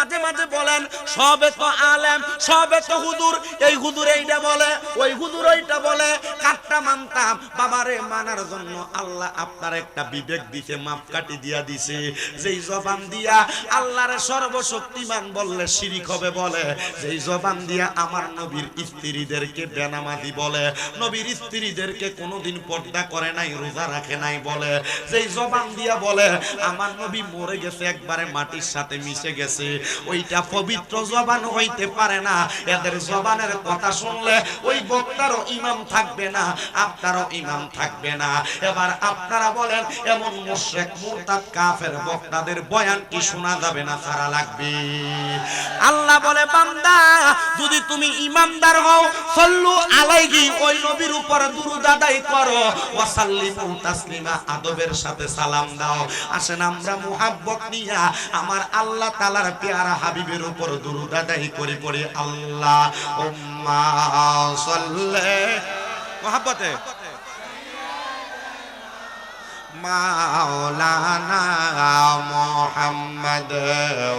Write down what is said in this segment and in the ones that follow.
মাঝে মাঝে বলেন সবে তো আলেম, সবে তো হুজুর, এই হুজুর এইটা বলে, ওই হুজুর ওইটা বলে, কাটটা মানতাম। বাবারে মানার জন্য আল্লাহ আপনার একটা বিবেক দিছে, মাপকাঠি দিয়া দিছে। যেই জবান দিয়া আল্লাহর সর্বশক্তিমান বললে শিরিক হবে বলে, যেই জবান দিয়া আমার নবীর স্ত্রীদেরকে বেনামাজি বলে, নবীর স্ত্রীদেরকে কোনোদিন পর্দা করে নাই, রোজা রাখে নাই বলে, যেই জবান দিয়া বলে আমার নবী মরে গেছে, একবারে মাটির সাথে মিশে গেছে, ওইটা পবিত্র জবান হইতে পারে না। এদের জবানের কথা শুনলে ওই বক্তারও ইমাম থাকবে না, আপনারও ইমাম থাকবে না। এবার আপনারা বলেন এমন মুশরিক মুরতাদ কাফের বক্তাদের বয়ান কি শোনা যাবে না, ছাড়া লাগবে? আল্লাহ বলে বান্দা যদি তুমি ইমানদার হও, সাল্লু আলাইহি, ওই নবীর উপর দুরূদ আদায় করো, ওয়া সাল্লিমু তাসলিমা, আদবের সাথে সালাম দাও। আসেন আমরা মুহাব্বত নিয়া আমার আল্লাহ তাআলার পেয়ারা হাবিবের উপর দুরূদ আদায় করি পড়ি আল্লাহুম্মা সাল্লি মুহাব্বতে মাওলানা মুহাম্মদ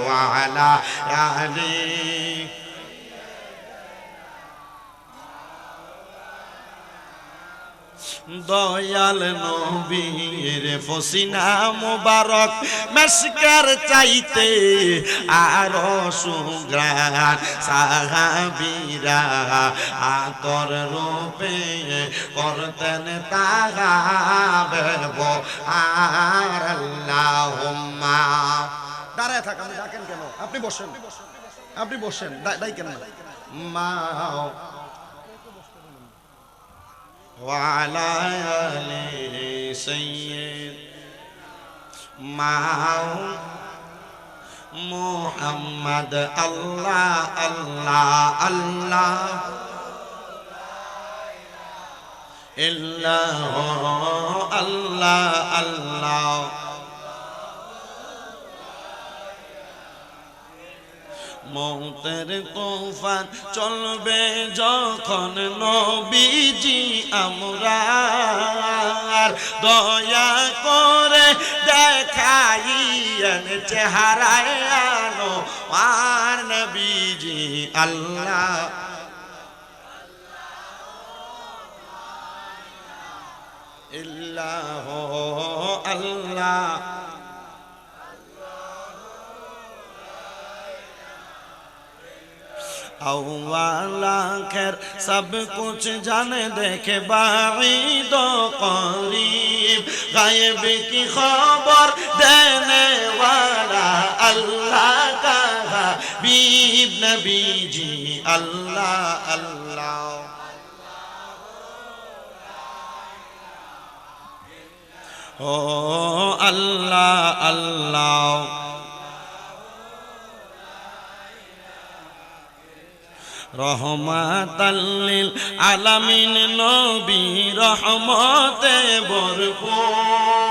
ওয়া আলা আলিহি। দয়াল নবীর ফসিনা মুবারক মেশকের চাইতে আরো সুগ্রাণ, সাহাবীরা আতর রূপে করতেন তাহা ব্যবহার। আল্লাহুম্মা, দাঁড়ায় থাক, আপনি ডাকেন কেন? আপনি বসেন, আপনি বসেন, ডাকেন না। মা وعلى آل سيدنا محمد الله الله الله إلا الله الله মৌতের তুফান চলবে যখন নবীজি আমরার, দয়া করে দেখাইয়েন চেহারায় আনো আর নবীজি আল্লাহ ইল্লাহ আল্লাহ। अव्वला खैर सब कुछ जाने देखे बाईद करीब, गायब की खबर देने वाला अल्लाह का हबीब नबी जी अल्लाह अल्लाह। ओ अल्लाह अल्लाह रहमतल लिल आलामीन नबी रहमते भरपूर,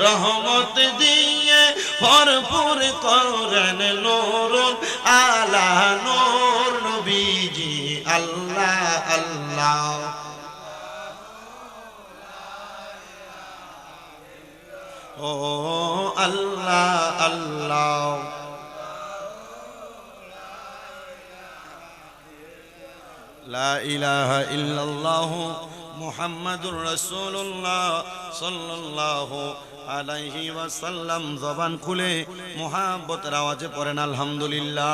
रहमत दिए भरपूर करेन नूर आला नूर नबीजी अल्लाह अल्लाह। ओ अल्लाह अल्लाह ला इलाहा इल्लल्लाहु मुहम्मदुर रसूलुल्लाह सल्लल्लाहु अलैहि वसल्लम। जबान खुले मुहाब्बतेर आवाजे पड़ेन আলহামদুলিল্লাহ।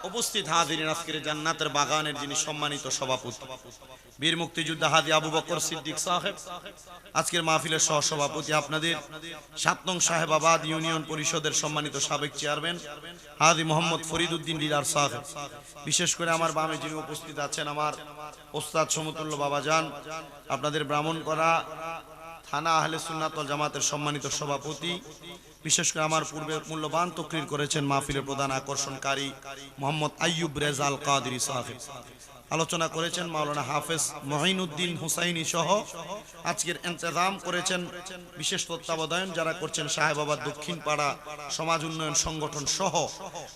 উপস্থিত হাজিরিন, আজকের জান্নাতের বাগানের যিনি সম্মানিত সভাপতি বীর মুক্তিযোদ্ধা হাজী আবু বকর সিদ্দিক সাহেব, আজকের মাহফিলের সহ সভাপতি, আপনাদের ৭ নং সাহেবাবাদ ইউনিয়ন পরিষদের সম্মানিত সাবেক চেয়ারম্যান হাজী মোহাম্মদ ফরিদউদ্দিন লিলার সাহেব, বিশেষ করে আমার বামে যিনি উপস্থিত আছেন আমার ওস্তাদ সমতুল্য বাবাজান, আপনাদের ব্রাহ্মণপাড়া থানা আহলে সুন্নাত ওয়াল জামাতের সম্মানিত সভাপতি, বিশেষ করে আমার পূর্বে মূল্যবান তকরির করেছেন মাহফিলের প্রধান আকর্ষণকারী মোহাম্মদ আইয়ুব রেজাল কাদেরী সাহেব, আলোচনা করেছেন মাওলানা হাফেজ মঈনুদ্দিন হুসাইনি সহ, আজকের ইন্তজাম করেছেন বিশেষ তত্ত্বাবধান যারা করছেন সাহেবাবাদ দক্ষিণ পাড়া সমাজ উন্নয়ন সংগঠন সহ।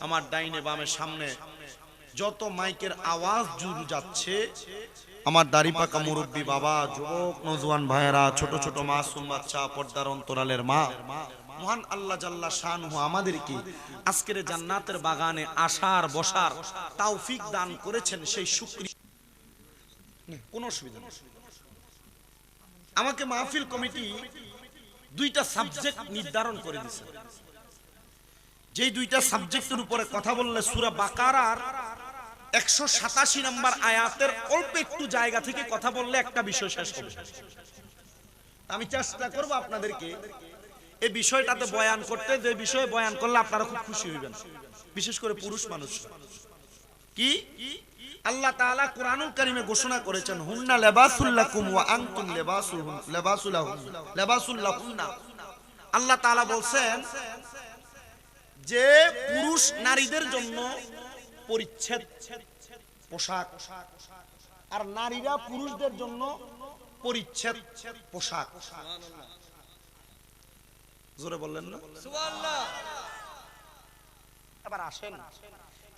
আমার ডাইনে বামে সামনে যত মাইকের আওয়াজ জুড়ে যাচ্ছে, আমার দাড়িপাকা মুরব্বী বাবা, যুবক নওজোয়ান ভাইয়েরা, ছোট ছোট মাসুম বাচ্চা, পর্দার অন্তরালের মা, মহান আল্লাহ জাল্লা শানহু আমাদেরকে আজকের জান্নাতের বাগানে আসার বসার তৌফিক দান করেছেন, সেই শুকরিয়া। কোনো অসুবিধা নেই। আমাকে মাহফিল কমিটি দুইটা সাবজেক্ট নির্ধারণ করে দিয়েছে, যেই দুইটা সাবজেক্টের উপরে কথা বললে সূরা বাকারার 187 নম্বর আয়াতের অল্প একটু জায়গা থেকে কথা বললে একটা বিষয় শেষ হবে। আমি চেষ্টা করব আপনাদেরকে এই বিষয়টাতে বয়ান করতে, যে বিষয়ে বয়ান করলে আপনারা খুব খুশি হইবেন, বিশেষ করে পুরুষ মানুষ। কি আল্লাহ তাআলা কুরআনুল কারীমে ঘোষণা করেছেন, হুন্না লিবাসুল লাকুম ওয়া আনতুম লিবাসুল লাহুন্না। আল্লাহ তাআলা বলছেন যে পুরুষ নারীদের জন্য পরিচ্ছদ পোশাক, আর নারীরা পুরুষদের জন্য পরিচ্ছদ পোশাক। জোরে বললেন না সুবহানাল্লাহ? এবার আসেন,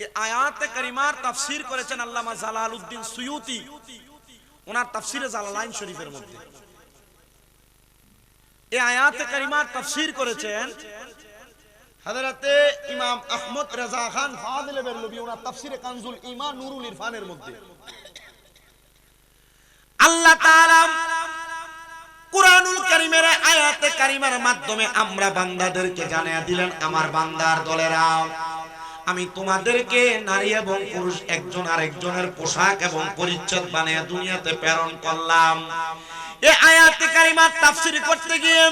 এই আয়াতে কারিমার তাফসীর করেছেন আল্লামা জালালউদ্দিন সুয়ুতি ওনার তাফসীরে জালালাইন শরীফের মধ্যে। এই আয়াতে কারিমার তাফসীর করেছেন হযরতে ইমাম আহমদ রেজা খান ফাদিল বেরলভী ওনার তাফসীরে কানজুল ঈমান নুরুল ইরফানের মধ্যে। আল্লাহ তাআলা কুরআনুল কারীমের আয়াতে কারিমার মাধ্যমে আমরা বান্দাদেরকে জানিয়ে দিলেন, আমার বান্দার দলেরা, আমি তোমাদেরকে নারী এবং পুরুষ একজন আরেকজনের পোশাক এবং পরিচ্ছদ বানিয়ে দুনিয়াতে প্রেরণ করলাম। এই আয়াতে কারিমার তাফসীর করতে গিয়ে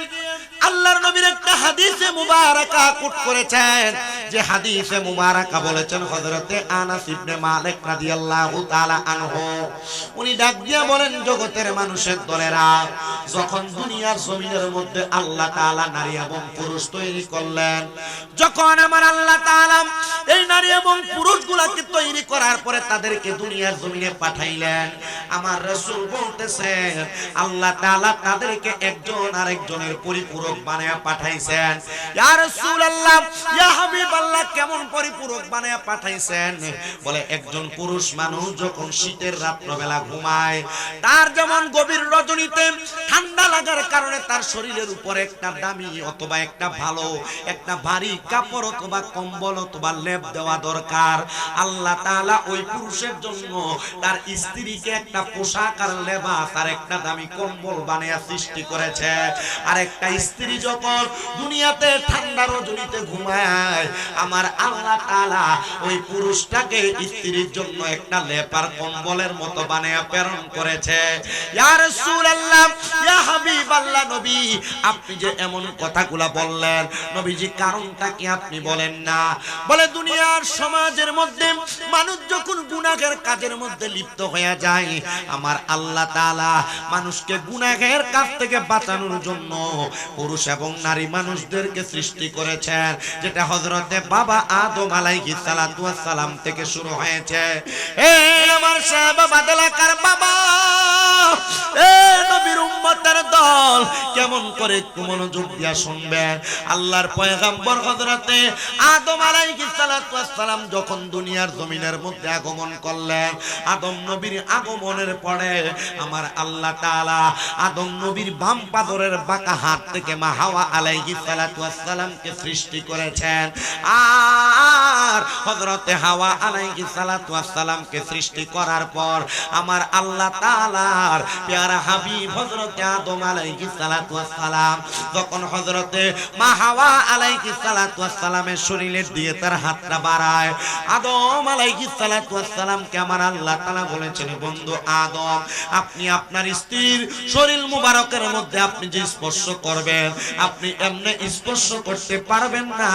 আল্লাহর নবীর একটা হাদিসে মুবারাকা কোট করেছেন, যে হাদিসে মুবারাকা বলেছেন হযরতে আনাস ইবনে মালিক রাদিয়াল্লাহু তাআলা আনহু। উনি ডাক দিয়া বলেন, জগতের মানুষের দলেরা, যখন দুনিয়ার জমিনের মধ্যে আল্লাহ তাআলা নারী এবং পুরুষ তৈরি করলেন, যখন আমার আল্লাহ তাআলা এই নারী এবং পুরুষগুলোকে তৈরি করার পরে তাদেরকে দুনিয়ার জমিনে পাঠাইলেন, আমার রাসূল বলতেছেন আল্লাহ তাআলা তাদেরকে একজন আরেকজনের পরিপূরক বানায়া পাঠাইছেন। ইয়া রাসূলুল্লাহ, ইয়া হাবিবাল্লাহ, কেমন পরিপূরক বানায়া পাঠাইছেন? বলে একজন পুরুষ মানুষ যখন শীতের রাত্রবেলা ঘুমায়, তার যেমন গভীর রজনীতে ঠান্ডা লাগার কারণে তার শরীরের উপরে একটা দামি অথবা একটা ভালো একটা ভারী কাপড় অথবা কম্বল অথবা লেপ দেওয়া দরকার, আল্লাহ তাআলা ওই পুরুষের জন্য তার স্ত্রীকে একটা পোশাক আর লেবাস আর একটা দামি কম্বল বানিয়ে সৃষ্টি করেছে। আর একটা স্ত্রী যখন দুনিয়াতে ঠান্ডা রজনীতে ঘুমায়, আমার আল্লাহ তাআলা ওই পুরুষটাকে স্ত্রীর জন্য একটা লেপ আর কম্বলের মতো বানিয়ে প্রেরণ করেছে। ইয়া রাসূলুল্লাহ, ইয়া হাবিবাল্লাহ, নবী আপনি যে এমন কথাগুলা বললেন, নবীজি কারণটা কি আপনি বলেন না? বলে দুনিয়ার সমাজের মধ্যে মানুষ যখন গুনাহের কাজের মধ্যে লিপ্ত হয়ে যায়, আমার আল্লাহ তাআলা মানুষকে গুনাহের কাজ থেকে বাঁচানোর জন্য পুরুষ এবং নারী মানুষদেরকে সৃষ্টি করেছেন, যেটা হযরতে বাবা আদম আলাইহিস সালাতু ওয়াস সালাম থেকে শুরু হয়েছে। এই আমার শাহবাদ এলাকার বাবা, এই নবীর উম্মতের দল, কেমন করে একটু মনোযোগ দিয়া শুনবেন। আল্লাহর পয়গম্বর হযরতে আদম আলাইহিস সালাতু ওয়াস সালাম যখন দুনিয়ার জমিনের মধ্যে আগমন করলেন, আদম নবীর আগমনের পরে আমার আল্লাহ তাআলা আদম নবীর বাম পাদরের বাঁকা হাত থেকে মা হাওয়া আলাইহিস সালাতু ওয়াস সালামকে সৃষ্টি করেছেন। আর হযরতে হাওয়া আলাইহিস সালাতু ওয়াস সালামকে সৃষ্টি করার পর আমার আল্লাহ তাআলার প্যারা হাবিব হযরতে আদম আলাইহিস সালাতু ওয়াস সালাম যখন হযরতে মা হাওয়া আলাইহিস সালাতু ওয়াস সালামের শরীরের দিয়ে তার হাতটা বাড়ায়, আদম আলাইহিস সালাতু ওয়াস সালামকে আমার আল্লাহ তাআলা বলেছেন, বন্ধু আদম, আপনি আপনার স্ত্রীর শরীর মুবারকের মধ্যে আপনি যে স্পর্শ করবেন, আপনি এমনি স্পর্শ করতে পারবেন না।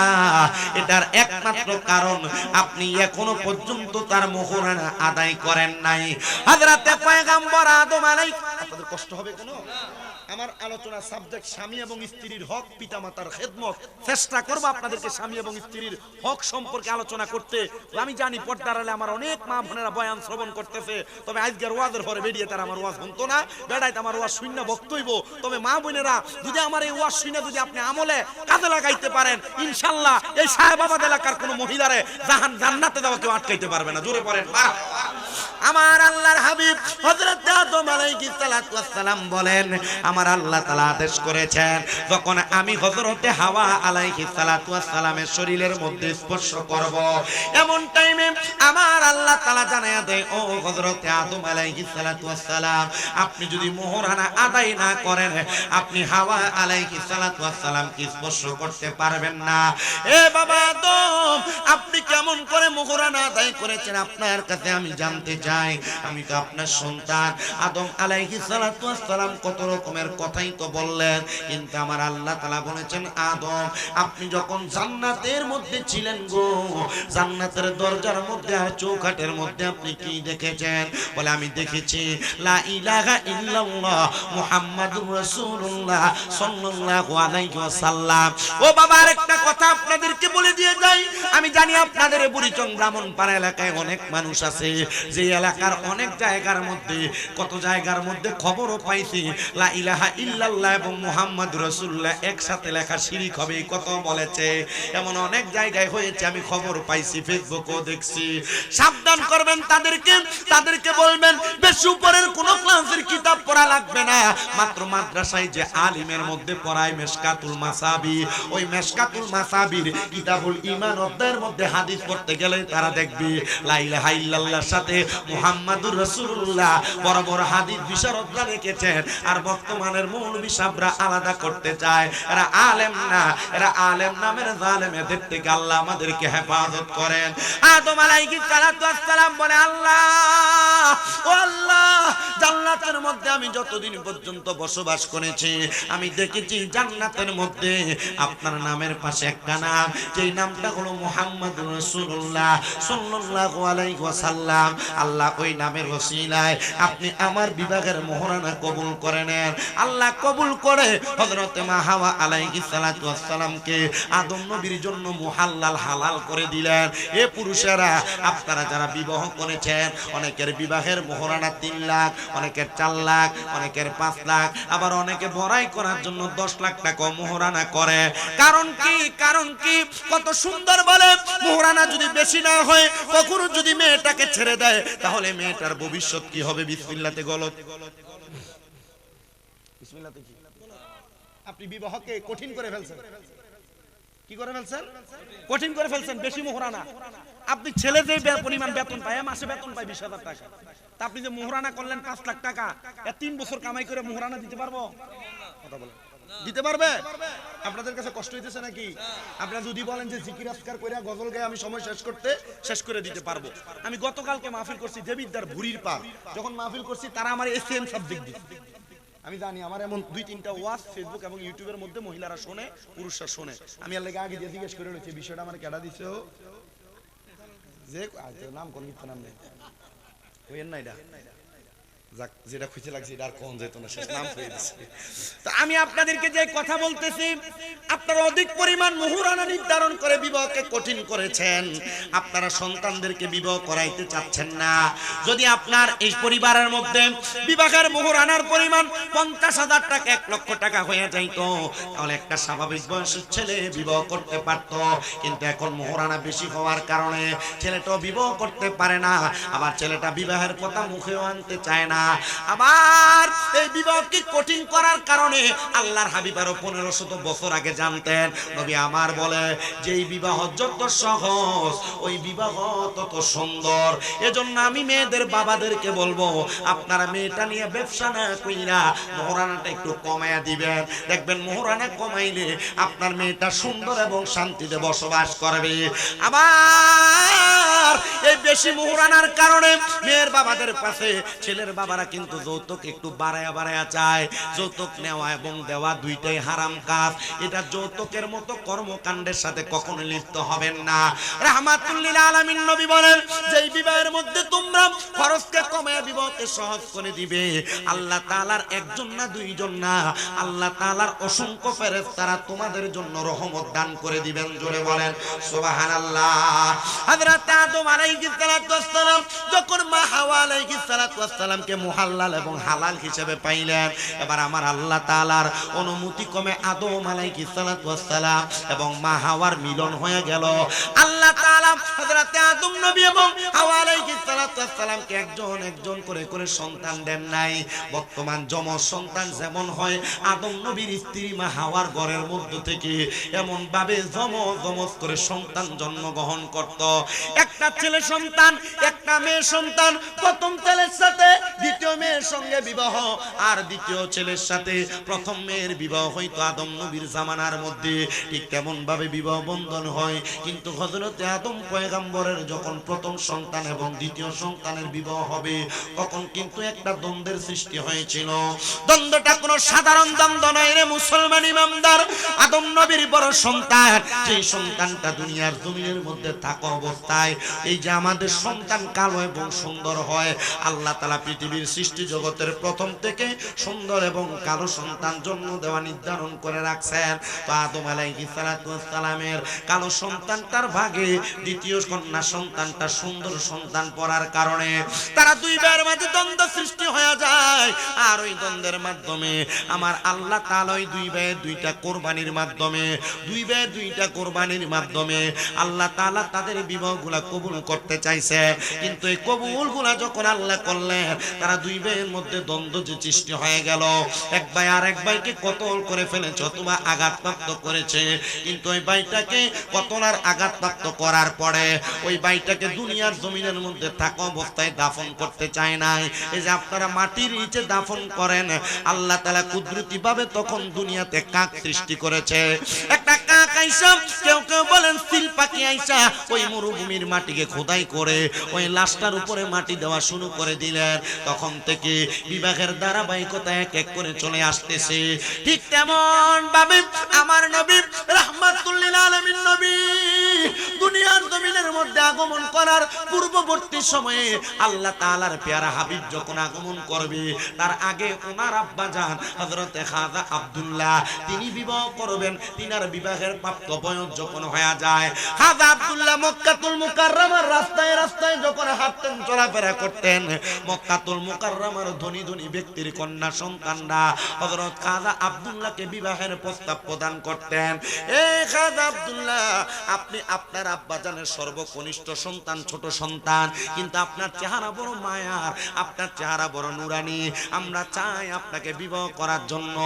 এটার একমাত্র কারণ আপনি এখনো পর্যন্ত তার মোহরানা আদায় করেন নাই। হযরতে পয়গম্বর আদম আলাইহিস, আপনাদের কষ্ট হবে কোনো? আমার আলোচনা সাবজেক্ট স্বামী এবং স্ত্রীর হক, পিতামাতার খেদমত। চেষ্টা করব আপনাদেরকে স্বামী এবং স্ত্রীর হক সম্পর্কে আলোচনা করতে। আমি জানি পর্দার আড়ালে আমার অনেক মা বোনেরা বয়ান শ্রবণ করতেছে, তবে আজকের ওয়াজের পরে বেরিয়ে তারা আমার ওয়াজ শুনতো না, বেড়াইতে আমার ওয়াজ শূন্য বক্তব্য। তবে মা বোনেরা যদি আমার এই ওয়াজ শুনে যদি আপনি আমলে কাজে লাগাইতে পারেন, ইনশাআল্লাহ এই সাহেবাবাদ এলাকার কোনো মহিলারে জান্নাতে যাওয়া কেউ আটকাইতে পারবে না। জোরে পড়েন। আমার আল্লাহর হাবিব হযরত আদম আলাইহিস সালাতু ওয়াস সালাম বলেন আমার আল্লাহ তাআলা আদেশ করেছেন যখন আমি হযরতে হাওয়া আলাইহিস সালাতু ওয়াস সালামের শরীরের মধ্যে স্পর্শ করব এমন টাইমে আমার আল্লাহ তাআলা জানায়া দেয় ও হযরতে আদম আলাইহিস সালাতু ওয়াস সালাম আপনি যদি মোহরানা আদায় না করেন আপনি হাওয়া আলাইহিস সালাতু ওয়াস সালামকে স্পর্শ করতে পারবেন না। এ বাবা আদম আপনি কেমন করে মোহরানা আদায় করেছেন আপনার কাছে আমি জানতে চাই। আমি তো আপনার সন্তান। আদম আলাইহিস সালাতু ওয়াস সালাম কত রকমের কথাই তো বললেন, কিন্তু আমার আল্লাহ তাআলা বলেছেন আদম আপনি যখন জান্নাতের মধ্যে ছিলেন গো, জান্নাতের দরজার মধ্যে আর চৌকাঠের মধ্যে আপনি কি দেখেছেন? বলে আমি দেখেছি লা ইলাহা ইল্লাল্লাহ মুহাম্মাদুর রাসূলুল্লাহ সাল্লাল্লাহু আলাইহি ওয়াসাল্লাম। ও বাবা আরেকটা কথা আপনাদেরকে বলে দিয়ে যাই, আমি জানি আপনাদের বুড়িচং ব্রাহ্মণপাড়া এলাকায় অনেক মানুষ আছে, যে এলাকার অনেক জায়গার মধ্যে কত জায়গার মধ্যে খবরও পাইছি লা ইলাহা ইল্লাল্লাহ এবং মুহাম্মাদুর রাসূলুল্লাহ একসাথে লেখা শিরক হবে কত বলেছে, এমন অনেক জায়গায় হয়েছে আমি খবর পাইছি, ফেসবুকও দেখছি। সাবধান করবেন তাদেরকে বলবেন বেশি উপরের কোন ক্লাসের কিতাব পড়া লাগবে না, মাত্র মাদ্রাসায় যে আলিমের মধ্যে পড়ায় মেশকাতুল মাসাবি, ওই মেশকাতুল মাসাবির কিতাবুল ঈমান অধ্যায়ের মধ্যে হাদিস পড়তে গেলে তারা দেখবে লা ইলাহা ইল্লাল্লাহর সাথে মুহাম্মাদুর রাসূলুল্লাহ বড় বড় হাদিস বিশারদরা লিখেছেন। আর বর্তমানের মৌলভী সাহেবরা আলাদা করতে চায়, এরা আলেম না, এরা আলেম নামের জালেম, এদের থেকে আল্লাহ আমাদেরকে হেফাজত করেন। আদম আলাইহিস সালাতু ওয়াস সালাম বলে আল্লাহ ও আল্লাহ জান্নাতের মধ্যে আমি যতদিন পর্যন্ত বসবাস করেছি আমি দেখেছি জান্নাতের মধ্যে আপনার নামের পাশে একটা নাম, যেই নামটা হলো মুহাম্মাদুর রাসূলুল্লাহ সাল্লাল্লাহু আলাইহি ওয়াসাল্লাম। আল্লাহ ওই নামের ওসিলায় আপনি আমার বিভাগের মোহরানা কবুল করে নেন। আল্লাহ কবুল করে হযরতে মা হাওয়া আলাইহিস সালাতু ওয়াস সালামকে আদম নবীর জন্য মুহাল্লাল হালাল করে দিলেন। এ পুরুষেরা আপনারা যারা বিবাহ করেছেন অনেকের বিবাহের মোহরানা 3 লাখ, অনেকের 4 লাখ, অনেকের 5 লাখ, আবার অনেকে বড়াই করার জন্য 10 লাখ টাকা মোহরানা করে। কারণ কি কত সুন্দর বলে মোহরানা যদি বেশি না হয় কখনো যদি মেয়েটাকে ছেড়ে দেয় তাহলে মেয়েটার ভবিষ্যৎ কি হবে? বিসমিল্লাতে গলত, বিসমিল্লাতে কি আপনি বিবাহকে কঠিন করে ফেলছেন। কি করে ফেলছেন? কঠিন করে ফেলছেন। বেশি মোহরানা আপনি ছেলে যে পরিমাণ বেতন পায় মাসে বেতন পায় 20,000 টাকা, তা আপনি যে মোহরানা করলেন 5 লাখ টাকা, 3 বছর কামাই করে মোহরানা দিতে পারবো? কথা বলেন, দিতে পারবে? আপনাদের কাছে কষ্ট হইতেছে নাকি? আপনারা যদি বলেন যে জিকির আজকার করে গজল গায়ে আমি সময় শেষ করে দিতে পারবো। আমি গতকালকে মাহফিল করছি দেবিদ্দার ভুরির পার, যখন মাহফিল করছি তারা আমার এসএম সাবজেক্ট দিচ্ছে। আমি জানি আমার এমন 2-3টা ওয়াজ ফেসবুক এবং ইউটিউবের মধ্যে মহিলারা শোনে, পুরুষরা শোনে। আমি আর লেগে আগে দিয়ে জিজ্ঞেস করে রয়েছে বিষয়টা আমার কেডা দিছে, যে নাম কোন মিথ্যা নাম নেই ওই না, এটা যাক যেটা খুশি লাগছে এটা আর কোন যেত না, শেষ নাম হয়ে গেছে। তো আমি আপনাদেরকে যে কথা বলতেছি, আপনারা অধিক পরিমাণ মোহরানা নির্ধারণ করে বিবাহকে কঠিন করেছেন, আপনারা সন্তানদেরকে বিবাহ করাইতে চাচ্ছেন না। যদি আপনার এই পরিবারের মধ্যে বিবাহের মোহরানার পরিমাণ 50,000 টাকা, 1 লক্ষ টাকা হয়ে যাইতো, তাহলে একটা স্বাভাবিক বয়সের ছেলে বিবাহ করতে পারত। কিন্তু এখন মোহরানা বেশি হওয়ার কারণে ছেলেটাও বিবাহ করতে পারে না, আবার ছেলেটা বিবাহের কথা মুখেও আনতে চায় না। আবার এই বিবাহকে কঠিন করার কারণে আল্লাহর হাবিব আরো 1500 বছর আগে জানতেন। নবী আমার বলে যে এই বিবাহ যত সহজ ওই বিবাহ তত সুন্দর। এজন্য আমি মেয়েদের বাবাদেরকে বলবো আপনারা মেয়েটা নিয়ে ব্যবসা না কইরা মোহরানাটা একটু কমায়া দিবেন, দেখবেন মোহরানা কমাইলে আপনার মেয়েটা সুন্দর এবং শান্তিতে বসবাস করবে। আবার এই বেশি মোহরানার কারণে মেয়ের বাবাদের পাশে ছেলের বাবারা কিন্তু যৌতুক একটু বাড়ায়া চায়। যৌতুক নেওয়া এবং দেওয়া দুইটাই হারাম কাজ। এটা যৌতুকের মতো কর্মকাণ্ডের সাথে কখনো লিপ্ত হবেন না। রাহমাতুল লিল আলামিন নবী বলেন যেই বিবাহের মধ্যে তোমরা খরচকে কমায়া বিবাহকে সহজ করে দিবে, আল্লাহ তাআলার একজন না দুইজন না, আল্লাহ তাআলার অসংখ্য ফেরেশতারা তোমাদের জন্য রহমত দান করে দিবেন। জোরে বলেন সুবহানাল্লাহ। হযরত আদম আলাইহিস সালাম যখন মা হাওয়া আলাইহিস সালামকে মুহাল্লাল এবং হালাল হিসেবে পাইলেন, এবার আমার আল্লাহ তাআলার অনুমতি ক্রমে আদম আলাইহিস সালাম এবং মা হাওয়ার মিলন হয়ে গেল। আল্লাহ তাআলা হযরত আদম নবী এবং হাওয়া আলাইহিস সালামকে একজন একজন করে করে সন্তান দেন নাই। বর্তমান যমজ সন্তান যেমন হয়, আদম নবীর স্ত্রী মা হাওয়ার ঘরের মধ্য থেকে এমন ভাবে যমজ করে সন্তান জন্মগ্রহণ করত। একটা ছেলে সন্তান, একটা মেয়ে সন্তান। প্রথম ছেলের সাথে দ্বিতীয় মেয়ের সঙ্গে বিবাহ, আর দ্বিতীয় ছেলের সাথে প্রথম মেয়ের বিবাহ হয়তো আদম নবীর জামানার মধ্যে। ঠিক তেমন ভাবে বিবাহ বন্ধন হয়। কিন্তু হযরতে আদম পয়গম্বরের যখন প্রথম সন্তান এবং দ্বিতীয় সন্তানের বিবাহ হবে, তখন কিন্তু একটা দ্বন্দ্বের সৃষ্টি হয়েছিল। দ্বন্দ্বটা কোনো সাধারণ দ্বন্দ্ব নয় রে মুসলমান ইমামদার। আদম নবীর বড় সন্তান, যে সন্তানটা দুনিয়ার জমিনের মধ্যে থাকা অবস্থায় এই যে আমাদের সন্তান কালো এবং সুন্দর হয়, আল্লাহ তাআলা পৃথিবীর সৃষ্টি জগতের প্রথম থেকে সুন্দর এবং কালো সন্তান জন্ম দেওয়া নির্ধারণ করে রাখছেন। তো আদম আলাইহিস সালামের কালো সন্তানটার ভাগে দ্বিতীয় কন্যা সন্তানটা সুন্দর সন্তান পড়ার কারণে তারা দুই ভাইয়ের মাঝে দ্বন্দ্ব সৃষ্টি হয়ে যায়। আর ওই দ্বন্দ্বের মাধ্যমে আমার আল্লাহ তাআলা ওই দুই ভাইয়ের দুইটা কোরবানির মাধ্যমে আল্লাহ তাআলা তাদের বিবাহগুলা কবুল করতে চাইছে। কিন্তু এই কবুলগুলা যখন আল্লাহ করলেন, তারা দুই ভাইয়ের মধ্যে দ্বন্দ্ব যে সৃষ্টি হয়ে গেল। এক ভাই আর এক ভাইকে কতল করে ফেলেছে অথবা আঘাতপ্রাপ্ত করেছে। কিন্তু ওই ভাইটাকে কতল আর আঘাতপ্রাপ্ত করার পরে ওই ভাইটাকে দুনিয়ার জমিনের মধ্যে থাকা অবস্থায় দাফন করতে চায় নাই। এই যে আপনারা মাটির নিচে দাফন করেন, আল্লাহ তাআলা কুদরতি ভাবে তখন দুনিয়াতে কাক সৃষ্টি করেছে। একটা কাক আইসা, কেউ কেউ বলেন সিল পাখি আইসা ওই মরুভূমির মাটিকে খোদাই করে ওই লাশটার উপরে মাটি দেওয়া শুরু করে দিলেন। তখন থেকে বিবাহের ধারাবাহিকতা এক এক করে চলে আসতেছে। ঠিক তেমন ভাবে আমার নবী রাহমাতুল লিল আলামিন নবী দুনিয়ার জমিনের মধ্যে আগমন করার পূর্ববর্তী সময়ে আল্লাহ তাআলার পেয়ারা হাবিব যখন আগমন করবে, তার আগে ওনার আব্বা জান হযরতে খাজা আব্দুল্লাহ তিনি বিবাহ করবেন। তিনার বিবাহের প্রাপ্ত বয়স যখন হয়ে যায়, খাজা আব্দুল্লাহ মক্কাতুল মুকাররমার রাস্তায় রাস্তায় যখন হাঁটতেন, চলাফেরা করতেন, মক্কাতুল মুকাররমার ধনী ধনী ব্যক্তির কন্যা সন্তানরা হযরত খাজা আব্দুল্লাহকে বিবাহের প্রস্তাব প্রদান করতেন। এই খাজা আব্দুল্লাহ, আপনি আপনার আব্বা জানের সর্বকনিষ্ঠ সন্তান, ছোট সন্তান, কিন্তু আপনার চেহারা বড় মায়ার, আপনার চেহারা বড় নুরানি, আমরা চাই আপনাকে বিবাহ করার জন্য।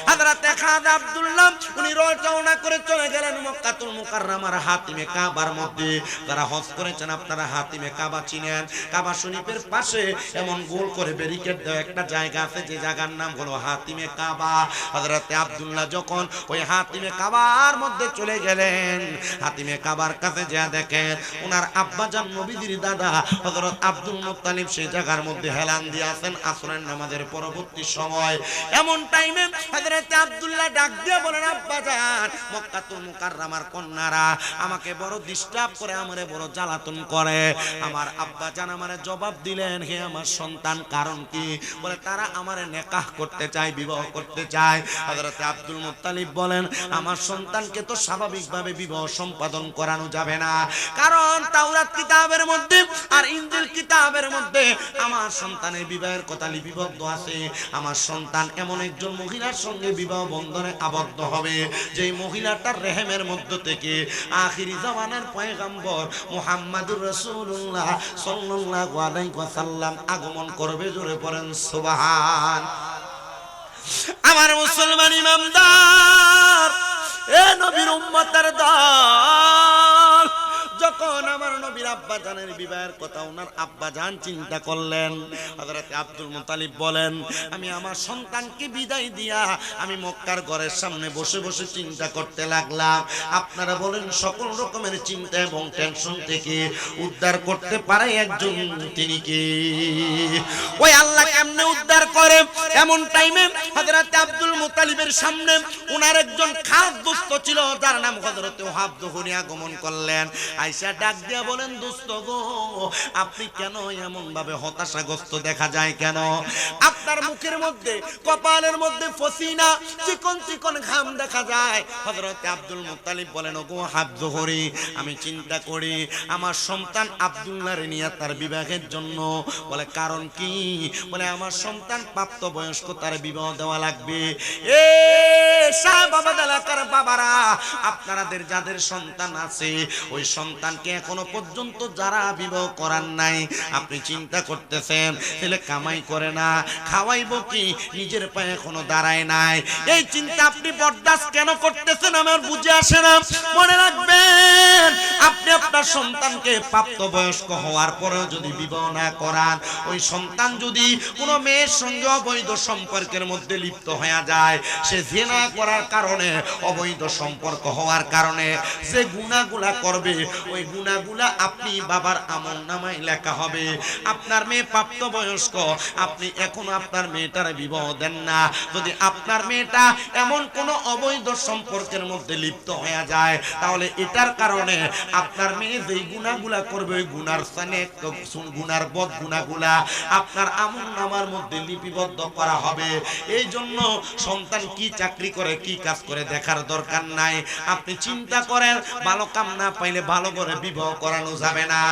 হযরতে খাজা আব্দুল্লাহ উনি রওনা করে চলে গেলেন মক্কাতুল মুকাররমার হাতিমে কাবার মধ্যে। যারা হজ করেছেন আপনারা হাতিমে কাবা চিনেন। কাবা শরীফের পাশে এমন গোল করে ব্যারিকেড দেওয়া একটা জায়গা আছে, যে জায়গার নাম হলো হাতিমে কাবা। হযরতে আব্দুল্লাহ যখন ওই হাতিমে কাবার মধ্যে চলে গেলেন, হাতিমে কাবার কাছে যা দেখেন ওনার আব্বাজান নবীজির দাদা হযরত আব্দুল মুত্তালিব সেই জায়গার মধ্যে হেলান দিয়ে আছেন আসরের নামাজের পরবর্তী সময়। এমন টাইমে হযরত আব্দুল্লাহ ডাক দিয়ে বলেন, আব্বাজান, মক্কাতুল মুকাররমার কন্যারা আমাকে বড় ডিস্টার্ব করে, আমারে বড় জ্বালাতন করে। আমার আব্বাজান আমারে জবাব দিলেন, হে আমার সন্তান, কারণ কি? বলে তারা আমারে নেকাহ করতে চায়, বিবাহ করতে চায়। হযরত আব্দুল মুত্তালিব বলেন, আমার সন্তানকে তো স্বাভাবিকভাবে বিবাহ সম্পাদন করানো যাবে না, কারণ তাওরাত কিতাবের মধ্যে আর ইনজিল কিতাবের মধ্যে আমার সন্তানের বিবাহের কথা লিপিবদ্ধ আছে। আমার সন্তান এমন একজন মহিলার সঙ্গে বিবাহ বন্ধনে আবদ্ধ হবে, যেই মহিলাটার রেহেমের মধ্য থেকে আখিরি জামানার পয়গম্বর মুহাম্মাদুর রাসূলুল্লাহ সাল্লাল্লাহু আলাইহি ওয়াসাল্লাম আগমন করবে। জোরে পড়েন সুবহান। আমার মুসলমান ইমামদার, এ নবীর উম্মতের দল, যখন আমার নবীর আব্বাজানের বিবাহের কথা ওনার আব্বাজান চিন্তা করলেন, হযরত আব্দুল মুত্তালিব বলেন, আমি আমার সন্তানকে বিদায় দিয়া আমি মক্কার ঘরের সামনে বসে বসে চিন্তা করতে লাগলাম। আপনারা বলেন, সকল রকমের চিন্তা এবং টেনশন থেকে উদ্ধার করতে পারে একজন, তিনি কি? ওই আল্লাহ কেমনে উদ্ধার করে? এমন টাইমে হযরত আব্দুল মুত্তালিবের সামনে ওনার একজন খাস দোস্ত ছিল, যার নাম হযরত ওহাব যখন আগমন করলেন, আয়েশা ডাক দিয়া বলে, বলেন দোস্ত গো আপনি কেন এমন ভাবে হতাশাগ্রস্ত দেখা যায় কেন? আপনার মুখের মধ্যে কপালের মধ্যে ফসিনা চিকন চিকন ঘাম দেখা যায়। হযরত আব্দুল মুত্তালিব বলেন ওগো হাবজুহরি আমি চিন্তা করি আমার সন্তান আব্দুল্লাহর নিয়ে তার বিবাহের জন্য। বলে কারণ কি? বলে আমার সন্তান প্রাপ্তবয়স্ক তার বিবাহ দেওয়া লাগবে। এ শাহবাবাদ এলাকার বাবারা আপনাদের যাদের সন্তান আছে ওই সন্তানকে এখনো পর্যন্ত যারা বিবাহ করার নাই আপনি চিন্তা করতেছেন ছেলে কামাই করে না খাওয়াইবো কি নিজের পায়ে এখনো দাঁড়ায় নাই এই চিন্তা আপনি বরদাস্ত কেন করতেছেন আমার বুঝে আসে না। মনে রাখবেন আপনি আপনার সন্তানকে প্রাপ্তবয়স্ক হওয়ার পরেও যদি বিবাহ না করান ওই সন্তান যদি কোনো মেয়ের সঙ্গে অবৈধ সম্পর্কের মধ্যে লিপ্ত হয়ে যায় সে জিনা করার কারণে অবৈধ সম্পর্ক হওয়ার কারণে যে গুনাহগুলা করবে ওই গুনাহগুলা আপনি বাবার আমলনামায় লেখা হবে। আপনার মেয়ে প্রাপ্তবয়স্ক আপনি এখনো আপনার মেয়েটার বিবাহ দেন না, যদি আপনার মেয়েটা এমন কোন অবৈধ সম্পর্কের মধ্যে লিপ্ত হয়ে যায় তাহলে এটার কারণে আপনার মেয়ে যেই গুনাহগুলা করবে ওই গুনার স্থানে গুনার বদ গুনাহগুলা আপনার আমলনামার মধ্যে লিপিবদ্ধ করা হবে। এই জন্য সন্তান কি চাকরি করে কি কাজ করে দেখার দরকার নাই। আপনি চিন্তা করেন ভালো কাম না পাইলে ভালো করে বিবাহ করানো যাবে না।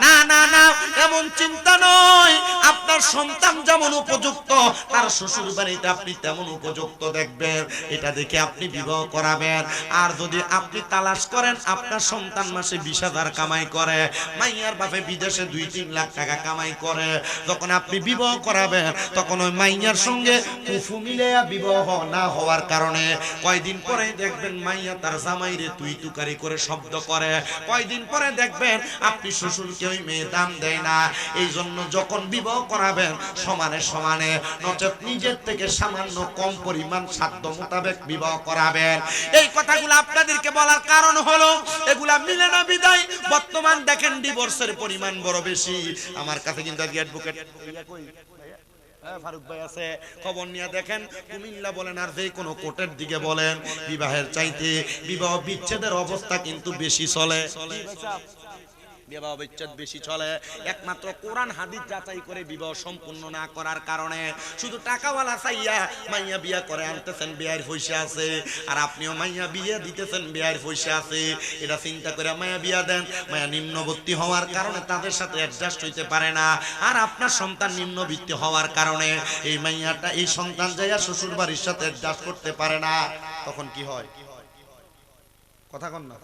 না না না এমন চিন্তা নয়। আপনার সন্তান যেমন উপযুক্ত তার শ্বশুর বাড়িতে আপনি তেমন উপযুক্ত দেখবেন, এটা দেখে আপনি বিবাহ করাবেন। আর যদি আপনি তালাশ করেন আপনার সন্তান মাসে 20,000 কামাই করে, মাইয়ার বাপে বিদেশে 2-3 লাখ টাকা কামাই করে, যখন আপনি বিবাহ করাবেন তখন ওই মাইয়ার সঙ্গে কুফু মিলে বিবাহ না হওয়ার কারণে কয়দিন পরে দেখবেন মাইয়া তার জামাইরে তুই তুকারি করে শব্দ করে, কয়দিন পরে দেখবেন আপনি শ্বশুরকে ওই মেয়ে দাম দেয় না। এই জন্য যখন বিবাহ করাবেন সমানে সমানে নচেত নিজের থেকে সামান্য কম পরিমাণ সাধ্য মোতাবেক বিবাহ করাবেন। এই কথাগুলো আপনাদেরকে বলার কারণ হলো এগুলা মিলে না বিদায় বর্তমান দেখেন ডিভোর্সের পরিমাণ বড় বেশি। আমার কাছে কিন্তু অ্যাডভোকেট ফারুক ভাই আছে, খবর নিয়ে দেখেন কুমিল্লা বলেন আর যে কোনো কোর্টের দিকে বলেন বিবাহের চাইতে বিবাহ বিচ্ছেদের অবস্থা কিন্তু বেশি চলে। বিবাহ বিচ্ছেদ বেশি চলে একমাত্র কোরআন হাদিস যাচাই করে বিবাহ সম্পূর্ণ না করার কারণে। শুধু টাকাওয়ালা চাইয়া মাইয়া বিয়া করে আনতেছেন বিয়ের পয়সা আছে, আর আপনিও মাইয়া বিয়ে দিতেছেন বিয়ের পয়সা আছে, এটা চিন্তা করে মাইয়া বিয়া দেন। মাইয়া নিম্নবর্তী হওয়ার কারণে তাদের সাথে অ্যাডজাস্ট হইতে পারে না, আর আপনার সন্তান নিম্নবিত্ত হওয়ার কারণে এই মাইয়াটা এই সন্তান যাইয়া শ্বশুর বাড়ির সাথে অ্যাডজাস্ট করতে পারে না। তখন কি হয়? কথা কন না,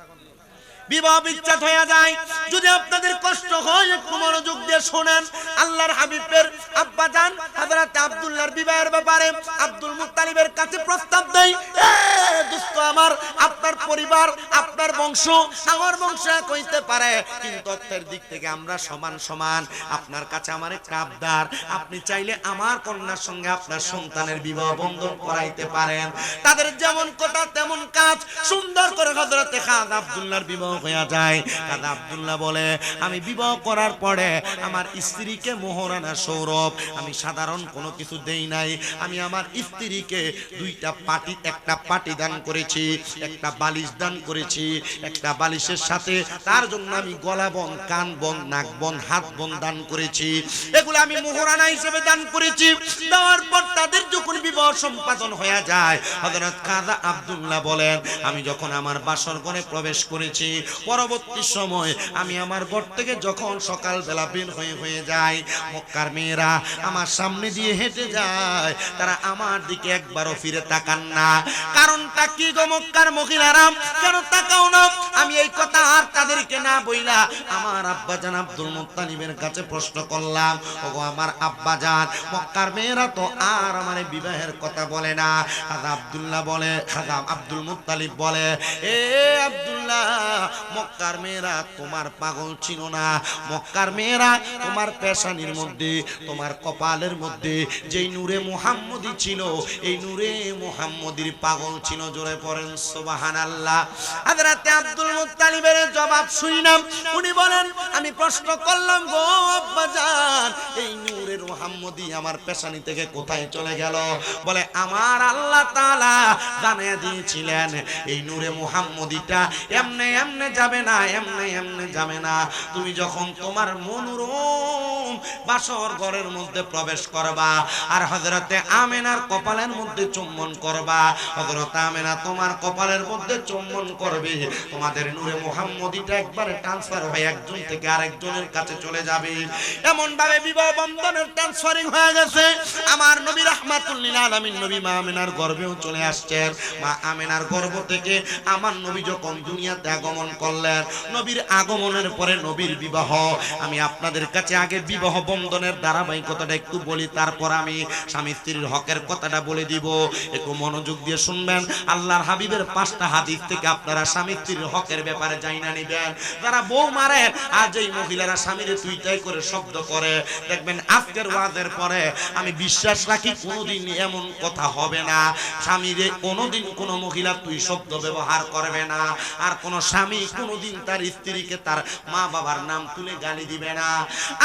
বিবাহ বিচ্ছেদ হয়ে যায়। যদি আপনাদের কষ্ট হয় একটু মনোযোগ দিয়ে শোনেন। আল্লাহর হাবিবের আব্বা জান হযরত আব্দুল্লাহর বিবাহের ব্যাপারে আব্দুল মুত্তালিবের কাছে প্রস্তাব দেয়, দোস্ত আমার আপনার পরিবার আপনার বংশ আমার বংশ এক হইতে পারে কিন্তু অর্থের দিক থেকে আমরা সমান সমান। আপনার কাছে আমার একটা আবদার, আপনি চাইলে আমার কন্যার সঙ্গে আপনার সন্তানের বিবাহ বন্ধন করাইতে পারেন। তাদের যেমন কথা তেমন কাজ, সুন্দর করে হযরতে খাজা আব্দুল্লাহর বিবাহ হয়ে যায়। খাজা আব্দুল্লাহ বলে আমি বিবাহ করার পরে আমার স্ত্রীকে মোহরানা সৌরভ আমি সাধারণ কোনো কিছু দেই নাই, আমি আমার স্ত্রীকে 2টা পাটি একটা পাটি দান করেছি, একটা বালিশ দান করেছি, একটা বালিশের সাথে তার জন্য আমি গলা বন কান বন নাক বন হাত বন দান করেছি। এগুলো আমি মোহরানা হিসেবে দান করেছি। দেওয়ার পর তাদের যখন বিবাহ সম্পাদন হয়ে যায় হযরত খাজা আব্দুল্লাহ বলেন আমি যখন আমার বাসর ঘরে প্রবেশ করেছি পরবর্তী সময় আমি আমার ঘর থেকে যখন সকালবেলা বের হয়ে যায় মক্কার মেয়েরা আমার সামনে দিয়ে হেঁটে যায়, তারা আমার দিকে একবারও ফিরে তাকান না। কারণটা কি গো মক্কার মহিলারা কেন তাকাও না? আমি এই কথা আর তাদেরকে না বইলা আমার আব্বাজান আব্দুল মুত্তালিবের কাছে প্রশ্ন করলাম, ওগো আমার আব্বাজান মক্কার মেয়েরা তো আর আমার বিবাহের কথা বলে না। খাজা আব্দুল্লাহ বলে, খাজা আব্দুল মুত্তালিব বলে, এ আব্দুল্লাহ মক্কার মেয়েরা তোমার পাগল ছিল না, মক্কার মেয়েরা তোমার পেশানির মধ্যে তোমার কপালের মধ্যে যেই নূরে মুহাম্মদী ছিল এই নূরে মুহাম্মদীর পাগল ছিল। জোরে পড়েন সুবহানাল্লাহ। হযরত আব্দুল মুত্তালিবের জবাব শুনলাম, উনি বলেন আমি প্রশ্ন করলাম গো আব্বাজান এই নূরে মুহাম্মদী আমার পেশানি থেকে কোথায় চলে গেল? বলে আমার আল্লাহ তাআলা জানিয়ে দিয়েছিলেন এই নূরে মুহাম্মদীটা এমনে এমনে এমনে যাবে না, এমনে যাবে না। তুমি যখন তোমার মনোরম বাসর ঘরের মধ্যে প্রবেশ করবা আর হযরতে আমেনার কপালের মধ্যে চুম্বন করবা, হযরত আমেনা তোমার কপালের মধ্যে চুম্বন করবে, তোমাদের নূরে মুহাম্মদীটা একবারে ট্রান্সফার হয়ে একজন থেকে আরেকজনের কাছে চলে যাবে। এমন ভাবে বিবাহ বন্ধনের ট্রান্সফারিং হয়ে গেছে। আমার নবী রাহমাতুল লিল আলামিন নবী মা আমেনার গর্ভেও চলে আসছেন। মা আমেনার গর্ভ থেকে আমার নবী যখন দুনিয়াতে আগমন করলেন, নবীর আগমনের পরে নবীর বিবাহ। আমি আপনাদের কাছে আগে বিবাহ বন্ধনের ধারাবাহিকতাটা একটু বলি, তারপর আমি স্বামী স্ত্রীর হকের কথাটা বলে দিব। একটু মনোযোগ দিয়ে শুনবেন। আল্লাহর হাবিবের 5টা হাদিস থেকে আপনারা স্বামী স্ত্রীর হকের ব্যাপারে জানা নেবেন। যারা বউ মারে আর যেই মহিলারা স্বামীরে তুইটাই করে শব্দ করে, দেখবেন আজকের ওয়াজের পরে আমি বিশ্বাস রাখি কোনোদিন এমন কথা হবে না। স্বামীরে কোনোদিন কোনো মহিলা তুই শব্দ ব্যবহার করবে না, আর কোন স্বামী কোনোদিন তার স্ত্রীকে তার মা বাবার নাম তুলে গালি দিবে না।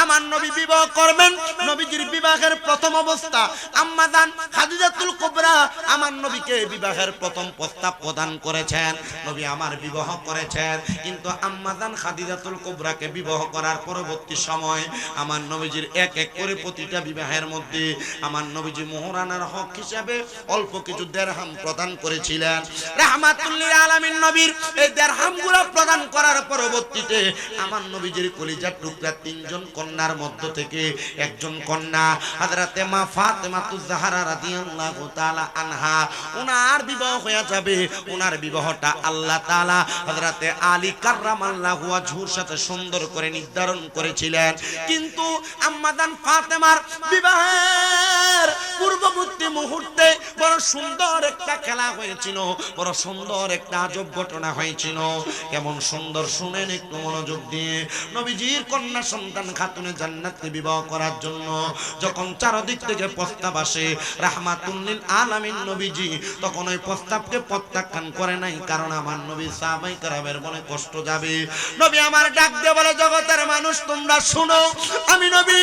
আমার নবী বিবাহ করবেন। নবীজির বিবাহের প্রথম অবস্থা আম্মা জান খাদিজাতুল কুবরা আমার নবীকে বিবাহের প্রথম প্রস্তাব প্রদান করেছেন। নবী আমার বিবাহ করেছেন, কিন্তু আম্মা জান খাদিজাতুল কুবরাকে বিবাহ করার পরবর্তী সময় আমার নবীজির এক এক করে প্রতিটা বিবাহের মধ্যে আমার নবীজি মোহরানার হক হিসাবে অল্প কিছু দিরহাম প্রদান করেছিলেন। রাহমাতুল লিল আলামিন নবীর এই দিরহামগুলো প্রদান করার পরবর্তীতে আমার নবীজির কলিজার টুকরা 3 জন কন্যার মধ্য থেকে একজন কন্যা হযরতে মা ফাতেমাতুজ জাহরা রাদিয়াল্লাহু তাআলা আনহা, ওনার বিবাহ হয়ে যাবে। ওনার বিবাহটা আল্লাহ তাআলা হযরতে আলী কাররামাল্লাহু ওয়াজহুর সাথে সুন্দর করে নির্ধারণ করেছিলেন। কিন্তু আম্মা জান ফাতেমার বিবাহের পূর্ববর্তী মুহূর্তে বড় সুন্দর একটা খেলা হয়েছিল, বড় সুন্দর একটা আজব ঘটনা হয়েছিল। কেমন সুন্দর শুনেন একটু মনোযোগ দিয়ে। নবীজির কন্যা সন্তান খাতুনে জান্নাতকে বিবাহ করার জন্য যখন চারদিক থেকে প্রস্তাব আসে, রাহমাতুল লিল আলামিন নবীজি তখন ওই প্রস্তাবকে প্রত্যাখ্যান করে নাই, কারণ আমার নবী সাহাবায়ে কেরামের মনে কষ্ট যাবে। নবী আমার ডাক দিয়ে বলে, জগতের মানুষ তোমরা শুনো, আমি নবী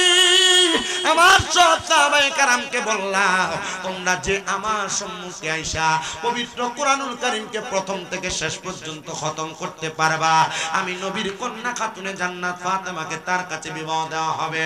আমার সব সাহাবায়ে কেরামকে বললাম, তোমরা যে আমার সম্মুখে আইসা পবিত্র কোরআনুল কারীমকে প্রথম থেকে শেষ পর্যন্ত খতম করতে পারবা, আমি নবীর কন্যা খাতুনে জান্নাত ফাতেমাকে তার কাছে বিবাহ দেওয়া হবে।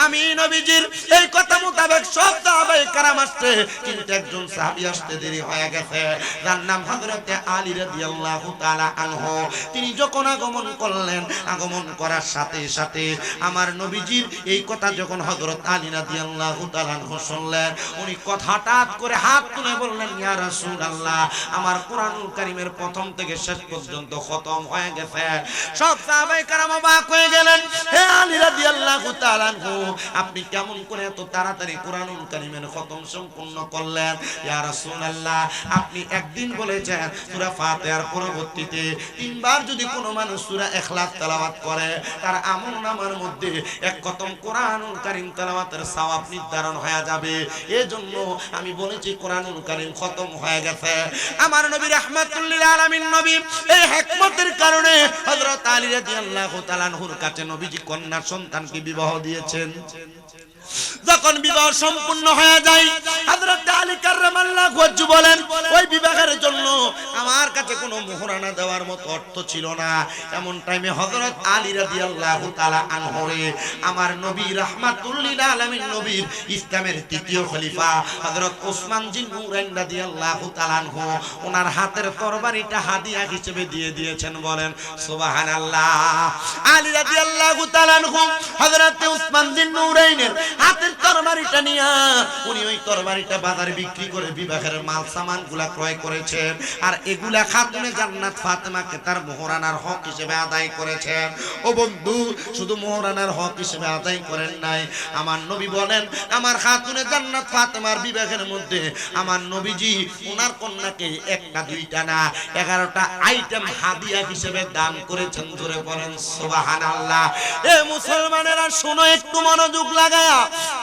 আমি নবীজির এই কথা মোতাবেক সব সাহাবায়ে কেরাম আসছে, কিন্তু একজন সাহাবী আসতে দেরি হয়ে গেছে, যার নাম হযরতে আলী রাদিয়াল্লাহু তাআলা আনহু। তিনি যখন আগমন করলেন, আগমন করার সাথে সাথে আমার নবীজির এই কথা যখন হযরত আলী রাদিয়াল্লাহু তাআলা আনহু শুনলেন, উনি হঠাৎ করে হাত তুলে বললেন, ইয়া রাসূলুল্লাহ, আমার কোরআনুল কারীমের প্রথম থেকে শেষ পর্যন্ত খতম হয়ে গেছে। সব সাহাবায়ে কেরাম অবাক হয়ে গেলেন, হে আলী রাদিয়াল্লাহু তাআলা আনহু, আপনি কেমন করে এত তাড়াতাড়ি কোরআনুল কারীমের খতম সম্পূর্ণ করলেন? ইয়া রাসূলুল্লাহ, আপনি একদিন বলেছেন সূরা ফাতিহার পরবর্তীতে 3 বার যদি কোনো মানুষ সূরা ইখলাস তেলাওয়াত করে, তার আমলনামার মধ্যে এক খতম কোরআনুল কারীম তেলাওয়াতের সওয়াব নির্ধারণ হয়ে যাবে। এজন্য আমি বলেছি কোরআনুল কারীম খতম হয়ে গেছে। আমার নবী রাহমাতুল লিল আলামিন নবী এই হিকমতের কারণে হযরত আলী রাদিয়াল্লাহু তাআলা আনহুর কাছে নবীজি কন্যা সন্তানকে বিবাহ দিয়েছেন। যখন বিবাহ সম্পূর্ণ হয়ে যায়, হযরত আলী কাররামাল্লাহু ওয়াজহু বলেন, ওই বিবাহের জন্য আমার কাছে কোনো মোহরানা দেওয়ার মতো অর্থ ছিল না। এমন টাইমে হযরত আলী রাদিয়াল্লাহু তাআলা আনহু আমার নবী রাহমাতুল লিল আলামিন নবীর ইসলামের তৃতীয় খলিফা হযরত ওসমান জিন নুরাইন রাদিয়াল্লাহু তাআলা আনহু ওনার হাতের তরবারিটা হাদিয়া হিসেবে দিয়ে দিয়েছেন। বলেন সুবহানাল্লাহ। আলী রাদিয়াল্লাহু তাআলা আনহু হযরত ওসমান জিন নুরাইনের হাতের তরবারিটা নিয়া উনি ওই তরবারিটা বাজারে বিক্রি করে বিবাহের মাল সামানগুলা ক্রয় করেছেন, আর এগুলা খাতুনে জান্নাত ফাতেমাকে তার মোহরানার হক হিসেবে আদায় করেছেন। ও বন্ধু, শুধু মোহরানার হক হিসেবে আদায় করেন নাই, আমার নবী বলেন আমার খাতুনে জান্নাত ফাতেমার বিবাহের মধ্যে আমার নবীজি ওনার কন্যাকে একটা দুইটা না 11টা আইটেম হাদিয়া হিসেবে দান করেছেন। জোরে বলেন সুবহানাল্লাহ। এ মুসলমানেরা শোনো, একটু মনোযোগ লাগায়া।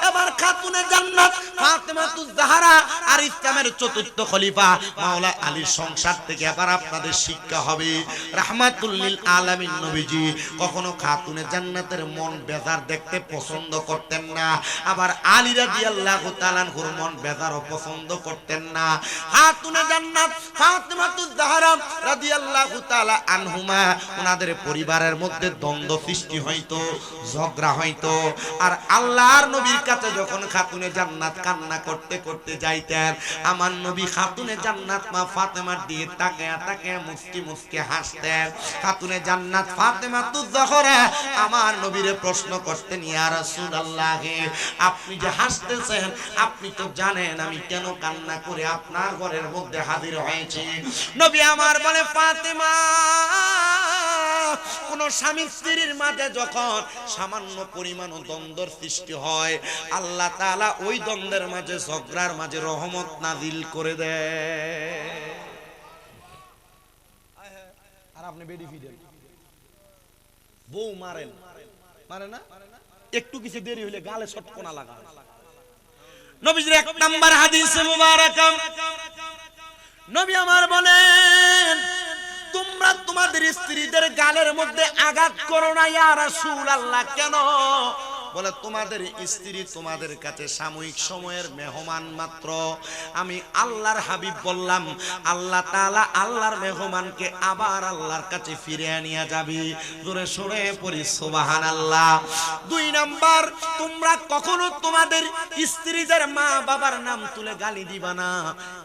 এবার খাতুনে জান্নাত ফাতেমাতুজ জাহরা আর ইসলামের চতুর্থ খলিফা মাওলা আলীর সংসার থেকে আবার আপনাদের শিক্ষা হবে। রাহমাতুল লিল আলামিন নবীজি কখনো খাতুনে জান্নাতের মন বেজার দেখতে পছন্দ করতেন না, আবার আলী রাদিয়াল্লাহু তাআলা আনহুর মন বেজারও পছন্দ করতেন না। খাতুনে জান্নাত ফাতেমাতুজ জাহরা রাদিয়াল্লাহু তাআলা আনহুমা ওনাদের পরিবারের মধ্যে দ্বন্দ্ব সৃষ্টি হইতো, ঝগড়া হইতো। আর আল্লাহর নবীর কাছে যখন খাতুনে জান্নাত কান্না করতে করতে যাইতেন, আমার নবী খাতুনে জান্নাত মা ফাতেমার দিকে তাকায়া তাকায়া মুস্কি মুস্কি হাসতেন। খাতুনে জান্নাত ফাতেমাতুজ জাহরা আমার নবীরে প্রশ্ন করতেন, ইয়া রাসূলুল্লাহ, আপনি যে হাসতেছেন আপনি তো জানেন আমি কেন কান্না করে আপনার ঘরের মধ্যে হাজির হয়েছি। নবী আমার বলে, ফাতেমা, কোন স্বামী স্ত্রীর মাঝে যখন সামান্য পরিমাণ দ্বন্দ্বের সৃষ্টি হয়, আল্লাহ তাআলা ওই দ্বন্দ্বের মাঝে ঝগড়ার মাঝে রহমত নাজিল করে দেয়। আর আপনি বেডি ফিডেন বউ মারেন, মারে না, একটু কিছু দেরি হইলে গালে শটকোনা লাগা। নবীজির এক নাম্বার হাদিস মুবারক, নবী আমার বলেন, তোমরা তোমাদের স্ত্রীদের গালের মধ্যে আঘাত করো না ইয়া রাসূলুল্লাহ। কেন? বলে, তোমাদের স্ত্রী তোমাদের কাছে সাময়িক সময়ের মেহমান মাত্র। আমি আল্লাহর হাবিব বললাম, আল্লাহ তাআলা আল্লাহর মেহমানকে আবার আল্লাহর কাছে ফিরে আনিয়া যাবি। জোরে সরে পড়ি সুবহানাল্লাহ। দুই নাম্বার, তোমরা কখনো তোমাদের স্ত্রীদের মা বাবার নাম তুলে গালি দিবা না।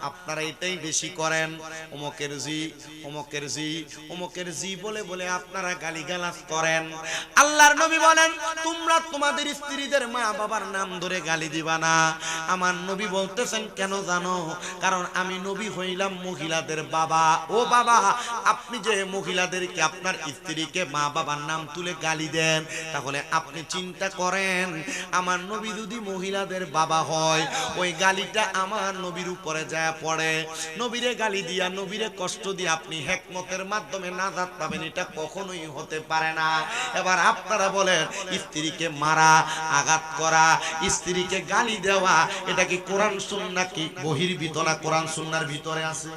আপনারা এটাই বেশি করেন, অমুকের জি, অমুকের জি, অমুকের জি বলে বলে আপনারা গালিগালাজ করেন। আল্লাহর নবী বলেন, তোমরা তোমাদের স্ত্রীদের মা বাবার নাম ধরে গালি দিবা না। আমার নবী বলতেছেন, কেন জানো? কারণ আমি নবী হইলাম মহিলাদের বাবা। ও বাবা, আপনি যে মহিলাদেরকে আপনার স্ত্রীকে মা বাবার নাম তুলে গালি দেন, তাহলে আপনি চিন্তা করেন, আমার নবী যদি মহিলাদের বাবা হয়, ওই গালিটা আমার নবীর উপরে যায় পড়ে। নবীরে গালি দিয়া, নবীরে কষ্ট দিয়ে আপনি হিকমতের মাধ্যমে নাজাত পাবেন, এটা কখনোই হতে পারে না। এবার আপনারা বলেন, স্ত্রীকে মারা, আঘাত করা, স্ত্রীকে গালি দেওয়া, এটা কি কোরআন সুন্নাহ কি বহির্ভূত না কোরআন সুন্নাহর ভিতরে আছে?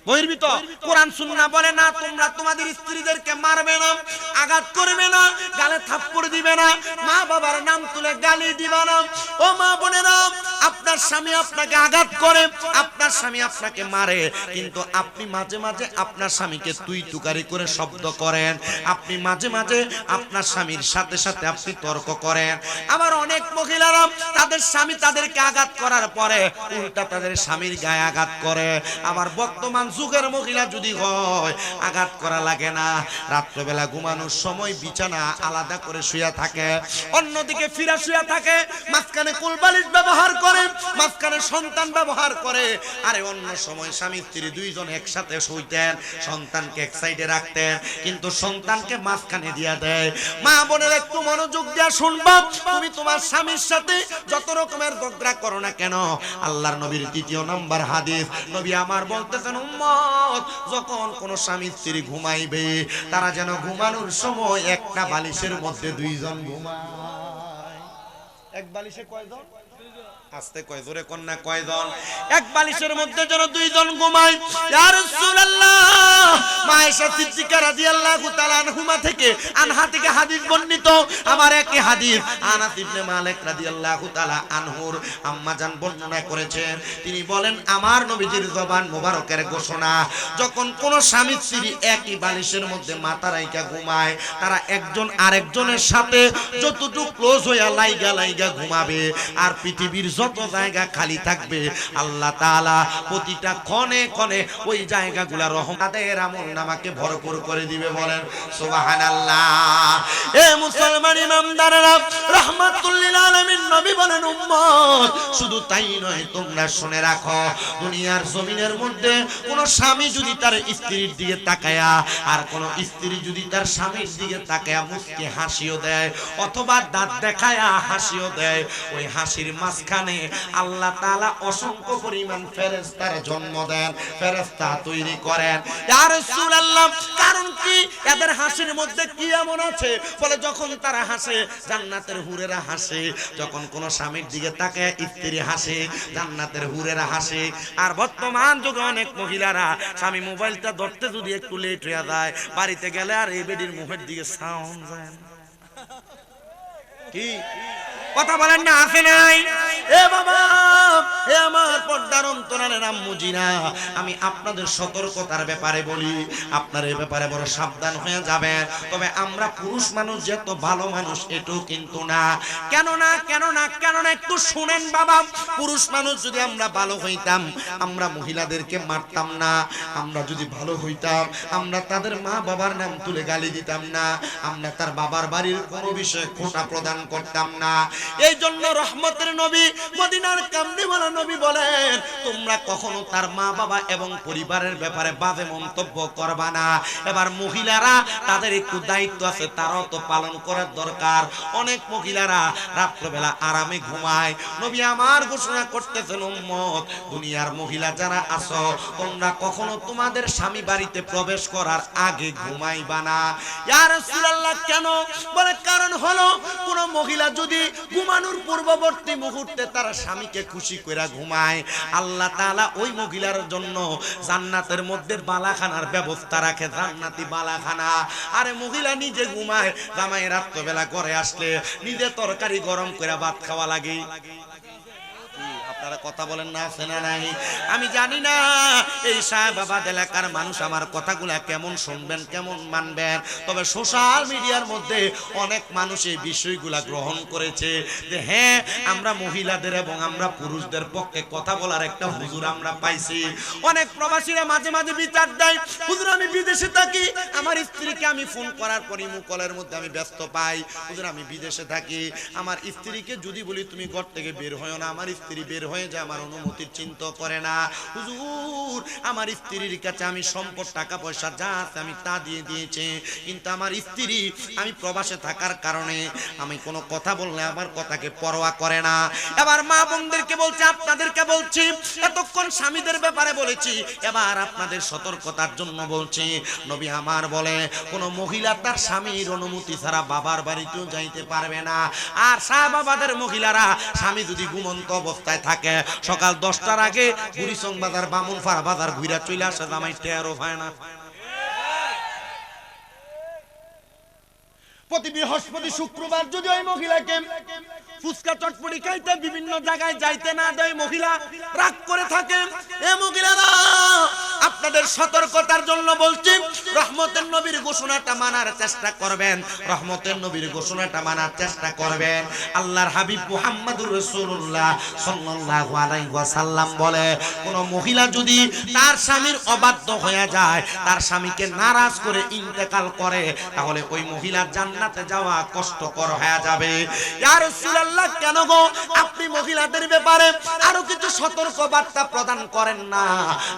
বহির্ভূত। কোরআন সুন্নাহ বলে না তোমরা তোমাদের স্ত্রীদেরকে মারবে না, আঘাত করবে না, গালে থাপ্পড় দিবে না, মা বাবার নাম তুলে গালি দিবে না। ও মা বোনেরা, আপনার স্বামী আপনাকে আঘাত করে, আপনার স্বামী আপনাকে মারে, কিন্তু আপনি মাঝে মাঝে আপনার স্বামীকে তুই তুকারি করে শব্দ করেন, আপনি মাঝে মাঝে আপনার স্বামীর সাথে সাথে আপনি তর্ক করেন। আবার অনেক মহিলারা তাদের স্বামী তাদেরকে আঘাত করার পরে উল্টা তাদের স্বামীর গায়ে আঘাত করে। আবার বর্তমান যুগের মহিলা যদি হয়, আঘাত করা লাগে না, রাত্রেবেলা ঘুমানোর সময় বিছানা আলাদা করে শুয়ে থাকে, অন্যদিকে ফিরা শুয়ে থাকে, মাঝখানে কোলবালিশ ব্যবহার করে, মাঝখানে সন্তান ব্যবহার করে। আরে অন্য সময় স্বামী স্ত্রী দুইজন একসাথে শুইতেন, সন্তানকে এক সাইডে রাখতেন, কিন্তু সন্তানকে মাঝখানে দিয়া দেয়। মা বোনের একটু মনোযোগ দিয়া শুনবা, তুমি তোমার স্বামীর সাথে যত রকমের ঝগড়া করো না কেন, আল্লাহর নবীর তৃতীয় নাম্বার হাদিস, নবী আমার বলতেছেন, উম্মত, যখন কোন স্বামী স্ত্রী ঘুমাইবে, তারা যেন ঘুমানোর সময় একটা বালিশের মধ্যে দুইজন ঘুমায়। এক বালিশে কয়জন? আস্তে কয়, জোরে কন্যা কয়জন? এক বালিশের মধ্যে যেন দুইজন ঘুমায়। ইয়া রাসূলুল্লাহ, মা আয়েশা সিদ্দিকা রাদিয়াল্লাহু তাআলা আনহা থেকে হাদিস বর্ণিত। আমার একই হাদিস আনাস ইবনে মালিক রাদিয়াল্লাহু তাআলা আনহুর আম্মা জান বর্ণনা করেছেন। তিনি বলেন, আমার নবীজির জবান মোবারকের ঘোষণা, যখন কোন স্বামী স্ত্রী একই বালিশের মধ্যে মাথা রাইখা ঘুমায়, তারা একজন আরেকজনের সাথে যতটুকু ক্লোজ হইয়া লাইগা লাইগা ঘুমাবে, আর পৃথিবীর যত জায়গা খালি থাকবে, আল্লাহ তাআলা প্রতিটা ক্ষণে ক্ষণে ওই জায়গাগুলো রহমতের আমলনামাকে ভরপুর করে দিবে। বলেন সুবহানাল্লাহ। এ মুসলমান ইমানদাররা, রাহমাতুল লিল আলামিন নবী বলেন, উম্মত, শুধু তাই নয়, তোমরা শুনে রাখো, দুনিয়ার জমিনের মধ্যে কোন স্বামী যদি তার স্ত্রীর দিকে তাকায়া, আর কোন স্ত্রী যদি তার স্বামীর দিকে তাকায়া মুস্কি হাসিও দেয়, অথবা দাঁত দেখায়া হাসিও দেয়, ওই হাসির মাঝখানে মাঝখানে আল্লাহ তাআলা অসংখ্য পরিমাণ ফেরেশতার জন্ম দেন, ফেরেশতা তৈরি করেন। ইয়া রাসূলুল্লাহ, কারণ কি? এদের হাসির মধ্যে কি এমন আছে? বলে যখন তারা হাসে জান্নাতের হুরেরা হাসে, যখন কোন স্বামীর দিকে তাকায় স্ত্রী হাসে, জান্নাতের হুরেরা হাসে। আর বর্তমান যুগে অনেক মহিলারা স্বামী মোবাইলটা ধরতে যদি একটু লেট হয়ে যায়, বাড়িতে গেলে আর এই বেডির মুখের দিকে সাউন্ড যায় না। কি কথা বলেন না? আছে নাই? এ বাবা, এ আমার পর্দার অন্তরালের আম্মুজিরা, আমি আপনাদের সতর্কতার ব্যাপারে বলি, আপনার এই ব্যাপারে বড় সাবধান হয়ে যাবেন। তবে আমরা পুরুষ মানুষ যে এত ভালো মানুষ এটাও কিন্তু না। কেন না? কেন না? কেন না? একটু শুনেন বাবা, পুরুষ মানুষ যদি আমরা ভালো হইতাম, আমরা মহিলাদেরকে মারতাম না। আমরা যদি ভালো হইতাম, আমরা তাদের মা বাবার নাম তুলে গালি দিতাম না। আমরা তার বাবার বাড়ির কোনো বিষয়ে খোঁটা প্রদান করতাম না। এই জন্য রহমতের নবী, মদিনার কামলিওয়ালা নবী বলেন, তোমরা কখনো তার মা বাবা এবং পরিবারের ব্যাপারে বাজে মন্তব্য করবা না। এবার মহিলারা, তাদের একটু দায়িত্ব আছে, তারাও তো পালন করার দরকার। অনেক মহিলারা রাত্রবেলা আরামে ঘুমায়। নবী আমার ঘোষণা করতেছেন, উম্মত, দুনিয়ার মহিলা যারা আছো, তোমরা কখনো তোমাদের স্বামী বাড়িতে প্রবেশ করার আগে ঘুমাইবা না। ইয়া রাসূলুল্লাহ, কেন? বলে কারণ হলো, কোন মহিলা যদি ঘুমানোর পূর্ববর্তী মুহূর্তে তার স্বামীকে খুশি করে ঘুমায়, আল্লাহ তাআলা ওই মহিলার জন্য জান্নাতের মধ্যে বালাখানার ব্যবস্থা রাখে, জান্নাতি বালাখানা। আরে মহিলা নিজে ঘুমায়, জামাই রাত্রবেলা ঘরে আসলে নিজে তরকারি গরম করে ভাত খাওয়া লাগে। আপনারা কথা বলেন না? আছে না নাই? আমি জানি না এই সাহেবাবাদ এলাকার মানুষ আমার কথাগুলা কেমন শুনবেন, কেমন মানবেন। তবে সোশ্যাল মিডিয়ার মধ্যে অনেক মানুষ এই বিষয়গুলা গ্রহণ করেছে যে হ্যাঁ, আমরা মহিলাদের এবং আমরা পুরুষদের পক্ষে কথা বলার একটা হুজুর আমরা পাইছি। অনেক প্রবাসীরা মাঝে মাঝে বিচার দেয়, হুজুর আমি বিদেশে থাকি, আমার স্ত্রীকে আমি ফোন করার পরই কলের মধ্যে আমি ব্যস্ত পাই। হুজুর আমি বিদেশে থাকি, আমার স্ত্রীকে যদি বলি তুমি ঘর থেকে বের হয়ো না, আমার স্ত্রী বের হয়ে যায়, আমার অনুমতির চিন্তা করে না। হুজুর আমার স্ত্রীর কাছে আমি সম্পদ টাকা পয়সা যা আছে আমি তা দিয়ে দিয়েছি, কিন্তু আমার স্ত্রী আমি প্রবাসে থাকার কারণে আমি কোনো কথা বললে আমার কথাকে পরোয়া করে না। এবার মা বোনদেরকে বলছি, আপনাদেরকে বলছি, এতক্ষণ স্বামীদের ব্যাপারে বলেছি, এবার আপনাদের সতর্কতার জন্য বলছি। নবী আমার বলে, কোনো মহিলা তার স্বামীর অনুমতি ছাড়া বাবার বাড়িতেও যাইতে পারবে না। আর সাহাবাদের মহিলারা স্বামী যদি ঘুমন্ত অবস্থায় থাকে, সকাল 10টার আগে বুড়িচং বাজার, বামুনপাড়া বাজার ঘুরে চলে আসে, জামাই টেরও হয় না। প্রতি বৃহস্পতি শুক্রবার যদি ওই মহিলাকে ফুচকা চটপটি খাইতে বিভিন্ন জায়গায় যাইতে না দেয়, মহিলা রাগ করে থাকে। এ মহিলারা, আপনাদের সতর্কতার জন্য বলছি, রহমতের নবীর ঘোষণাটা মানার চেষ্টা করবেন, রহমতের নবীর ঘোষণাটা মানার চেষ্টা করবেন। আল্লাহর হাবিব মুহাম্মদুর রাসূলুল্লাহ সাল্লাল্লাহু আলাইহি ওয়াসাল্লাম বলে, কোন মহিলা যদি তার স্বামীর অবাধ্য হয়ে যায়, তার স্বামীকে নারাজ করে ইন্তেকাল করে, তাহলে ওই মহিলার জান্নাতে যাওয়া কষ্টকর হয়ে যাবে। ইয়া রাসূলুল্লাহ, কেন গো আপনি মহিলাদের ব্যাপারে আরো কিছু সতর্ক বার্তা প্রদান করেন না?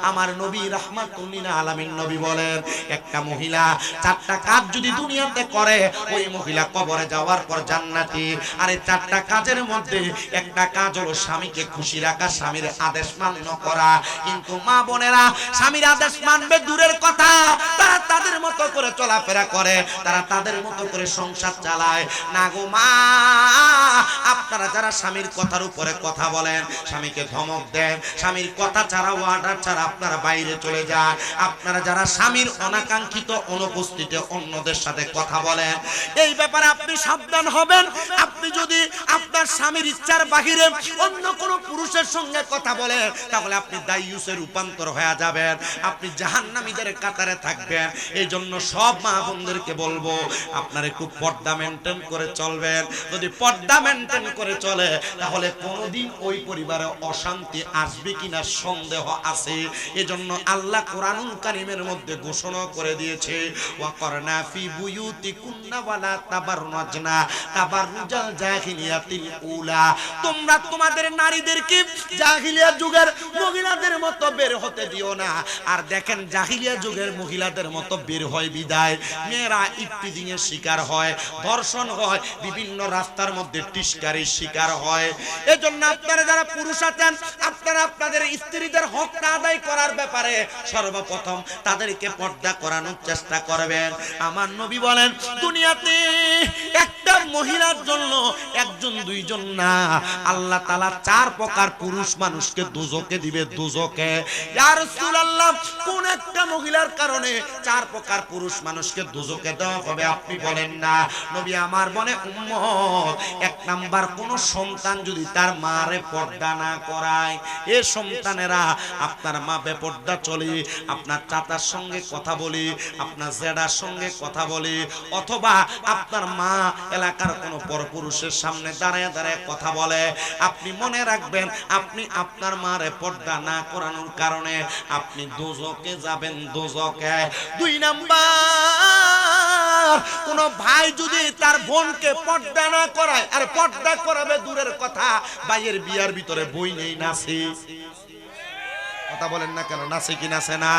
আমার নবী রাহমাতুল লিল আলামিন নবী বলেন, একটা মহিলা 4টা কাজ যদি দুনিয়াতে করে, ওই মহিলা কবরে যাওয়ার পর জান্নাতি। আর এই 4টা কাজের মধ্যে একটা কাজ হলো স্বামীকে খুশি রাখা, স্বামীর আদেশ মান্য করা। কিন্তু মা বোনেরা স্বামীর আদেশ মানবে দূরের কথা, তারা তাদের মতো করে চলাফেরা করে, তারা তাদের মতো করে সংসার চালায় না গো মা। আপনারা যারা স্বামীর কথার উপরে কথা বলেন, স্বামীকে ধমক দেন, স্বামীর কথা ছাড়া ওয়ার্ডার ছাড়া আপনারা বাইরে চলে যান, আপনারা যারা স্বামীর অনাকাঙ্ক্ষিত অনুপস্থিতিতে অন্যদের সাথে কথা বলেন, এই ব্যাপারে আপনি সাবধান হবেন। আপনি যদি আপনার স্বামীর ইচ্ছার বাহিরে অন্য কোনো পুরুষের সঙ্গে কথা বলেন, তাহলে আপনি দায়ুসে রূপান্তর হয়ে যাবেন, আপনি জাহান্নামীদের কাতারে থাকবেন। এই জন্য সব মা বোনদেরকে বলবো, আপনারা একটু পর্দা মেনটেন করে চলবেন। যদি পর্দা মেনটেন করে চলে, তাহলে কোনোদিন ওই পরিবারে অশান্তি আসবে কিনা সন্দেহ আছে। এজন্য আল্লাহ আল্লাহ কোরআনুল কারীমের মধ্যে ঘোষণা করে দিয়েছে, ওয়াকরনা ফি বুয়ুতিকুন্না ওয়ালা তাবাররাজনা তাবাররুজাল জাহিলিয়াতিল উলা। তোমরা তোমাদের নারীদেরকে জাহিলিয়া যুগের মহিলাদের মতো বের হতে দিও না। আর দেখেন জাহিলিয়া যুগের মহিলাদের মতো বের হয় বিদায় মেয়েরা ইফতিজিং এর শিকার হয়, ধর্ষণ হয়, বিভিন্ন রাস্তার মধ্যে টিস্কারির শিকার হয়। এজন্য আপনারা যারা পুরুষ আছেন, আপনারা আপনাদের স্ত্রীদের হকটা আদায় করার ব্যাপারে সর্বপ্রথম তাদেরকে পর্দা করানোর চেষ্টা করবেন। আমার নবী বলেন, দুনিয়াতে একটা মহিলার জন্য একজন দুইজন না, আল্লাহ তাআলা 4 প্রকার পুরুষ মানুষকে দোজখে দিবে, দোজখে। ইয়া রাসূলুল্লাহ, কোন একটা মহিলার কারণে 4 প্রকার পুরুষ মানুষকে দোজখে দেওয়া হবে আপনি বলেন না? নবী আমার বলে, উম্মত, 1 নাম্বার, কোন সন্তান যদি তার মারে পর্দা না করায়। এ সন্তানেরা, আপনার মা বেপর্দা চলে, আপনার চাচার সঙ্গে কথা বলি, আপনার জেডার সঙ্গে কথা বলি, অথবা আপনার মা এলাকার কোনো পরপুরুষের সামনে দাঁড়ায় দাঁড়ায় কথা বলে, আপনি মনে রাখবেন, আপনি আপনার মারে পর্দা না করানোর কারণে আপনি দোজখে যাবেন, দোজখে। 2 নাম্বার, কোন ভাই যদি তার বোনকে পর্দা না করায়, আর পর্দা করাবে দূরের কথা, ভাইয়ের বিয়ার ভিতরে বই নেই, নাচে। কথা বলেন না কেন? নাচে কি নাচে না?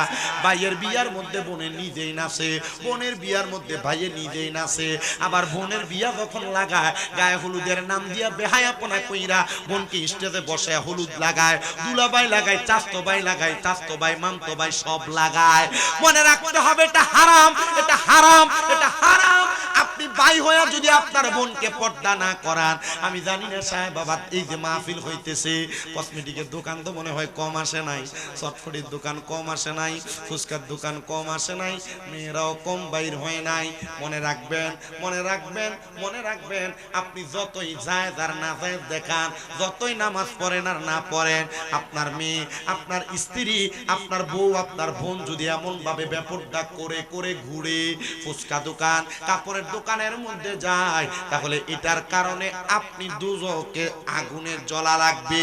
ভাইয়ের বিয়ার মধ্যে বোনের নিজেই নাচে, বোনের বিয়ার মধ্যে ভাইয়ের নিজেই নাচে। আবার বোনের বিয়া যখন লাগায়, গায়ে হলুদের নাম দিয়া বেহায়াপনা কইরা বোনকে স্টেজে বসে হলুদ লাগায়, দুলাভাই লাগায়, চাচতো ভাই লাগায়, চাচতো ভাই, মামতো ভাই সব লাগায়। মনে রাখতে হবে, এটা হারাম, এটা হারাম, এটা হারাম। আপনি ভাই হয়ে যদি আপনার বোনকে পর্দা না করান, আমি জানি না সাহেব বাবা, এই যে মাহফিল হইতেছে, কসমেটিকের দোকান তো মনে হয় কম আসে নাই, চটফটির দোকান কম আসে নাই, ফুচকার দোকান কম আসে নাই, মেয়েরাও কম বাইর হয় নাই। মনে রাখবেন, মনে রাখবেন, মনে রাখবেন, আপনি যতই জায়েজ আর না জায়েজ দেখান, যতই নামাজ পড়েন আর না পড়েন, আপনার মেয়ে, আপনার স্ত্রী, আপনার বউ, আপনার বোন যদি এমন ভাবে বেপরদা করে করে ঘুরে ফুচকা দোকান, কাপড়ের দোকানের মধ্যে যায়, তাহলে এটার কারণে আপনি দোজখে আগুনের জ্বলা লাগবে।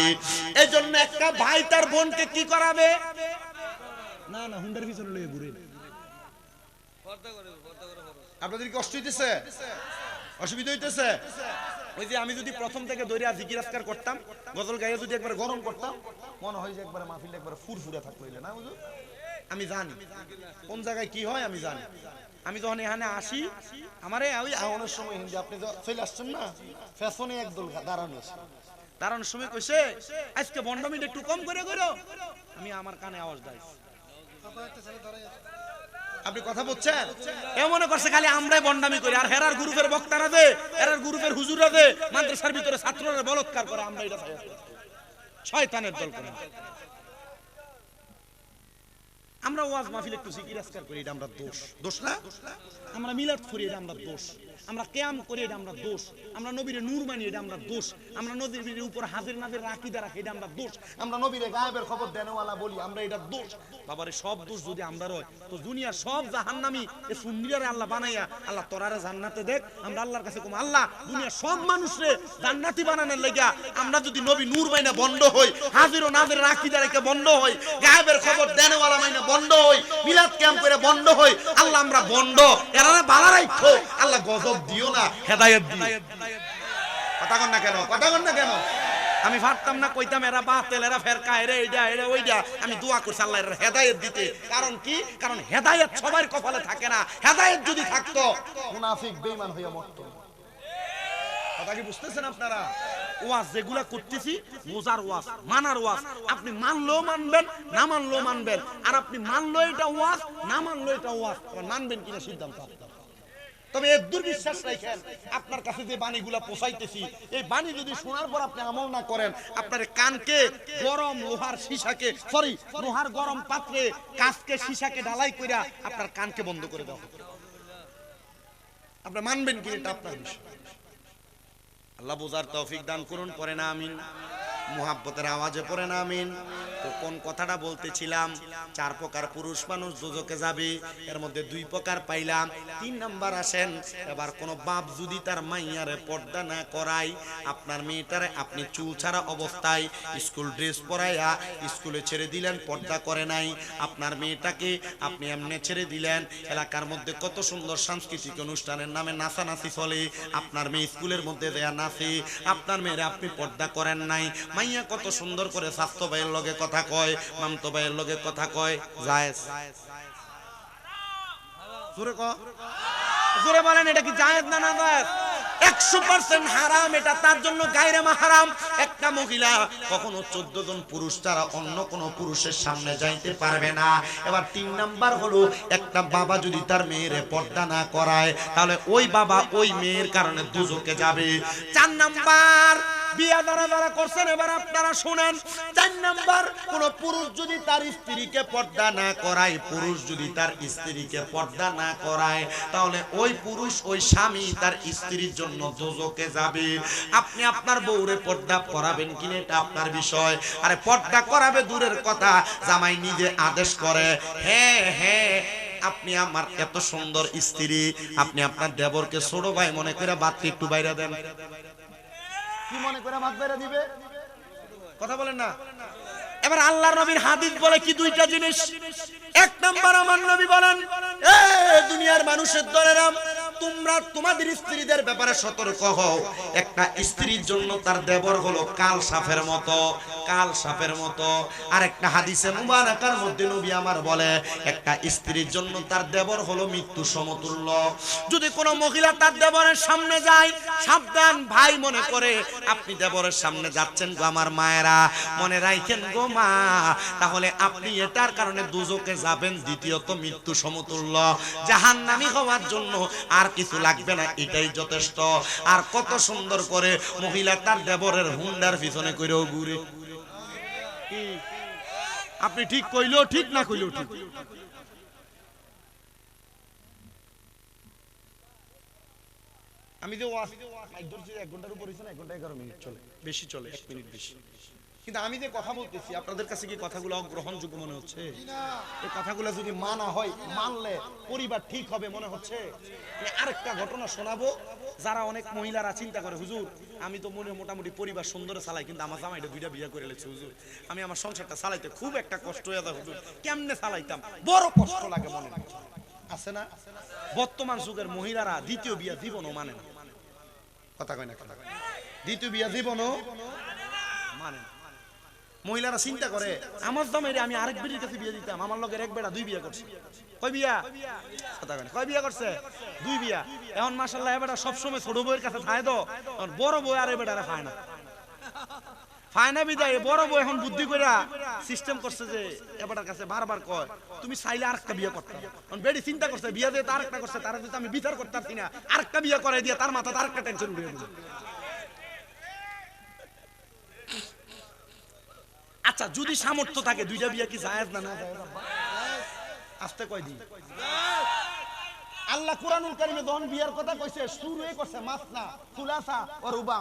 এই জন্য একটা ভাই তার বোনকে কি করাবে? না না, হুন্ডার পিছনে লয়ে ঘুরে। আপনাদের কি কষ্ট হইতেছে? অসুবিধা হইতেছে? ওই যে আমি যদি প্রথম থেকে দৈরা জিকির আজকার করতাম, গজল গাইয়ে যদি একবার গরম করতাম, মনে হয় যে একবারে মাহফিলটা একবারে ফুরফুরে থাকলো, না বুঝো? আমি জানি কোন জায়গায় কি হয়, আমি জানি। আমি যখন এখানে আসি, আমারে ওই আওয়ানোর সময় হিন্দি, আপনি তো চলে আসছেন না, ফ্যাশনে একদল দাঁড়ানো, দাঁড়ানোর সময় কইছে, আজকে বন্ডমিট একটু কম করে করো। আমি আমার কানে আওয়াজ দেয়, আপনি কথা বলছেন? এ মনে করছে খালি আমরাই বন্ডামি করি, আর হেরার গ্রুপের বক্তারা দে, হেরার গ্রুপের হুজুররা দে, মাদ্রাসার ভিতরে ছাত্ররা বলৎকার করে, আমরা এটা শয়তানের দল করে। আমরা ওয়াজ মাহফিল একটু জিকির আজকার করি, এটা আমরা দোষ, দোষ না? আমরা মিলাদ করি, এটা আমরা দোষ। আমরা কিয়াম করি, এটা আমরা দোষ। আমরা নবীরে নূর মানি, এটা আমরা দোষ। আমরা নবীর উপর হাজির নাজির আকীদা রাখি, এটা আমরা দোষ। আমরা নবীরে গায়েবের খবর দেনওয়ালা বলি, আমরা এটা দোষ। বাবারে, সব দোষ যদি আমরা রয়, তো দুনিয়ার সব জাহান্নামী এই সুন্নিরারে আল্লাহ বানাইয়া, আল্লাহ তোরারে জান্নাতে দেখ। আমরা আল্লাহর কাছে কম, আল্লাহ দুনিয়ার সব মানুষরে জান্নাতি বানানোর লাগা আমরা যদি নবী নূর মাইনা বন্ধ হই, হাজির ও নাজির আকীদা রেখে বন্ধ হই, গায়েবের খবর দেনওয়ালা মাইনা বন্ধ হই, মিলাদ কিয়াম করে বন্ধ হই, আল্লাহ আমরা বন্ধ, এরা বালা রাখো, আল্লাহ গজব দিও না, হেদায়েত দিও। কথা কন না কেন? কথা কন না কেন? আমি ভাবতাম না, কইতাম এরা বাতিল, এরা ফেরকা, এরা এইটা, এরা ওইটা। আমি দোয়া করছি আল্লাহ এর হেদায়েত দিতে। কারণ কি? কারণ হেদায়েত সবার কপালে থাকে না। হেদায়েত যদি থাকতো, মুনাফিক বেঈমান হইয়া মরতো। কথা কি বুঝতেছেন আপনারা? ওয়াজ যেগুলা করতেছি, বোঝার ওয়াজ, মানার ওয়াজ। আপনি মানলেও মানবেন, না মানলেও মানবেন। আর আপনি মানলো এটা ওয়াজ, না মানলো এটা ওয়াজ, মানবেন কিনা সিদ্ধান্ত আপনার। তবে এর দুর্বিশ্বাস রাখেন, আপনার কাছে যে বাণীগুলা পৌঁছাইতেছি, এই বাণী যদি শোনার পর আপনি আমল না করেন, আপনার কানকে গরম লোহার সীসাকে, সরি, লোহার গরম পাত্রে কাচকে সীসাকে ঢালাই কইরা আপনার কানকে বন্ধ করে দাও। আপনি মানবেন কি, এটা আপনার বিষয়। আল্লাহ বোঝার তৌফিক দান করুন, পড়েন আমিন। মুহাব্বতের আওয়াজে পড়েন আমিন। তো কোন কথাটা বলতেছিলাম, 4 প্রকার পুরুষ মানুষ দোজখে যাবে, এর মধ্যে 2 প্রকার পাইলাম। 3 নাম্বার আসেন, এবার কোন বাপ যদি তার মাইয়ারে পর্দা না করায়, আপনার মেয়েটারে আপনি চুল ছাড়া অবস্থায় স্কুল ড্রেস পরাইয়া স্কুলে ছেড়ে দিলেন, পর্দা করে নাই। আপনার মেয়েটাকে আপনি এমনি ছেড়ে দিলেন, এলাকার মধ্যে কত সুন্দর সাংস্কৃতিক অনুষ্ঠানের নামে নাচানাচি চলে, আপনার মেয়ে স্কুলের মধ্যে দেয়া নাচে, আপনার মেয়েরা আপনি পর্দা করেন নাই। মাইয়া কত সুন্দর করে স্বাস্থ্য ভাইয়ের লগে কথা কয়, মামতো ভাইয়ের লগে কথা কয়, জায়েজ? জোরে বলেন, এটা কি জায়েজ না না জায়েজ? 100% হারাম, এটা তার জন্য গায়রে মাহরাম। একটা মহিলা কখনো 14 জন পুরুষ ছাড়া অন্য কোন পুরুষের সামনে যাইতে পারবে না। এবার 3 নাম্বার হলো, একটা বাবা যদি তার মেয়েরে পর্দা না করায়, তাহলে ওই বাবা ওই মেয়ের কারণে দুজকে যাবে। 4 নাম্বার, বিয়া যারা করছেন এবার আপনারা শুনেন। 4 নাম্বার, কোন পুরুষ যদি তার স্ত্রীকে পর্দা না করায়, পুরুষ যদি তার স্ত্রীকে পর্দা না করায়, তাহলে ওই পুরুষ ওই স্বামী তার স্ত্রীর জন্য দোজখে যাবে। আপনি আপনার বউরে পর্দা করাবেন কিনা এটা আপনার বিষয়। আরে পর্দা করাবে দূরের কথা, জামাই নিজে আদেশ করে, হ্যাঁ হ্যাঁ আপনি আমার এত সুন্দর স্ত্রী, আপনি আপনার দেবরকে ছোট ভাই মনে করে বাতি একটু বাইরে দেন। কি মনে করে ভাত বাইরে দিবে? কথা বলেন না। এবার আল্লাহর নবীর হাদিস বলে কি 2টা জিনিস। 1 নাম্বার, আমার নবী বলেন, এ দুনিয়ার মানুষের দলেরা, তোমরা তোমাদের স্ত্রীদের ব্যাপারে সতর্ক হও। একটা স্ত্রীর জন্য তার দেবর হলো কাল সাপের মতো, কাল সাপের মতো। আর একটা হাদিসে মুবারাকার মধ্যে নবী আমার বলে, একটা স্ত্রীর জন্য তার দেবর হলো মৃত্যু সমতুল্য। যদি কোনো মহিলা তার দেবরের সামনে যায়, সাবধান ভাই মনে করে আপনি দেবরের সামনে যাচ্ছেন গো আমার মায়েরা, মনে রাখেন গো মা, তাহলে আপনি এটার কারণে দুজকে যাবেন। দ্বিতীয়ত মৃত্যু সমতুল্য, জাহান্নামী হওয়ার জন্য আর কিছু লাগবে না, এটাই যথেষ্ট। আর কত সুন্দর করে মহিলা তার দেবরের হুন্ডার পিছনে কইরেও ঘুরে। আপনি ঠিক কইলো ঠিক, না কইলো ঠিক। আমি যে মাইক ধরছি 1 ঘন্টার উপর হইছে না, 1 ঘন্টা 11 মিনিট চলে, বেশি চলে, 1 মিনিট বেশি। কিন্তু আমি যে কথা বলতেছি আপনাদের কাছে কি কথাগুলো অগ্রহণযোগ্য মনে হচ্ছে? এই কথাগুলো যদি মানা হয়, মানলে পরিবার ঠিক হবে মনে হচ্ছে? আরেকটা ঘটনা শোনাবো। যারা অনেক মহিলারা চিন্তা করে, হুজুর আমি তো মনে মোটামুটি পরিবার সুন্দর চালাই, কিন্তু আমার জামাইটা 2টা বিয়ে করে লেছে হুজুর, আমি আমার সংসারটা চালাইতে খুব একটা কষ্ট হয়ে যায় হুজুর, কেমনে চালাইতাম, বড় কষ্ট লাগে মনে আছে না? বর্তমান যুগের মহিলারা দ্বিতীয় বিয়ে জীবনও মানে না। কথা কয় না, কথা কয় না। দ্বিতীয় বিয়ে জীবনও মানে না। মহিলারা চিন্তা করে, আমার জামাইরে আমি আরেক বেটির কাছে বিয়ে দিতাম, আমার লগের 1 বেটা 2 বিয়ে করছে। কয় বিয়া? কথা কয় না। কয় বিয়া করছে? 2 বিয়া। এখন মাশাআল্লাহ এ বেটা সব সময় ছোট বউয়ের কাছে থাকে, তো বড় বউ আর এ বেটারে খায় না, খায় না বিদায় বড় বউ এখন বুদ্ধি কইরা সিস্টেম করছে যে এ বেটার কাছে বারবার কয়, তুমি চাইলে আরেকটা বিয়ে করতে। এখন বেটি চিন্তা করছে, বিয়া দিয়ে তার আরেকটা করছে, তার যদি আমি বিচার করতে পারছি না, আরেকটা বিয়ে করে দিয়ে তার মাথায় আরেকটা টেনশন উঠে দিল। আচ্ছা যদি সামর্থ্য থাকে 2টা বিয়ে কি জায়েজ না না জায়েজ? আস্তে কয় দিন। আল্লাহ কুরআনুল কারীমে যখন বিয়ার কথা কইছে, শুরুই করছে মাসনা সুলাসা ও রুবা।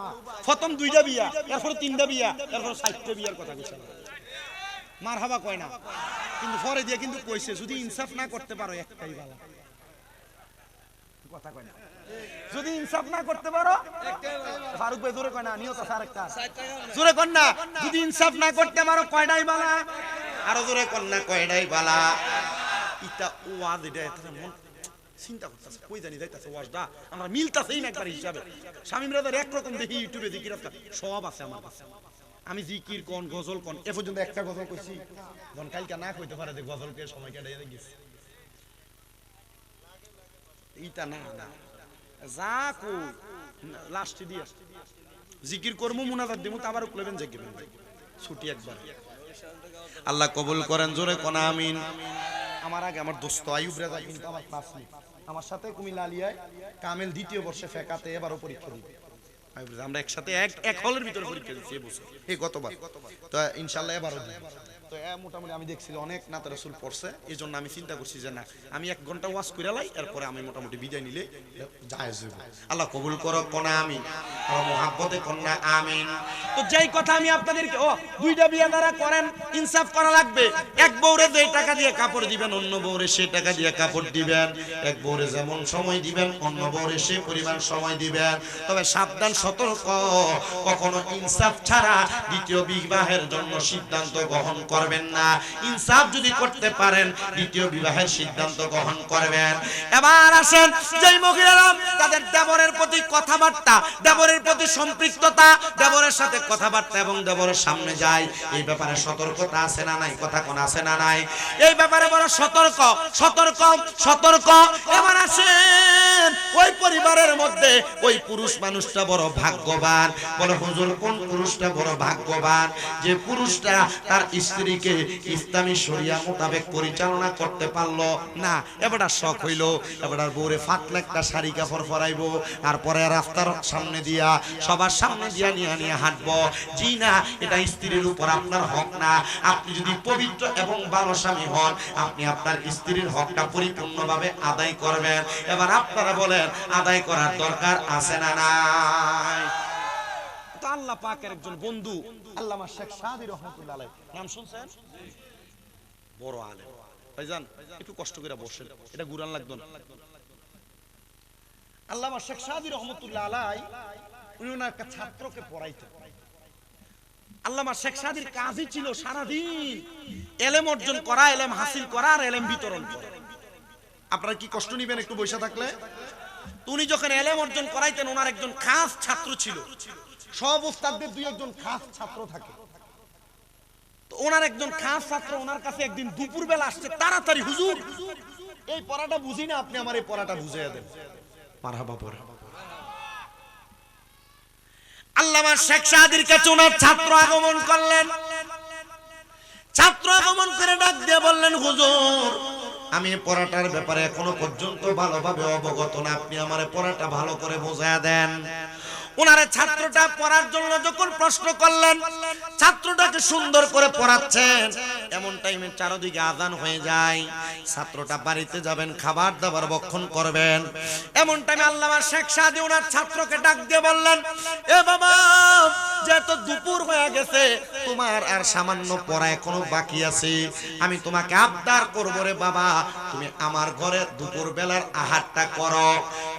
প্রথম 2টা বিয়া, এরপর 3টা বিয়া, এরপর 60টা বিয়ার কথা কইছে। মারহাবা কয় না, কিন্তু পরে দিয়ে কিন্তু কইছে যদি ইনসাফ না করতে পারো একটাই ভালো। কথা কয় না, যদি ইনসাফ না করতে পারো একটাই ভালো। ফারুক ভাই জোরে কয় না, নিয়ত আছে আরেকটা জোরে কর না, যদি ইনসাফ না করতে পারো কয়টাই বালা, আরো জোরে কর না কয়টাই বালা। ইটা ওয়াজ, এটা এত মন চিন্তা করতেছে, কই জানি যাইতাছে ওয়াজটা আমরা মিলতাছেই না একবার হিসাবে। শামীম রাজার একরকম দেখি ইউটিউবে দেখি রাস্তা সব আছে আমার কাছে। আমি জিকির কোন গজল কোন এ পর্যন্ত একটা গজল কইছি, যখন কালকে না কইতে পারে যে গজলকে সময় কাটাই গেছে। ইটা না না যা কো লাস্টে দিয়ে জিকির করমু, মুনাজাত দিমু, আবার কইবেন জিকির ছুটি একবার। আল্লাহ কবুল করেন, জোরে কোন আমিন। আমার আগে আমার দোস্ত আইয়ুব রাজা কিন্তু আমার ক্লাসমেট, আমার সাথে কুমিল্লা আলিয়ায় কামেল 2য় বর্ষে ফেকাতে এবারও পরীক্ষা দিবে। আমরা একসাথে এক হলের ভিতরে পরীক্ষা দিচ্ছি এবছর, এই গতবার। তো ইনশাআল্লাহ এবারও দিব। তো মোটামুটি আমি দেখছি অনেক নাতে রাসূল পড়ছে, এই জন্য আমি চিন্তা করছি যে না, আমি 1 ঘন্টা ওয়াজ করে লাই, এরপরে আমি মোটামুটি বিদায় নিলে জায়েজ হবে। আল্লাহ কবুল করো, কোনা আমিন, আর মুহাব্বতে কোনা আমিন। তো যেই কথা আমি আপনাদেরকে, দুইটা বিয়ে যারা করেন ইনসাফ করা লাগবে। এক বউরে যে টাকা দিয়ে কাপড় দিবেন, অন্য বউরে সেই টাকা দিয়ে কাপড় দিবেন। এক বউরে যেমন সময় দিবেন, অন্য বউরে সেই পরিমাণ সময় দিবেন। তবে সাবধান, সতর্ক, কখনো ইনসাফ ছাড়া দ্বিতীয় বিবাহের জন্য সিদ্ধান্ত গ্রহণ করবেন না। ইনসাফ যদি করতে পারেন, দ্বিতীয় বিবাহের সিদ্ধান্ত গ্রহণ করবেন। এবার আসেন, যেই মহিলারা তাদের দেবরের প্রতি কথাবার্তা, দেবরের প্রতি সম্পৃক্ততা, দেবরের সাথে কথাবার্তা এবং দেবরের সামনে যায়, এই ব্যাপারে সতর্কতা আছে না নাই? কথা কোন আছে না নাই? এই ব্যাপারে বড় সতর্ক, সতর্ক, সতর্ক। এবার আসেন, ওই পরিবারের মধ্যে ওই পুরুষ মানুষটা বড় ভাগ্যবান। বলে হুজুর, কোন পুরুষটা বড় ভাগ্যবান? যে পুরুষটা তার স্ত্রীকে ইসলামী শরিয়া মোতাবেক পরিচালনা করতে পারলো না। এবারটা শখ হইলো, এবারটার বউরে ফাটলা একটা শাড়ি কাপড় পরাইবো, আর পরে রাস্তার সামনে দিয়া, সবার সামনে দিয়া নিয়ে হাঁটবো। জি না, এটা স্ত্রীর উপর আপনার হক না। আপনি যদি পবিত্র এবং ভালো স্বামী হন, আপনি আপনার স্ত্রীর হকটা পরিপূর্ণভাবে আদায় করবেন। এবার আপনারা বলেন, আদায় করার দরকার আছে না নাই? তো আল্লাহ পাকের একজন বন্ধু আল্লামা শেখ সাদী রহমাতুল্লাহ আলাইহি, নাম শুনছেন? বড় আলেম। ভাইজান একটু কষ্ট করে বসেন, এটা গুরান লাগতো না। আল্লামা শেখ সাদী রহমাতুল্লাহ আলাইহি উনি ওনার একটা ছাত্রকে পড়াইতেন। আল্লামা শেখ সাদীর কাজই ছিল সারাদিন এলেম অর্জন করা, এলেম হাসিল করা আর এলেম বিতরণ করা। আপনারা কি কষ্ট নিবেন একটু বসে থাকলে? উনি যখন এলেম অর্জন করাইতেন, ওনার একজন খাস ছাত্র ছিল। সব উস্তাদদের 2-1 খাস ছাত্র থাকে। তো ওনার একজন খাস ছাত্র ওনার কাছে একদিন দুপুর বেলা আসছে, তাড়াতাড়ি, হুজুর এই পড়াটা বুঝি না, আপনি আমার এই পড়াটা বুঝিয়ে দেন। মারহাবা পড়া। আল্লামা শেখ সাদীর কাছে ওনার ছাত্র আগমন করলেন। ছাত্র আগমন করে ডাক দিয়ে বললেন, হুজুর আমি পড়াটার ব্যাপারে এখনো পর্যন্ত ভালোভাবে অবগত না, আপনি আমার পড়াটা ভালো করে বোঝায়া দেন। ওনারে ছাত্রটা পড়ার জন্য যখন প্রশ্ন করলেন, ছাত্রটাকে সুন্দর করে পড়াচ্ছেন, এমন টাইমে চারদিকে আযান হয়ে যায়। ছাত্রটা বাড়িতে যাবেন, খাবার দাবার ভক্ষণ করবেন। এমন টাইমে আল্লামা শেখ সাদী ওনার ছাত্রকে ডাক দিয়ে বললেন, এ বাবা, যেহেতু দুপুর হয়ে গেছে, তোমার আর সামান্য পড়া এখনো বাকি আছে, আমি তোমাকে আবদার করবো রে বাবা, তুমি আমার ঘরে দুপুর বেলার আহারটা করো।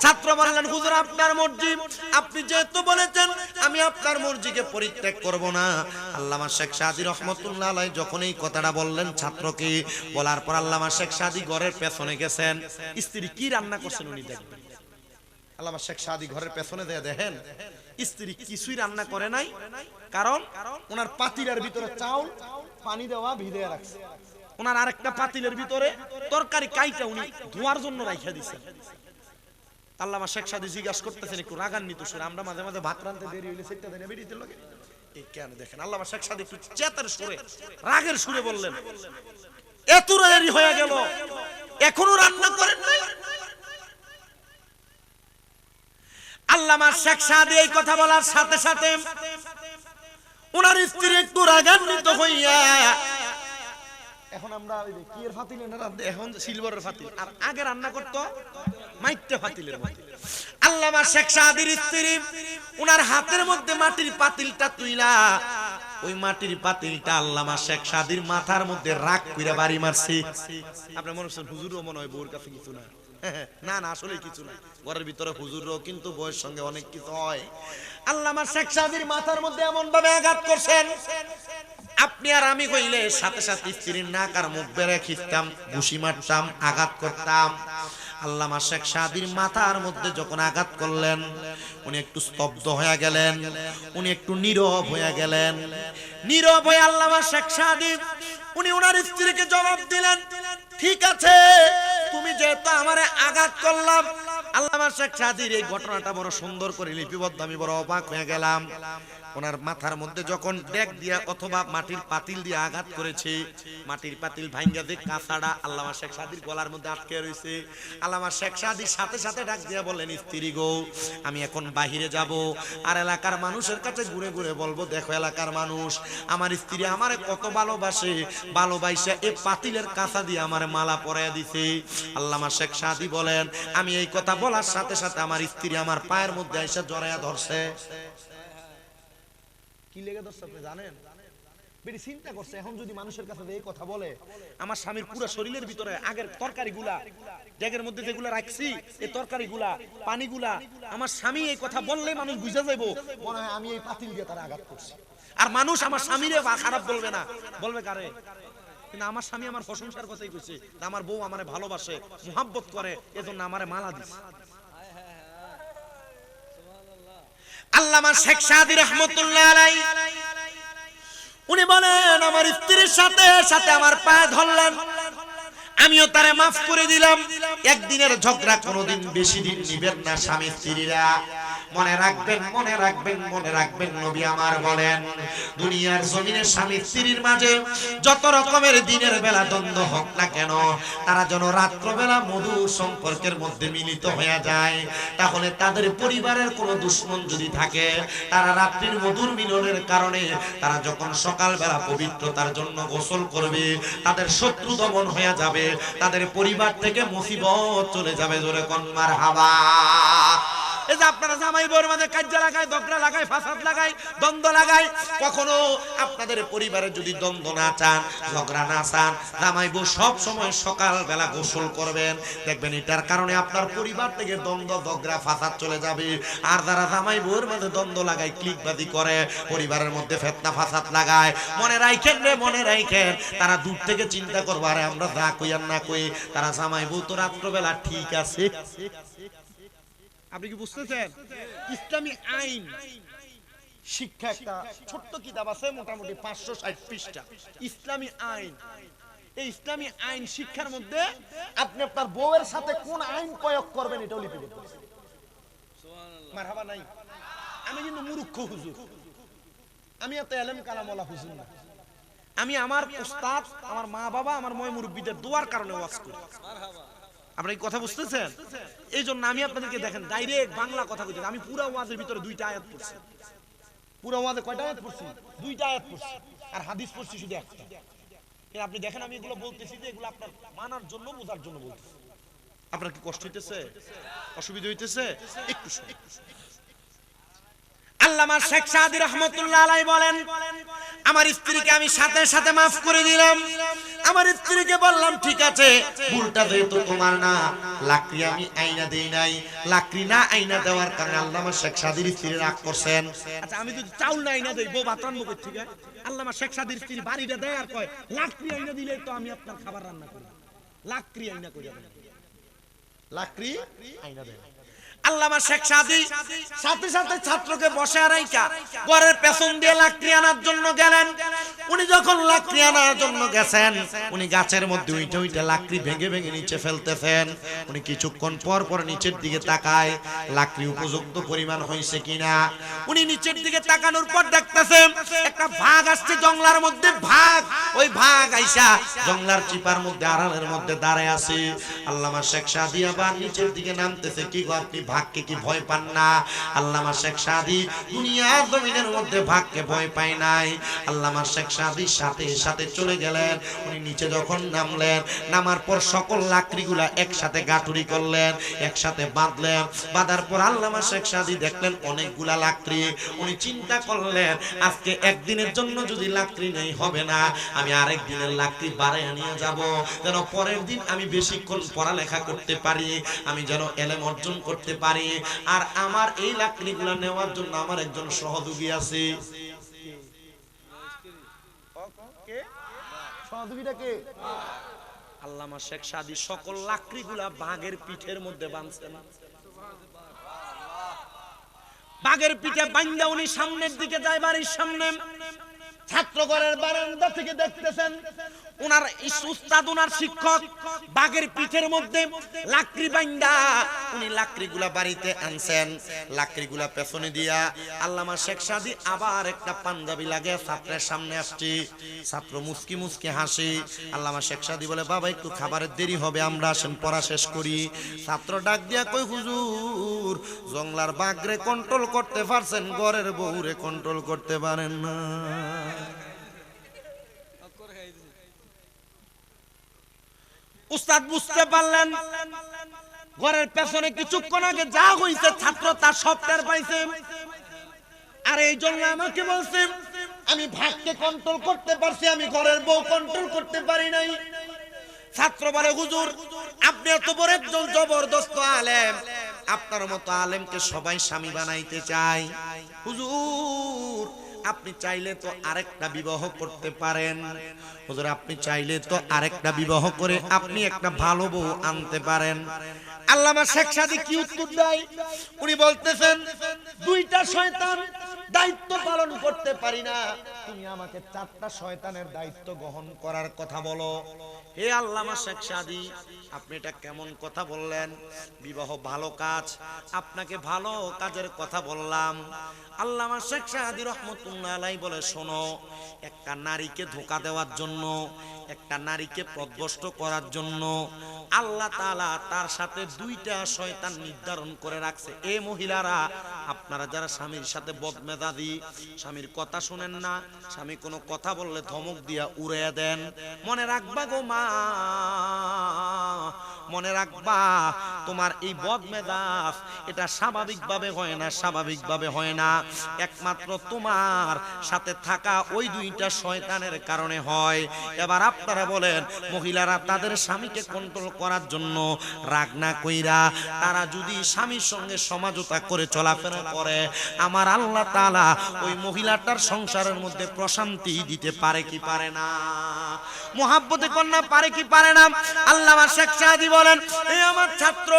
ছাত্র বললেন, হুজুর আপনার মর্জি, আপনি যেহেতু বলেছেন, আমি আপনার মর্জিকে পরিত্যাগ করব না। আল্লামা শেখ সাদী রহমাতুল্লাহ আলাইহি যখন এই কথাটা বললেন ছাত্রকে, বলার পর আল্লামা শেখ সাদী ঘরের পেছনে গেছেন। স্ত্রী কি রান্না করছেন উনি দেখবেন। আল্লামা শেখ সাদী ঘরের পেছনে দেখেন স্ত্রী কিছুই রান্না করে নাই, কারণ ওনার পাতিলের ভিতরে চাউল পানি দেওয়া ভিজে রাখছে। ওনার আরেকটা পাতিলের ভিতরে তরকারি কাইটা উনি ধোয়ার জন্য রাইখা দিয়েছেন। আল্লামা শেখ সাদী জিজ্ঞাসা করতেছেন একটু রাগান্বিত সুরে, আমরা মাঝে মাঝে ভাত রাঁধতে দেরি হইলে সেটা দেনে বেরিয়ে লাগে এই কেন? দেখেন আল্লামা শেখ সাদী একটু চেতার সুরে, রাগের সুরে বললেন, এত দেরি হয়ে গেল এখনো রান্না করেন নাই? আল্লামা শেখ সাদী এই কথা বলার সাথে সাথে ওনার স্ত্রী একটু রাগান্বিত হইয়া, এখন আমরা ওই কি এর ফাতিলে না রাঁধে, এখন সিলভারের ফাতিল, আর আগে রান্না করতো মাইটে ফাতিলের মধ্যে। আল্লামা শেখ সাদীর স্ত্রী ওনার হাতের মধ্যে মাটির পাতিলটা তুইলা, ওই মাটির পাতিলটা আল্লামা শেখ সাদীর মাথার মধ্যে রাগ কইরা বাড়ি মারছে। আপনার মনে হচ্ছে হুজুরও মনে হয় বউর কাছে কিছু না, না না আসলে কিছু না, ঘরের ভিতরে হুজুরও কিন্তু বউয়ের সঙ্গে অনেক কিছু হয়। আল্লামা শেখ সাদীর মাথার মধ্যে এমন ভাবে আঘাত করছেন, আপনি আর আমি কইলে সাথে সাথে স্ত্রীর নাক আর মুখ বেড়ে খিস্তাম, ঘুষি মারতাম, আঘাত করতাম। আল্লামা শেখ সাদীর মাথার মধ্যে যখন আঘাত করলেন, উনি একটু স্তব্ধ হয়ে গেলেন, উনি একটু নীরব হয়ে গেলেন। নীরব হয়ে আল্লামা শেখ সাদী উনি ওনার স্ত্রীকে জবাব দিলেন, ঠিক আছে, তুমি যেহেতু আমারে আঘাত করলাম, আল্লামা শেখ সাদীর এই ঘটনাটা বড় সুন্দর করে লিপিবদ্ধ, আমি বড় অবাক হয়ে গেলাম। ওনার মাথার মধ্যে যখন ডেক দিয়া অথবা মাটির পাতিল দিয়ে আঘাত করেছে, মাটির পাতিল ভাঙ্গা দিয়ে কাঁচাটা আল্লামা শেখ সাদীর গলার মধ্যে আটকে রয়েছে। আল্লামা শেখ সাদীর সাথে সাথে ডাক দিয়া বললেন, স্ত্রী গো, আমি এখন বাহিরে যাব, আর এলাকার মানুষের কাছে ঘুরে ঘুরে বলবো, দেখো এলাকার মানুষ, আমার স্ত্রী আমারে কত ভালোবাসে, ভালোবাসা এই পাতিলের কাঁচা দিয়ে আমার মালা পরাইয়া দিছে। আল্লামা শেখ সাদী বলেন, আমি এই কথা বলার সাথে সাথে আমার স্ত্রী আমার পায়ের মধ্যে এসে জড়াইয়া ধরছে। কি লেগে ধরছে আপনি জানেন? বেশি চিন্তা করছে, এখন যদি মানুষের কাছে এই কথা বলে, আমার স্বামীর পুরো শরীরের ভিতরে আগের তরকারিগুলা, ডেগের মধ্যে যেগুলা রাখছি, এই তরকারিগুলা, পানিগুলা, আমার স্বামী এই কথা বললে মানুষ বুঝে যাবো মনে হয় আমি এই পাতিল দিয়ে তারা আঘাত করছি। আর মানুষ আমার স্বামীরে খারাপ বলবে না, বলবে কারে? কিন্তু আমার স্বামী আমার প্রশংসার কথাই কইছে, আমার বউ আমারে ভালোবাসে, মুহাব্বত করে, এজন্য আমারে মালা দিছে। আল্লামা শেখ সাদী রাহমাতুল্লাহ আলাইহি উনি বলেন, আমার স্ত্রীর সাথে সাথে আমার পায়ে ধরলেন, আমিও তারে মাফ করে দিলাম। একদিনের ঝগড়া কোনোদিন বেশি দিন নিবেন না স্বামী স্ত্রীরা। মনে রাখবেন, মনে রাখবেন, মনে রাখবেন, নবী আমার বলেন, দুনিয়ার জমিনে স্বামী স্ত্রীর মাঝে যত রকমের দিনের বেলা দ্বন্দ্ব হোক না কেন, তারা যেন রাত্রবেলা মধুর সম্পর্কের মধ্যে মিলিত হয়ে যায়। তাহলে তাদের পরিবারের কোনো দুশ্মন যদি থাকে, তারা রাত্রির মধুর মিলনের কারণে তারা যখন সকালবেলা পবিত্রতার জন্য গোসল করবে, তাদের শত্রু দমন হয়ে যাবে, তাদের পরিবার থেকে মুসিবত চলে যাবে। জোরে কোন মারহাবা। এই যে আপনারা জামাই বউর মধ্যে কাজ্জা লাগায়, ঝগড়া লাগায়, ফাসাদ লাগায়, দ্বন্দ্ব লাগায়, কখনো আপনাদের পরিবারে যদি দ্বন্দ্ব না চান, ঝগড়া না চান, জামাই বউ সব সময় সকালবেলা গোসল করবেন, দেখবেন এটার কারণে আপনার পরিবার থেকে দ্বন্দ্ব, ঝগড়া, ফাসাদ চলে যাবে। আর যারা জামাই বউর মধ্যে দ্বন্দ্ব লাগায়, ক্লিকবাজি করে, পরিবারের মধ্যে ফিতনা ফাসাদ লাগায়, মনে রাখেন রে, মনে রাখেন, তারা দূর থেকে চিন্তা করবে, আরে আমরা যা কই আর না কই, তারা জামাই বউ তো রাত্রবেলা ঠিক আছে। আপনি কি বুঝতেছেন? ইসলামী আইন শিক্ষা একটা ছোট্ট কিতাব আছে, মোটামুটি 560 পৃষ্ঠা, ইসলামী আইন। এই ইসলামী আইন শিক্ষার মধ্যে আপনি আপনার বউয়ের সাথে কোন আইন প্রয়োগ করবেন এটাও লিপিবদ্ধ আছে। মারহাবা নাই? আমি কিন্তু মূর্খ হুজুর, আমি এত এলেম কালামওয়ালা হুজুর না। আমি আমার উস্তাদ, আমার মা বাবা, আমার ময় মুরব্বীদের দোয়ার কারণে ওয়াজ করি। আপনারা কি কথা বুঝতেছেন? এই জন্য আমি আপনাদেরকে দেখেন ডাইরেক্ট বাংলা কথা কইতে, আমি পুরো ওয়াজের ভিতরে 2টা আয়াত পড়ছি। পুরো ওয়াজে কয়টা আয়াত পড়ছি? 2টা আয়াত পড়ছি, আর হাদিস পড়ছি শুধু একটা। কিন্তু আপনি দেখেন আমি এগুলো বলতেছি যে এগুলো আপনার মানার জন্য, বোঝার জন্য বলতেছি। আপনার কি কষ্ট হইতেছে, অসুবিধা হইতেছে? একটু শুনুন। আল্লামা শেখ সাদী রাহমাতুল্লাহ আলাইহি বলেন, আমার স্ত্রীকে আমি সাথে সাথে মাফ করে দিলাম। আমার স্ত্রীকে বললাম, ঠিক আছে, ভুলটা যেহেতু তোমার না, লাকড়ি আমি আইনা দেই নাই, লাকড়ি না আইনা দেওয়ার কারণে আল্লামা শেখ সাদীর স্ত্রী রাগ করছেন। আচ্ছা, আমি যদি চাউল না আইনা দেই, বউ ভাত রান্না করতে ঠিক আছে, আল্লামা শেখ সাদীর স্ত্রী বাড়িটা দেয় আর কয়, লাকড়ি আইনা দিলে তো আমি আপনার খাবার রান্না করি, লাকড়ি আইনা করি, লাকড়ি আইনা দেয়। আল্লামা শেখ সাদী সাথে সাথে ছাত্রকে বসে রাইখা ঘরের পেছন দিয়ে লাকড়ি আনার জন্য গেলেন। উনি যখন লাকড়ি আনার জন্য গেছেন, উনি গাছের মধ্যে উইঠে উইঠে লাকড়ি ভেঙে ভেঙে নিচে ফেলতেছেন। উনি কিছুক্ষণ পর পর নিচের দিকে তাকায়, লাকড়ি উপযুক্ত পরিমাণ হয়েছে কিনা। উনি নিচের দিকে তাকানোর পর দেখতেছেন একটা ভাগ আসছে জঙ্গলার মধ্যে, ভাগ, ওই ভাগ আইসা জঙ্গলার চিপার মধ্যে আড়ালের মধ্যে দাঁড়ায় আছে। আল্লামা শেখ সাদী আবার নিচের দিকে নামতেছে, কি গো আপনি ভাগকে কি ভয় পান না? আল্লামা শেখ সাদী দুনিয়ার জমিনের মধ্যে ভাগকে ভয় পায় নাই। আল্লামা শেখ সাদী সাথে সাথে চলে গেলেন। উনি নিচে যখন নামলেন, নামার পর সকল লাকড়িগুলা একসাথে গাঁটুরি করলেন, একসাথে বাঁধলেন। বাঁধার পর আল্লামা শেখ সাদী দেখলেন অনেকগুলা লাকড়ি। উনি চিন্তা করলেন, আজকে একদিনের জন্য যদি লাকড়ি নেই হবে না, আমি আরেক দিনের লাকড়ি বাড়াইয়া নিয়ে যাব, যেন পরের দিন আমি বেশিক্ষণ পড়ালেখা করতে পারি, আমি যেন এলেম অর্জন করতে পারি। আর আমার এই লাকড়িগুলো নেওয়ার জন্য আমার একজন সহযোগী আছে। সহযোগীটাকে আল্লামা শেখ সাদী সকল লাকড়িগুলা বাঘের পিঠের মধ্যে বাঁধছেন। বাঘের পিঠে বাঁধা উনি সামনের দিকে যায়, বাড়ির সামনে। ছাত্রঘরের বারান্দা থেকে দেখতেছেন উনার উস্তাদ উনার শিক্ষক বাঘের পিঠের মধ্যে লাকড়ি বাইন্দা উনি লাকড়িগুলা বাড়িতে আনছেন। লাকড়িগুলা পেছনে দিয়া আল্লামা শেখ সাদী আবার একটা পাঞ্জাবি লাগে ছাত্রের সামনে আসছি। ছাত্র মুস্কি মুস্কি হাসি। আল্লামা শেখ সাদী বলে, বাবা একটু খাবারের দেরি হবে, আমরা আসেন পড়া শেষ করি। ছাত্র ডাক দিয়া কই, হুজুর জংলার বাঘরে কন্ট্রোল করতে পারছেন, ঘরের বউরে কন্ট্রোল করতে পারেন না। উস্তাদ বুঝতে পারলেন ঘরের পেছনে কিছুক্ষণ আগে যা হইছে ছাত্র তার সব টের পাইছে। আর এই জন্য আমাকে বলছে আমি ভাগকে কন্ট্রোল করতে পারছি, আমি ঘরের বউ কন্ট্রোল করতে পারি নাই। ছাত্র বলে, হুজুর আপনি এত বড় একজন জবরদস্ত আলেম, আপনার মতো আলেমকে সবাই স্বামী বানাইতে চায়। হুজুর আপনি চাইলে তো আরেকটা বিবাহ করতে পারেন। হুজুর আপনি চাইলে তো আরেকটা বিবাহ করে আপনি একটা ভালো বউ আনতে পারেন। আল্লামা শেখ সাদী কি উত্তর দেয়? উনি বলতেছেন, দুইটা শয়তান দায়িত্ব পালন করতে পারি না, তুমি আমাকে চারটা শয়তানের দায়িত্ব গ্রহণ করার কথা বলো। হে আল্লামা শেখ সাদী, আপনি এটা কেমন কথা বললেন? বিবাহ ভালো কাজ, আপনাকে ভালো কাজের কথা বললাম। আল্লামা শেখ সাদী রহমতুল্লাহ আলাইহি বলে, শোনো, একটা নারীকে ধোঁকা দেওয়ার জন্য, একটা নারীকে পথভ্রষ্ট করার জন্য আল্লাহ তাআলা তার সাথে দুইটা শয়তান নির্ধারণ করে রাখছে। এ মহিলারা, আপনারা যারা স্বামীর সাথে বদমেজাজি, স্বামীর কথা শুনেন না, স্বামী কোনো কথা বললে ধমক দিয়া উড়িয়ে দেন, মনে রাখবা গো মা, মনে রাখবা তোমার এই বদমেজাজ এটা স্বাভাবিকভাবে হয় না, স্বাভাবিকভাবে হয় না, একমাত্র তোমার সাথে থাকা ওই দুইটা শয়তানের কারণে হয়। এবার আপনারা বলেন, মহিলারা তাদের স্বামীকে কন্ট্রোল করার জন্য রাগ না কইরা তারা যদি স্বামীর সঙ্গে সমঝোতা করে চলাফেরা করে, আমার আল্লাহ তাআলা ওই মহিলাটার সংসারের মধ্যে প্রশান্তি দিতে পারে কি পারে না? মোহাব্বতে কন্যা পারে কি পারে না? আল্লামা শেখ সাদী বলেন, এই আমার ছাত্র,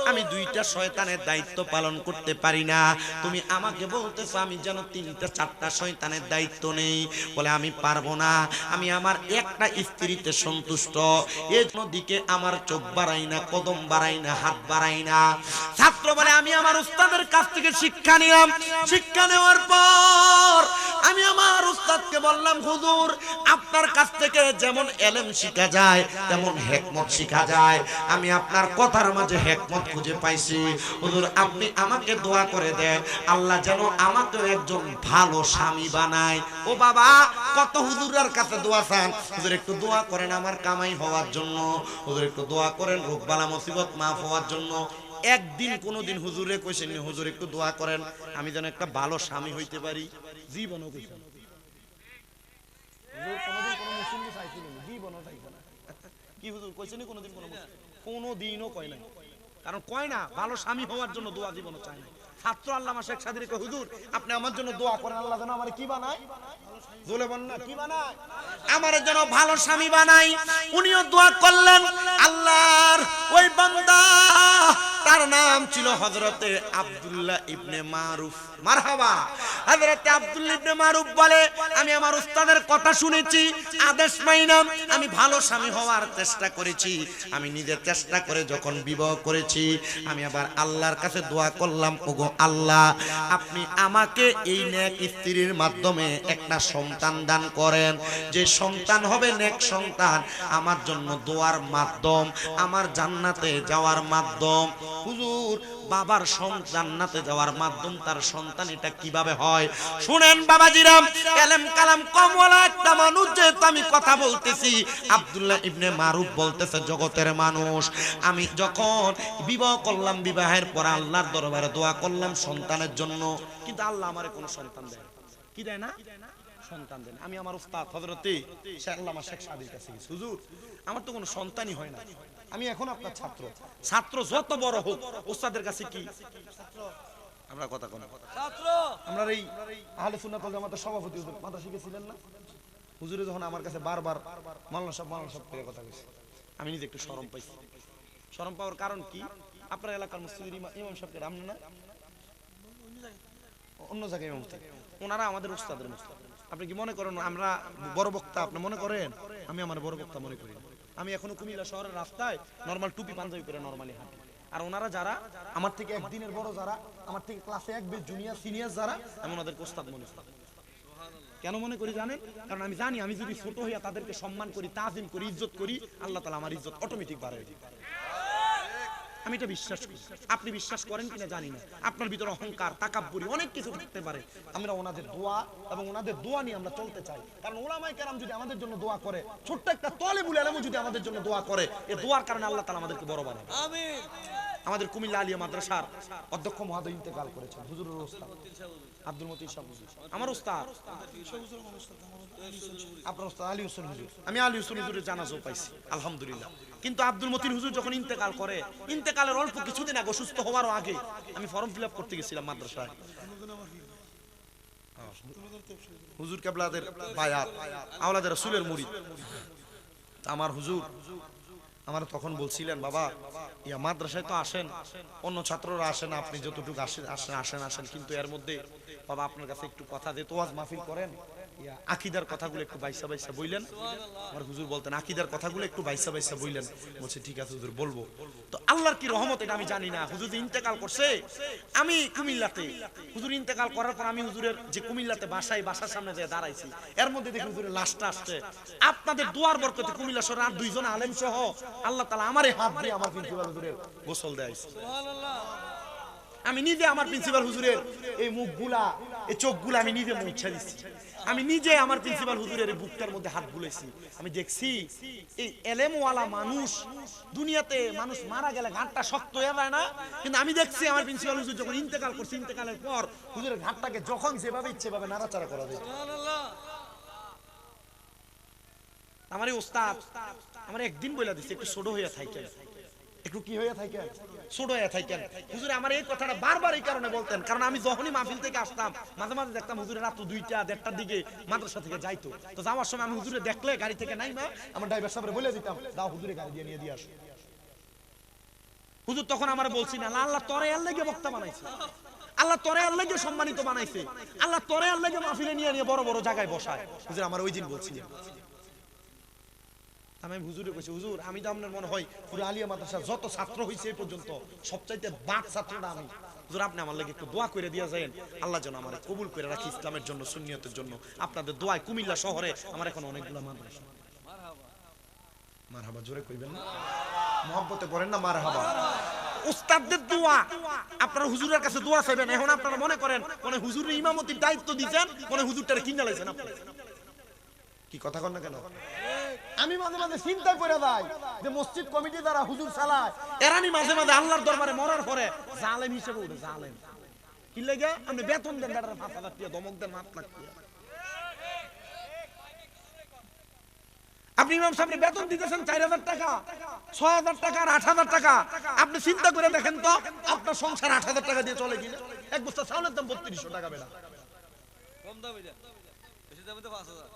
আমি দুইটা শয়তানের দায়িত্ব পালন করতে পারি না, তুমি আমাকে বলতেছো আমি যেন তিনটা চারটা শয়তানের দায়িত্ব নেই। বলে, আমি পারবো না, আমি আমার একটা স্ত্রীতে সন্তুষ্ট, এর দিকে আমার চোখ বাড়াই না, কদম বাড়াই না, হাত বাড়াই না। ছাত্র বলে, আমি আমার উস্তাদের কাছ থেকে শিক্ষা নিলাম, শিক্ষা নেওয়ার পর আমি আমার উস্তাদকে বললাম, হুজুর আপনার কাছ থেকে যেমন ইলম শিখা যায় তেমন হিকমত শিখা যায়, আমি আপনার কথার মাঝে হিকমত খুঁজে পাইছি। হুজুর আপনি আমাকে দোয়া করে দেন, আল্লাহ যেন আমাকে একজন ভালো স্বামী বানায়। ও বাবা, কত হুজুরের কাছে দোয়া চান, হুজুর একটু দোয়া করেন আমার কামাই হওয়ার জন্য, হুজুর একটু দোয়া করেন রোগবালা মুসিবত মাফ হওয়ার জন্য। একদিন কোনোদিন হুজুরে কইছেন, হুজুর একটু দোয়া করেন আমি যেন একটা ভালো স্বামী হইতে পারি? জীবনও কইছেন। হুজুর কোনোদিন কোনো মুসলিম চাইছিলেন? জীবনও চাইছেন না। কি হুজুর কইছেন কোনোদিন? কোনোদিনও কয় না। কারণ কয় না, ভালো স্বামী হওয়ার জন্য দোয়া জীবনও চায় না। ছাত্র আল্লামা শেখ সাদীর কয়, হুজুর আপনি আমার জন্য দোয়া করেন, আল্লাহ যেন আমার কি বানায়, জোলে বলেন না, কি বানায়, আমার জন্য ভালো স্বামী বানাই। উনিও দোয়া করলেন। আল্লাহর ওই বান্দা, তার নাম ছিল হযরতে আব্দুল্লাহ ইবনে মারুফ। মারহাবা। হযরতে আব্দুল্লাহ ইবনে মারুফ বলে, আমি আমার উস্তাদের কথা শুনেছি, আদেশ মাইনাম, আমি ভালো স্বামী হওয়ার চেষ্টা করেছি, আমি নিজে চেষ্টা করে যখন বিবাহ করেছি, আমি আবার আল্লাহর কাছে দোয়া করলাম, ওগো আল্লাহ আপনি আমাকে এই নেক স্ত্রীর মাধ্যমে একটা সন্তান দান করেন, যে সন্তান হবে নেক সন্তান, আমার জন্য দোয়ার মাধ্যম, আমার জান্নাতে যাওয়ার মাধ্যম। হুজুর বাবার জান্নাতে যাওয়ার মাধ্যম তার সন্তান, এটা কিভাবে হয় শুনেন বাবাজিরাম। এলেম কালাম কমওয়ালা একটা মানুষ, যেহেতু আমি কথা বলতেছি, আব্দুল্লাহ ইবনে মারুফ বলতেছে, জগতের মানুষ, আমি যখন বিবাহ করলাম, বিবাহের পর আল্লাহর দরবারে দোয়া করলাম সন্তানের জন্য, কিন্তু আল্লাহ আমারে কোনো সন্তান দেয় কি দেয় না, সন্তান দেন। আমি আমার উস্তাদ হযরতে আল্লামা শেখ সাদীর কাছে গেছি, হুজুর আমার তো কোনো সন্তানই হয় না, আমি এখন আপনার ছাত্র, ছাত্র যত বড় হোক উস্তাদের কাছে কি ছাত্র, আমরা কথা কোন ছাত্র, আমরা এই আহলে সুন্নাত ওয়াল জামাতের সভাপতি হুজুর মাথা শিখেছিলেন না, হুজুরে যখন আমার কাছে বারবার মাওলানা সাহেব করে কথা কইছে, আমি নিজে একটু শরম পাইছি। শরম পাওয়ার কারণ কি? আপনার এলাকার মসজিদের ইমাম সাহেবকে রামনে না, ও অন্য জায়গায় ইমাম থাকে, ওনারা আমাদের উস্তাদের মতো। আপনি কি মনে করেন আমরা বড় বক্তা? আপনি মনে করেন আমি আমার বড় বক্তা মনে করি না। আমি এখনো কুমিল্লা শহরের রাস্তায় নরমাল টুপি পাঞ্জাবি পরে নরমালি হাঁটি। আর ওনারা যারা আমার থেকে একদিনের বড়, যারা আমার থেকে ক্লাসে এক বেশ জুনিয়র সিনিয়র, যারা আমি ওনাদেরকে ওস্তাদ মনে করি। কেন মনে করি জানেন? কারণ আমি জানি আমি যদি ছোট হইয়া তাদেরকে সম্মান করি, তাজিম করি, ইজ্জত করি, আল্লাহ তাআলা আমার ইজ্জত অটোমেটিক বাড়ায় দিবে। আমি এটা বিশ্বাস করি। আপনি বিশ্বাস করেন কিনা জানি না। আপনার ভিতরে অহংকার, তাকাব্বুরি অনেক কিছু থাকতে পারে। আমরা ওনাদের দোয়া এবং ওনাদের দোয়া নিয়ে আমরা চলতে চাই। কারণ উলামায়ে কেরাম যদি আমাদের জন্য দোয়া করে, ছোট্ট একটা তালেবুল ইলমও যদি আমাদের জন্য দোয়া করে, এই দোয়ার কারণে আল্লাহ তাআলা আমাদেরকে বড় বানাবে। আমিন। আমাদের কুমিল্লা আলিয়া মাদ্রাসার অধ্যক্ষ মহোদয় ইন্তেকাল করেছেন, হুজুরের উস্তাদ আব্দুল মতিন সাহেব হুজুর, আমার উস্তাদ। আপনার উস্তাদ আলী হোসেন হুজুর, আমি আলী হোসেন হুজুরের জানাজাও পাইছি আলহামদুলিল্লাহ। কিন্তু আব্দুল মতিন হুজুর যখন ইন্তেকাল করে, ইন্তেকালের অল্প কিছুদিন আগে, অসুস্থ হওয়ারও আগে, আমি ফর্ম ফিল আপ করতে গেছিলাম মাদ্রাসায়। হুজুর কেবলাদের বায়াত, আওলাদের রাসূলের মুরিদ। আমার হুজুর আমার তখন বলছিলেন, বাবা ইয়া মাদ্রাসায় তো আসেন, অন্য ছাত্ররা আসেন, আপনি যতটুকু আসেন, কিন্তু এর মধ্যে বাবা আপনার কাছে একটু কথা দিয়ে তোয়াজ মাহফিল করেন, আকীদার কথাগুলো একটু বাইসা বাইসা বললেন। আমার হুজুর বলতেন আকীদার কথাগুলো একটু বাইসা বাইসা বললেন। বলছে ঠিক আছে হুজুর বলবো। তো আল্লাহর কি রহমত এটা আমি জানি না। হুজুর ইন্তেকাল করছে, আমি কুমিল্লাতে, হুজুর ইন্তেকাল করার পর আমি হুজুরের যে কুমিল্লাতে বাসার সামনে যেয়ে দাঁড়াইছি, এর মধ্যে দেখি হুজুরের লাশটা আসছে। আপনাদের দোয়ার বরকতে কুমিল্লা শহরের আর দুইজন আলেম সহ আল্লাহ তাআলা আমারে হাত দিয়ে আমার প্রিন্সিপাল হুজুরের গোসল দেয়াইছে। সুবহানাল্লাহ। আমি নিজে আমার প্রিন্সিপাল হুজুরের এই মুখগুলা, এই চোখগুলা আমি নিজে মুছা দিচ্ছি। আমি নিজে আমার প্রিন্সিপাল হুজুরের বুকটার মধ্যে হাত বুলাইছি। আমি দেখছি এই এলেমওয়ালা মানুষ, দুনিয়াতে মানুষ মারা গেলে ঘাটটা শক্ত হয়ে যায় না, কিন্তু আমি দেখছি আমার প্রিন্সিপাল হুজুর যখন ইন্তেকাল করছে, ইন্তেকালের পর হুজুরের ঘাটটাকে যখন যেভাবে ইচ্ছে ভাবে নাড়াচাড়া করা যায়। সুবহানাল্লাহ। আমার এই ওস্তাদ আমার একদিন বইলা দিচ্ছে একটু ছোট হইয়া থাকেন, একটু কি হইয়া থাকেন, ছোট হইয়া থাকেন। হুজুরে আমার এই কথাটা বারবার এই কারণে বলতেন, কারণ আমি যখনই মাহফিল থেকে আসতাম মাঝে মাঝে দেখতাম হুজুরের রাত 2টা 1:30টার দিকে মাদ্রাসা থেকে যাইতো। তো যাওয়ার সময় আমি হুজুরে দেখলে গাড়ি থেকে নাইমা আমার ড্রাইভার সাহেবরে বলে দিতাম, দাও হুজুরে গাড়ি দিয়ে নিয়ে আসো। হুজুর তখন আমার বলছি না, আল্লাহ তোরে এর লাগি বক্তা বানাইছে, আল্লাহ তোরে এর লাগি সম্মানিত বানাইছে, আল্লাহ তোরে এর লাগি মাহফিলে নিয়ে নিয়ে বড় বড় জায়গায় বসায়। হুজুর আমার ওই দিন বলছিলেন। আমি হুজুরে কইছি, হুজুর আমি তো আপনার মনে হয় পুরো আলিয়া মাদ্রাসার যত ছাত্র হইছে এই পর্যন্ত সবচাইতে বাদ ছাত্রটা আমি। হুজুর আপনি আমার লাগি একটু দোয়া করে দিয়া যায়েন, আল্লাহ যেন আমারে কবুল করে রাখি ইসলামের জন্য, সুন্নিয়তের জন্য। আপনাদের দোয়ায় কুমিল্লা শহরে আমার এখন অনেকগুলো মাদ্রাসা। মারহাবা জোরে কইবেন না, মহব্বতে পড়েন না মারহাবা। উস্তাদদের দোয়া, আপনারা হুজুরের কাছে দোয়া চাইবেন। এখন আপনারা মনে করেন মনে হুজুরের ইমামতির দায়িত্ব দিবেন, মনে হুজুরটারে কিনা লাইছেন আপনি। কি কথা কন না কেন? আমি মাঝে মাঝে চিন্তায় পড়ে যাই যে মসজিদ কমিটি দ্বারা হুজুর চালায়, এরানি মাঝে মাঝে আল্লাহর দরবারে মরার পরে জালেম হিসেবে উঠে। জালেম কি লাগে? আপনি বেতন দেন বেটার 5,000 টাকা, দমক দেন 8 লাখ টাকা। আপনি ইমাম সাহেবের বেতন দিতেছেন 4,000 টাকা, 6,000 টাকা আর 8,000 টাকা। আপনি চিন্তা করে দেখেন তো আপনার সংসার 8,000 টাকা দিয়ে চলে কিনা? এক বস্তা চাউলের দাম 3200 টাকা বেটা। কম দাম এটা, বেশি দামে তো 5,000।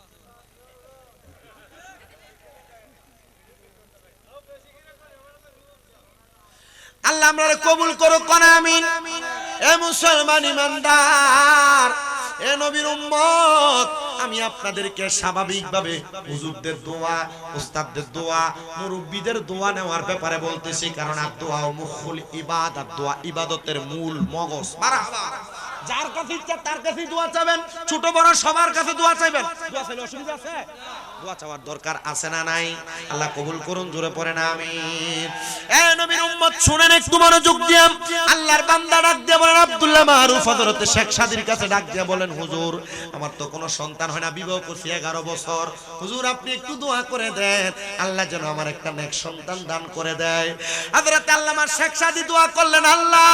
আল্লাহ আমরারে কবুল করুক, কোন আমিন। এ মুসলমান ইমানদার, এ নবীর উম্মত, আমি আপনাদেরকে স্বাভাবিকভাবে হুজুরদের দোয়া, উস্তাদদের দোয়া, মুরব্বিদের দোয়া নেওয়ার ব্যাপারে বলতেছি, কারণ দোয়া ও মুখুল ইবাদত, দোয়া ইবাদতের মূল মগজ। মারহাবা। যার কাছে ইচ্ছা তার কাছেই দোয়া চাইবেন, ছোট বড় সবার কাছে দোয়া চাইবেন। দোয়া চাইলে অসুবিধা আছে? দোয়া চাওয়ার দরকার আছে না নাই? আল্লাহ কবুল করুন, জোরে পড়েন আমিন। এ নবীর উম্মত শুনেন একটু মনোযোগ দিয়ে। আল্লাহর বান্দা ডাক দিয়ে বলেন, আব্দুল্লাহ মারুফ হযরত শেখ সাদির কাছে ডাক দিয়ে বলেন, হুজুর আমার তো কোনো সন্তান হয় না, বিবাহ করছি 11 বছর, হুজুর আপনি একটু দোয়া করে দেন, আল্লাহ যেন আমার একটা নেক সন্তান দান করে দেয়। হযরত আল্লামা শেখ সাদি দোয়া করলেন, আল্লাহ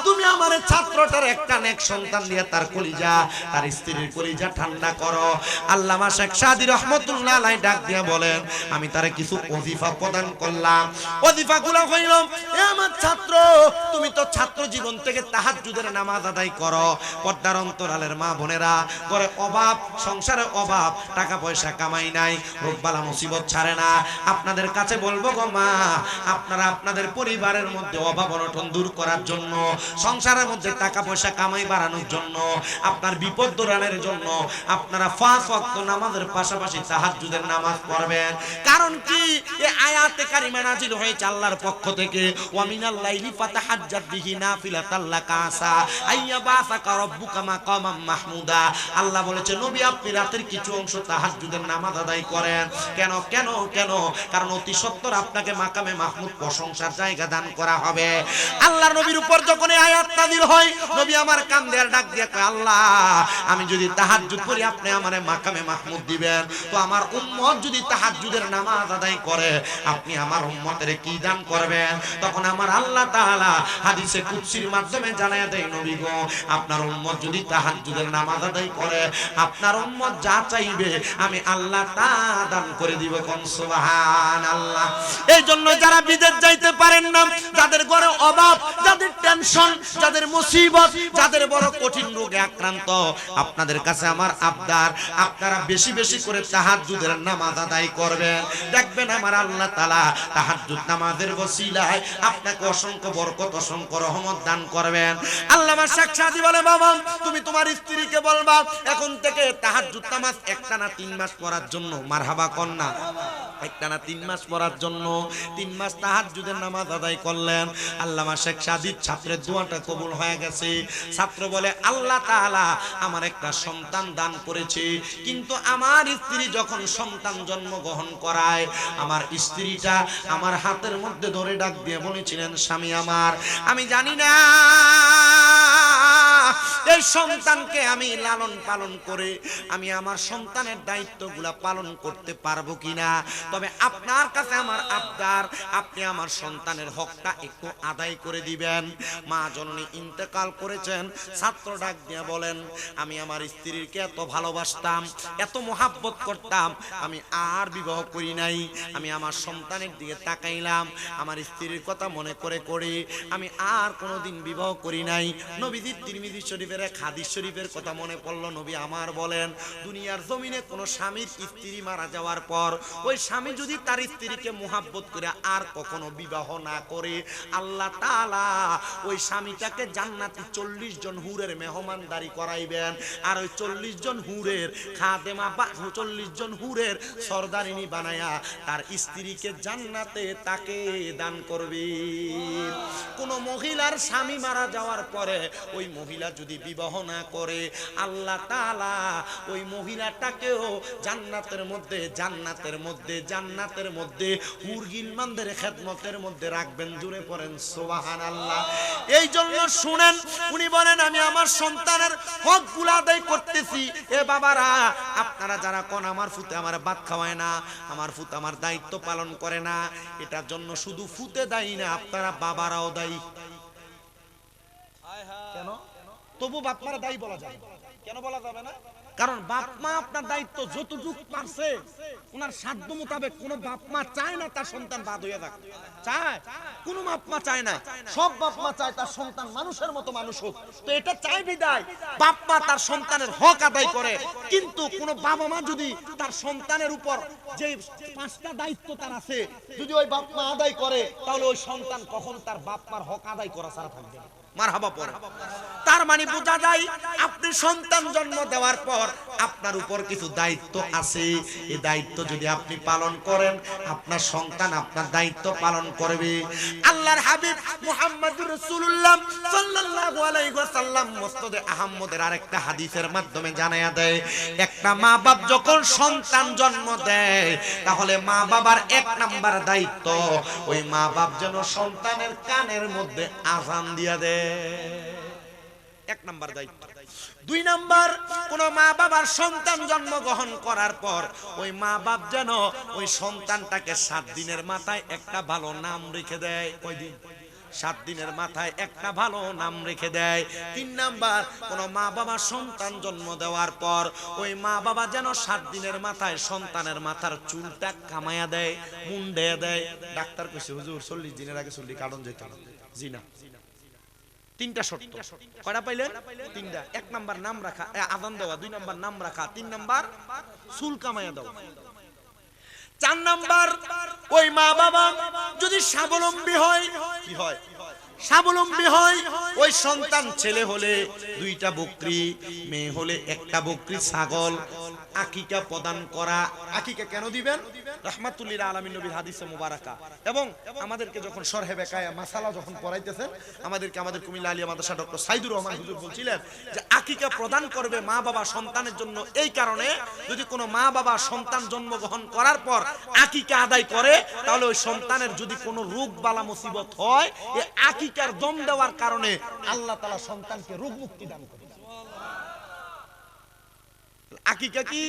তুমি আমার ছাত্রটার একটা নেক সন্তান দিয়ে তার কলিজা, তার স্ত্রীর কলিজা ঠান্ডা করো। আল্লামা শেখ সাদি রহমাতুল্লাহ আলাইহি ডাক দিয়ে বলেন, আমি তারে কিছু ওজিফা প্রদান করলাম। ওজিফাগুলো হইল, এ আমার ছাত্র, তুমি তো ছাত্র জীবন থেকে তাহাজ্জুদের নামাজ আদায় করো। পর্দার অন্তরালের মা বোনেরা, ঘরে অভাব, সংসারে অভাব, টাকা পয়সা কামাই নাই, রোগবালা মুসিবত ছাড়ে না। আপনাদের কাছে বলবো গো মা, আপনারা আপনাদের পরিবারের মধ্যে অভাব অনটন দূর করার জন্য, সংসারের মধ্যে টাকা পয়সা কামাই বাড়ানোর জন্য, আপনার বিপদ দূরানোর জন্য আপনারা 5 ওয়াক্ত নামাজের পাশাপাশি তাহাজ্জুদের নামাজ পড়বেন। কারণ কি, এই আয়াতে কারিমা নাযিল হয়েছে আল্লাহর পক্ষ থেকে, ওয়া মিনাল লাইলি ফাতাহাজ্জাত বিহি নাফিলাতাল লাকা আসা আইয়াবাসাকা রাব্বুকা মাকামাম মাহমুদা। আল্লাহ বলেছে নবী আপনি রাতের কিছু অংশ তাহাজ্জুদের নামাজ আদায় করেন। কেন কেন কেন? কারণ অতি সত্বর আপনাকে মাকামে মাহমুদ প্রশংসার জায়গা দান করা হবে। আল্লাহর নবীর উপর যখন এই আয়াত নাযিল হয়, নবী আমার কান দিয়ে ডাক দিয়ে কয়, আল্লাহ আমি যদি তাহাজ্জুদ করি আপনি আমারে মাকামে মাহমুদ দিবেন, তো আমার উম্মত যদি তাহাজ্জুদের নামাজ আদায় করে আপনি আমার উম্মতের কি দান করবেন? তখন আমার আল্লাহ তাআলা হাদিসে কুদসির মাধ্যমে জানায়া দেয়, নবী গো আপনার উম্মত যদি তাহাজ্জুদের নামাজ আদায় করে আপনার উম্মত যা চাইবে আমি আল্লাহ তা দান করে দিব। কোন সুবহানাল্লাহ। এই জন্য যারা বিদেশ যাইতে পারেন না, যাদের ঘরে অভাব, যাদের টেনশন, যাদের মুসিবত, যাদের বড় কঠিন রোগে আক্রান্ত, আপনাদের কাছে আমার আবদার, আপনারা বেশি বেশি করে তাহাজ্জুদের নামাজ আদায় করবেন। দেখবেন আমার আল্লাহ তাআলা তাহাজ্জুদ নামাজের ওসিলায় আপনাকে অসংখ্য বরকত, অসংখ্য রহমত দান করবেন। আল্লামা শেখ সাদি বলে, বাবা তুমি তোমার স্ত্রীকে বলবা এখন থেকে তাহাজ্জুদ নামাজ একটানা 3 মাস পড়ার জন্য। মারহাবা কন্যা। একটানা 3 মাস পড়ার জন্য 3 মাস তাহাজ্জুদের নামাজ আদায় করলেন। আল্লামা শেখ সাদির ছাত্রের দোয়াটা কবুল হয়ে গেছে। ছাত্র বলে, আল্লাহ তাআলা আমার একটা সন্তান দান করেছে, কিন্তু আমার স্ত্রী যখন সন্তান জন্মগ্রহণ করায় আমার স্ত্রীটা আমার হাতের মধ্যে ধরে ডাক দিয়ে বলেছিলেন, স্বামী আমার, আমি জানি না এই সন্তানকে আমি লালন পালন করে আমি আমার সন্তানের দায়িত্বগুলা পালন করতে পারবো কিনা, তবে আপনার কাছে আমার আবদার, আপনি আমার সন্তানের হকটা একটু আদায় করে দিবেন। মা জননী ইন্তেকাল করেছেন। ছাত্র ডাক দিয়ে বলেন, আমি আমার স্ত্রীকে এত ভালোবাসতাম, এত মোহাব্বত করতাম, আমি আর বিবাহ করি নাই। আমি আমার সন্তানের দিকে তাকাইলাম, আমার স্ত্রীর কথা মনে করে করে আমি আর কোনোদিন বিবাহ করি নাই। নবীজি তিরমিজি শরীফের হাদিস শরীফের কথা মনে পড়লো। নবী আমার বলেন, দুনিয়ার জমিনে কোনো স্বামীর স্ত্রী মারা যাওয়ার পর ওই স্বামী যদি তার স্ত্রীকে মোহাব্বত করে আর কখনো বিবাহ না করে, আল্লাহ তাআলা ওই স্বামীটাকে জান্নাতে 40 জন হুরের মেহমানদারি করাইবেন, আর ওই 40 জন হুরের খাদেমা বা 40 জন হুরের সরদারিনী বানায়া তার স্ত্রীকে জান্নাতে তাকে দান করবে। কোন মহিলার স্বামী মারা যাওয়ার পরে ওই মহিলা যদি বিবাহ না করে, আল্লাহ তাআলা ওই মহিলাটাকেও জান্নাতের মধ্যে জান্নাতের মধ্যে জান্নাতের মধ্যে হুরগিনমানদের খেদমতের মধ্যে রাখবেন। জুড়ে পড়েন সুবহানাল্লাহ। এই জন্য শুনেন, উনি বলেন আমি আমার সন্তানের হকগুলো আদায় করতেছি। এ বাবারা, আপনারা যারা কোন আমার ফুতে আমার ভাত খাওয়ায় না, আমার ফুত আমার দায়িত্ব পালন করে না, এটার জন্য শুধু ফুতে দায়ী না, আপনারা বাবারাও দায়ী। কেন? তবু বাপ মারা দায়ী বলা যায়। কেন বলা যাবে না? কারণ বাপ মা আপনার দায়িত্ব যতটুকু পারছে ওনার সাধ্য মোতাবেক। কোন বাপ মা চায় না তার সন্তান বাদ হয়ে যাক, চায়? কোন বাপ মা চায় না। সব বাপ মা চায় তার সন্তান মানুষের মতো মানুষ হোক। তো এটা চাই বিদায় বাপ মা তার সন্তানের হক আদায় করে। কিন্তু কোন বাবা মা যদি তার সন্তানের উপর যে 5টা দায়িত্ব তার আছে যদি ওই বাপ মা আদায় করে, তাহলে ওই সন্তান কখন তার বাপ মার হক আদায় করা ছাড়া থাকবে না। মারহাবা পড়ে। তার মানে বোঝা যায় আপনি সন্তান জন্ম দেওয়ার পর আপনার উপর কিছু দায়িত্ব আছে। এই দায়িত্ব যদি আপনি পালন করেন, আপনার সন্তান আপনার দায়িত্ব পালন করবে। আল্লাহর হাবিব মুহাম্মদুর রাসূলুল্লাহ সাল্লাল্লাহু আলাইহি ওয়াসাল্লাম মুসনাদে আহমদের আরেকটা হাদিসের মাধ্যমে জানায়া দেয়, একটা মা বাপ যখন সন্তান জন্ম দেয় তাহলে মা বাবার 1 নাম্বার দায়িত্ব ওই মা বাপ যেন সন্তানের কানের মধ্যে আযান দিয়া দেয়। 1 নাম্বার দায়িত্ব। 2 নাম্বার, কোন মা বাবার সন্তান জন্মগ্রহণ করার পর ওই মা বাপ যেন ওই সন্তানটাকে 7 দিনের মাথায় একটা ভালো নাম রেখে দেয়। কয়দিন? 7 দিনের মাথায় একটা ভালো নাম রেখে দেয়। 3 নাম্বার, কোন মা বাবা সন্তান জন্ম দেওয়ার পর ওই মা বাবা যেন 7 দিনের মাথায় সন্তানের মাথার চুলটা কামায়া দেয়, মুন্ডে দেয়। ডাক্তার কইছে হুজুর 40 দিনের আগে চুল কাটন যেত না। জি না, 3টা শর্ত। কয়টা পাইলেন? 3টা। 1 নাম্বার নাম রাখা, আযান দেওয়া। 2 নাম্বার নাম রাখা। 3 নাম্বার চুল কামায়া দাও। 4 নাম্বার, ওই মা বাবা যদি স্বাবলম্বী হয়, কি হয়? স্বাবলম্বী হয়, ওই সন্তান ছেলে হলে 2টা বকরি, মেয়ে হলে 1টা বকরি ছাগল আকিকা প্রদান করা। আকিকা কেন দিবেন? রাহমাতুল লিল আলামিন নবীর হাদিসে মুবারাকা। এবং আমাদেরকে যখন শরহে বেকায়া মাসালা যখন পড়াইতেছেন, আমাদের কুমিল্লা আলিয়া মাদ্রাসা ডক্টর সাইদুর রহমান হুজুর বলছিলেন যে আকিকা প্রদান করবে মা বাবা সন্তানের জন্য এই কারণে, যদি কোনো মা বাবা সন্তান জন্মগ্রহণ করার পর আকিকা আদায় করে, তাহলে ওই সন্তানের যদি কোনো রোগ বালা মুসিবত হয়, এই আকিকার দম দেওয়ার কারণে আল্লাহ তাআলা সন্তানকে রোগ মুক্তি দান করে। আকিকা কি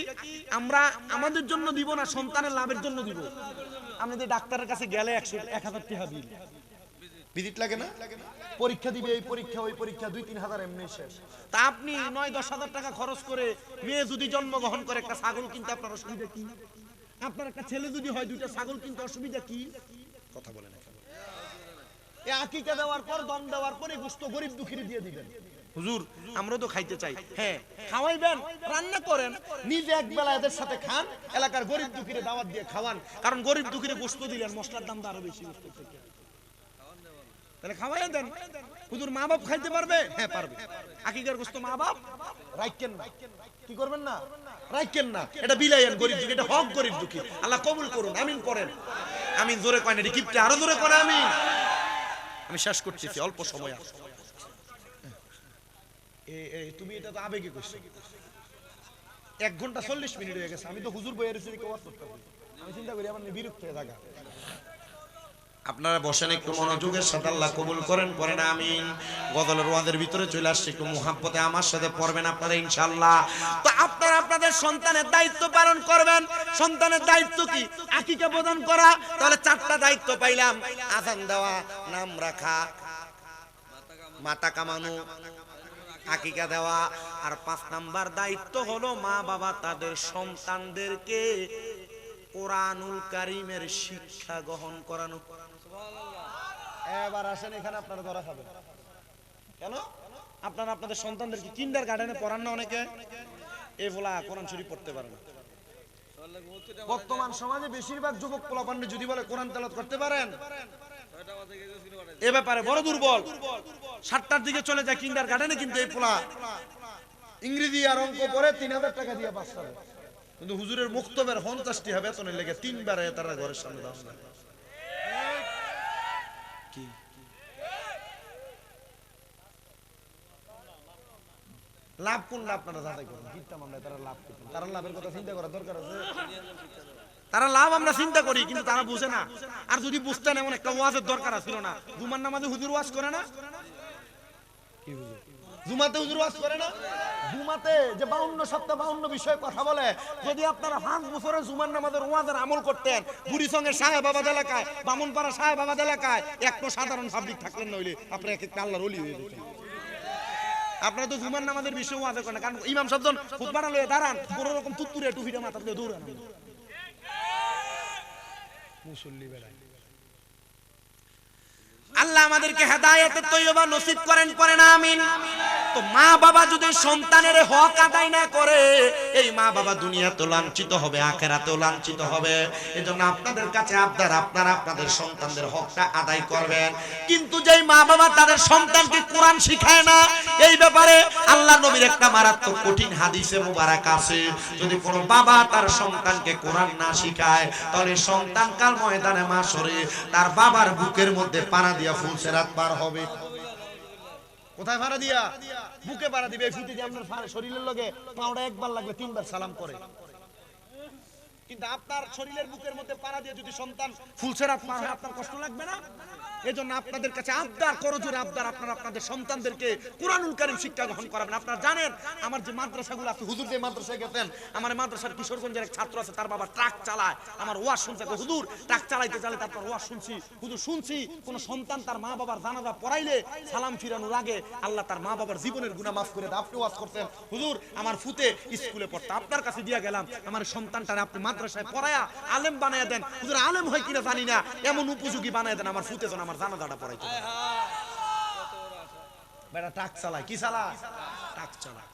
আমরা আমাদের জন্য দিব না সন্তানের লাভের জন্য দিব? আপনি যে ডাক্তারের কাছে গেলে 1000 টাকা বিল, ভিজিট লাগে না? পরীক্ষা দিবে, এই পরীক্ষা ওই পরীক্ষা 2-3 হাজার এমনি শেষ। তা আপনি 9-10 হাজার টাকা খরচ করে মেয়ে যদি জন্মগ্রহণ করে, একটা ছাগল কিনতে আপনার অসুবিধা কি? আপনার একটা ছেলে যদি হয় 2টা ছাগল কিনতে অসুবিধা কি? কথা বলে না। এই আকিকা দেওয়ার পর, দম দেওয়ার পরে গোশত গরিব দুঃখীরে দিয়ে দিবেন। হুজুর আমরা তো খাইতে চাই, হ্যাঁ খাওয়াইবেন, রান্না করেন, নিজে এক বেলা এদের সাথে খান, এলাকার গরিব দুঃখীরে দাওয়াত দিয়ে খাওয়ান। কারণ গরিব দুঃখীরে গোশত দিলেন, মশলার দাম তো আরো বেশি, তাহলে খাওয়াই দেন। হুজুর মা বাপ খাইতে পারবে? হ্যাঁ পারবে। আকিকার গোশত মা বাপ রাখেন না, কি করবেন না? রাখেন না, এটা বিলাইয়েন গরিব দুঃখী, এটা হক গরিব দুঃখী। আল্লাহ কবুল করুন, আমিন করেন। আমিন জোরে কয় না, এটা কিপটে আরো জোরে করে আমিন। আমি শেষ করতেছি, অল্প সময় আছে। তুমি এটা তো আবেগে কইছো। 1 ঘন্টা 40 মিনিট হয়ে গেছে, আমি তো হুজুর বইয়ের রইছি কি ওয়াজ করতে, আমি চিন্তা করি আমার বিরক্ত হয়ে থাকা। আপনারা বসেন একটু মনোযোগের সাথে, আল্লাহ কবুল করেন, পড়েন আমিন। গজলের ওয়াজের ভিতরে চলে আসছে, একটু মুহাব্বতে আমার সাথে পড়বেন আপনারা ইনশাআল্লাহ। তো আপনারা আপনাদের সন্তানের দায়িত্ব পালন করবেন। সন্তানের দায়িত্ব কি? আকিকা প্রদান করা। তাহলে 4টা দায়িত্ব পাইলাম: আযান দেওয়া, নাম রাখা, মাতা কামানো, আকিকা দেওয়া। আর 5 নাম্বার দায়িত্ব হলো মা বাবা তাদের সন্তানদেরকে কোরআনুল কারীমের শিক্ষা গ্রহণ করানো। এবার আসেন এখানে আপনারা ধরা খাবেন কেন? আপনারা আপনাদের সন্তানদেরকে কিন্ডার গার্ডেনে পড়ান না? অনেকে এই বলা কোরআন শরীফ পড়তে পারে না। বর্তমান সমাজে বেশিরভাগ যুবক পোলাপান্ডি যদি বলে কোরআন তেলাওয়াত করতে পারেন, এ ব্যাপারে বড় দুর্বল। 7টার দিকে চলে যায় কিন্ডার গার্ডেনে, কিন্তু এই পোলা ইংরেজি আর অঙ্ক পড়ে 3000 টাকা দিয়ে পাস করে। কিন্তু হুজুরের মুক্তবের 50টি হবে বেতনের লেগে 3 বার তারা ঘরের সামনে দাও না। কি লাভ কোনটা আপনারা যাচাই করুন। কিতাম আমরা তারা লাভ করতেন, তারা লাভের কথা চিন্তা করার দরকার আছে। তারা লাভ আমরা চিন্তা করি, কিন্তু তারা বুঝে না। আর যদি বুঝতেন, এমন একটা ওয়াজের দরকার ছিল না। জুমার নামাজে হুজুর ওয়াজ করে না? কি হুজুর জুমাতে হুজুর ওয়াজ করে না? জুমাতে যে 52 সপ্তাহ 52 বিষয়ে কথা বলে, যদি আপনারা 5 বছরে জুমার নামাজের ওয়াজের আমল করতেন, বুড়িসঙ্গের সাহেবাবাদ এলাকায়, বামনপাড়া সাহেবাবাদ এলাকায় একটা সাধারণ পাবলিক থাকলেন, নইলে আপনি এক একটা আল্লাহর ওলি হয়ে যেতেন। আপনারা তো জুমার নামাজের বিষয়ে ওয়াজ করেন, কারণ ইমাম সাহেব যখন খুতবা লয়ে দাঁড়ান, কোন রকম তুত্তুরে টুপিটা মাথা দিয়ে দৌড়ান, মুসল্লি বেড়ায়। আল্লাহ আমাদেরকে হেদায়েতের তৈয়বা নসিব করেন, পড়েন আমিন। তো মা বাবা যদি সন্তানের হক আদায় না করে, এই মা বাবা দুনিয়াতেও লাঞ্ছিত হবে, আখিরাতেও লাঞ্ছিত হবে। এজন্য আপনাদের কাছে আবদার, আপনারা আপনাদের সন্তানদের হকটা আদায় করবেন। কিন্তু যেই মা বাবা তাদের সন্তানকে কোরআন শিখায় না, এই ব্যাপারে আল্লাহ নবীর একটা মারাত্মক কঠিন হাদিসে মুবারক আছে। যদি কোনো বাবা তার সন্তানকে কোরআন না শিখায়, তাহলে সন্তান কাল ময়দানে মাশরে তার বাবার বুকের মধ্যে পানা দিয়া ফুলসেরাত পার হবে। কোথায় পাড়া দিয়া? বুকে পাড়া দিবে। ফুটি দিয়ে আপনার শরীরের লগে পাওটা একবার লাগবে 3 বার সালাম করে। কিন্তু আপনার শরীরের বুকের মধ্যে পাড়া দিয়ে যদি সন্তান ফুলসেরাত পার হয়, আপনার কষ্ট লাগবে না? এজন্য আপনাদের কাছে আবদার, করজোরে আবদার, আপনারা আপনাদের সন্তানদেরকে কোরআনুল কারীম শিক্ষা গ্রহণ করাবেন। আপনারা জানেন আমার যে মাদ্রাসাগুলো আছে, হুজুর যে মাদ্রাসায় গেছেন, আমার মাদ্রাসার কিশোরগঞ্জের এক ছাত্র আছে, তার বাবা ট্রাক চালায়। আমার ওয়াজ শুনছে, হুজুর ট্রাক চালাইতে চালাইতে তারপর ওয়াজ শুনছি, হুজুর শুনছি কোন সন্তান তার মা বাবার জানাজা পড়াইলে সালাম ফিরানোর আগে আল্লাহ তার মা বাবার জীবনের গুনাহ মাফ করে দেয়। আপনি ওয়াজ করছেন, হুজুর আমার ফুতে স্কুলে পড়তে, আপনার কাছে দিয়া গেলাম, আমার সন্তানটারে আপনি মাদ্রাসায় পড়ায়া আলেম বানায় দেন। হুজুর আলেম হয় কিনা জানি না, এমন উপযোগী বানায় দেন আমার ফুতে যেন আমার জানাজাটা পড়াইতে। বেটা ট্রাক চালায়, কি চালায়? ট্রাক চালায়।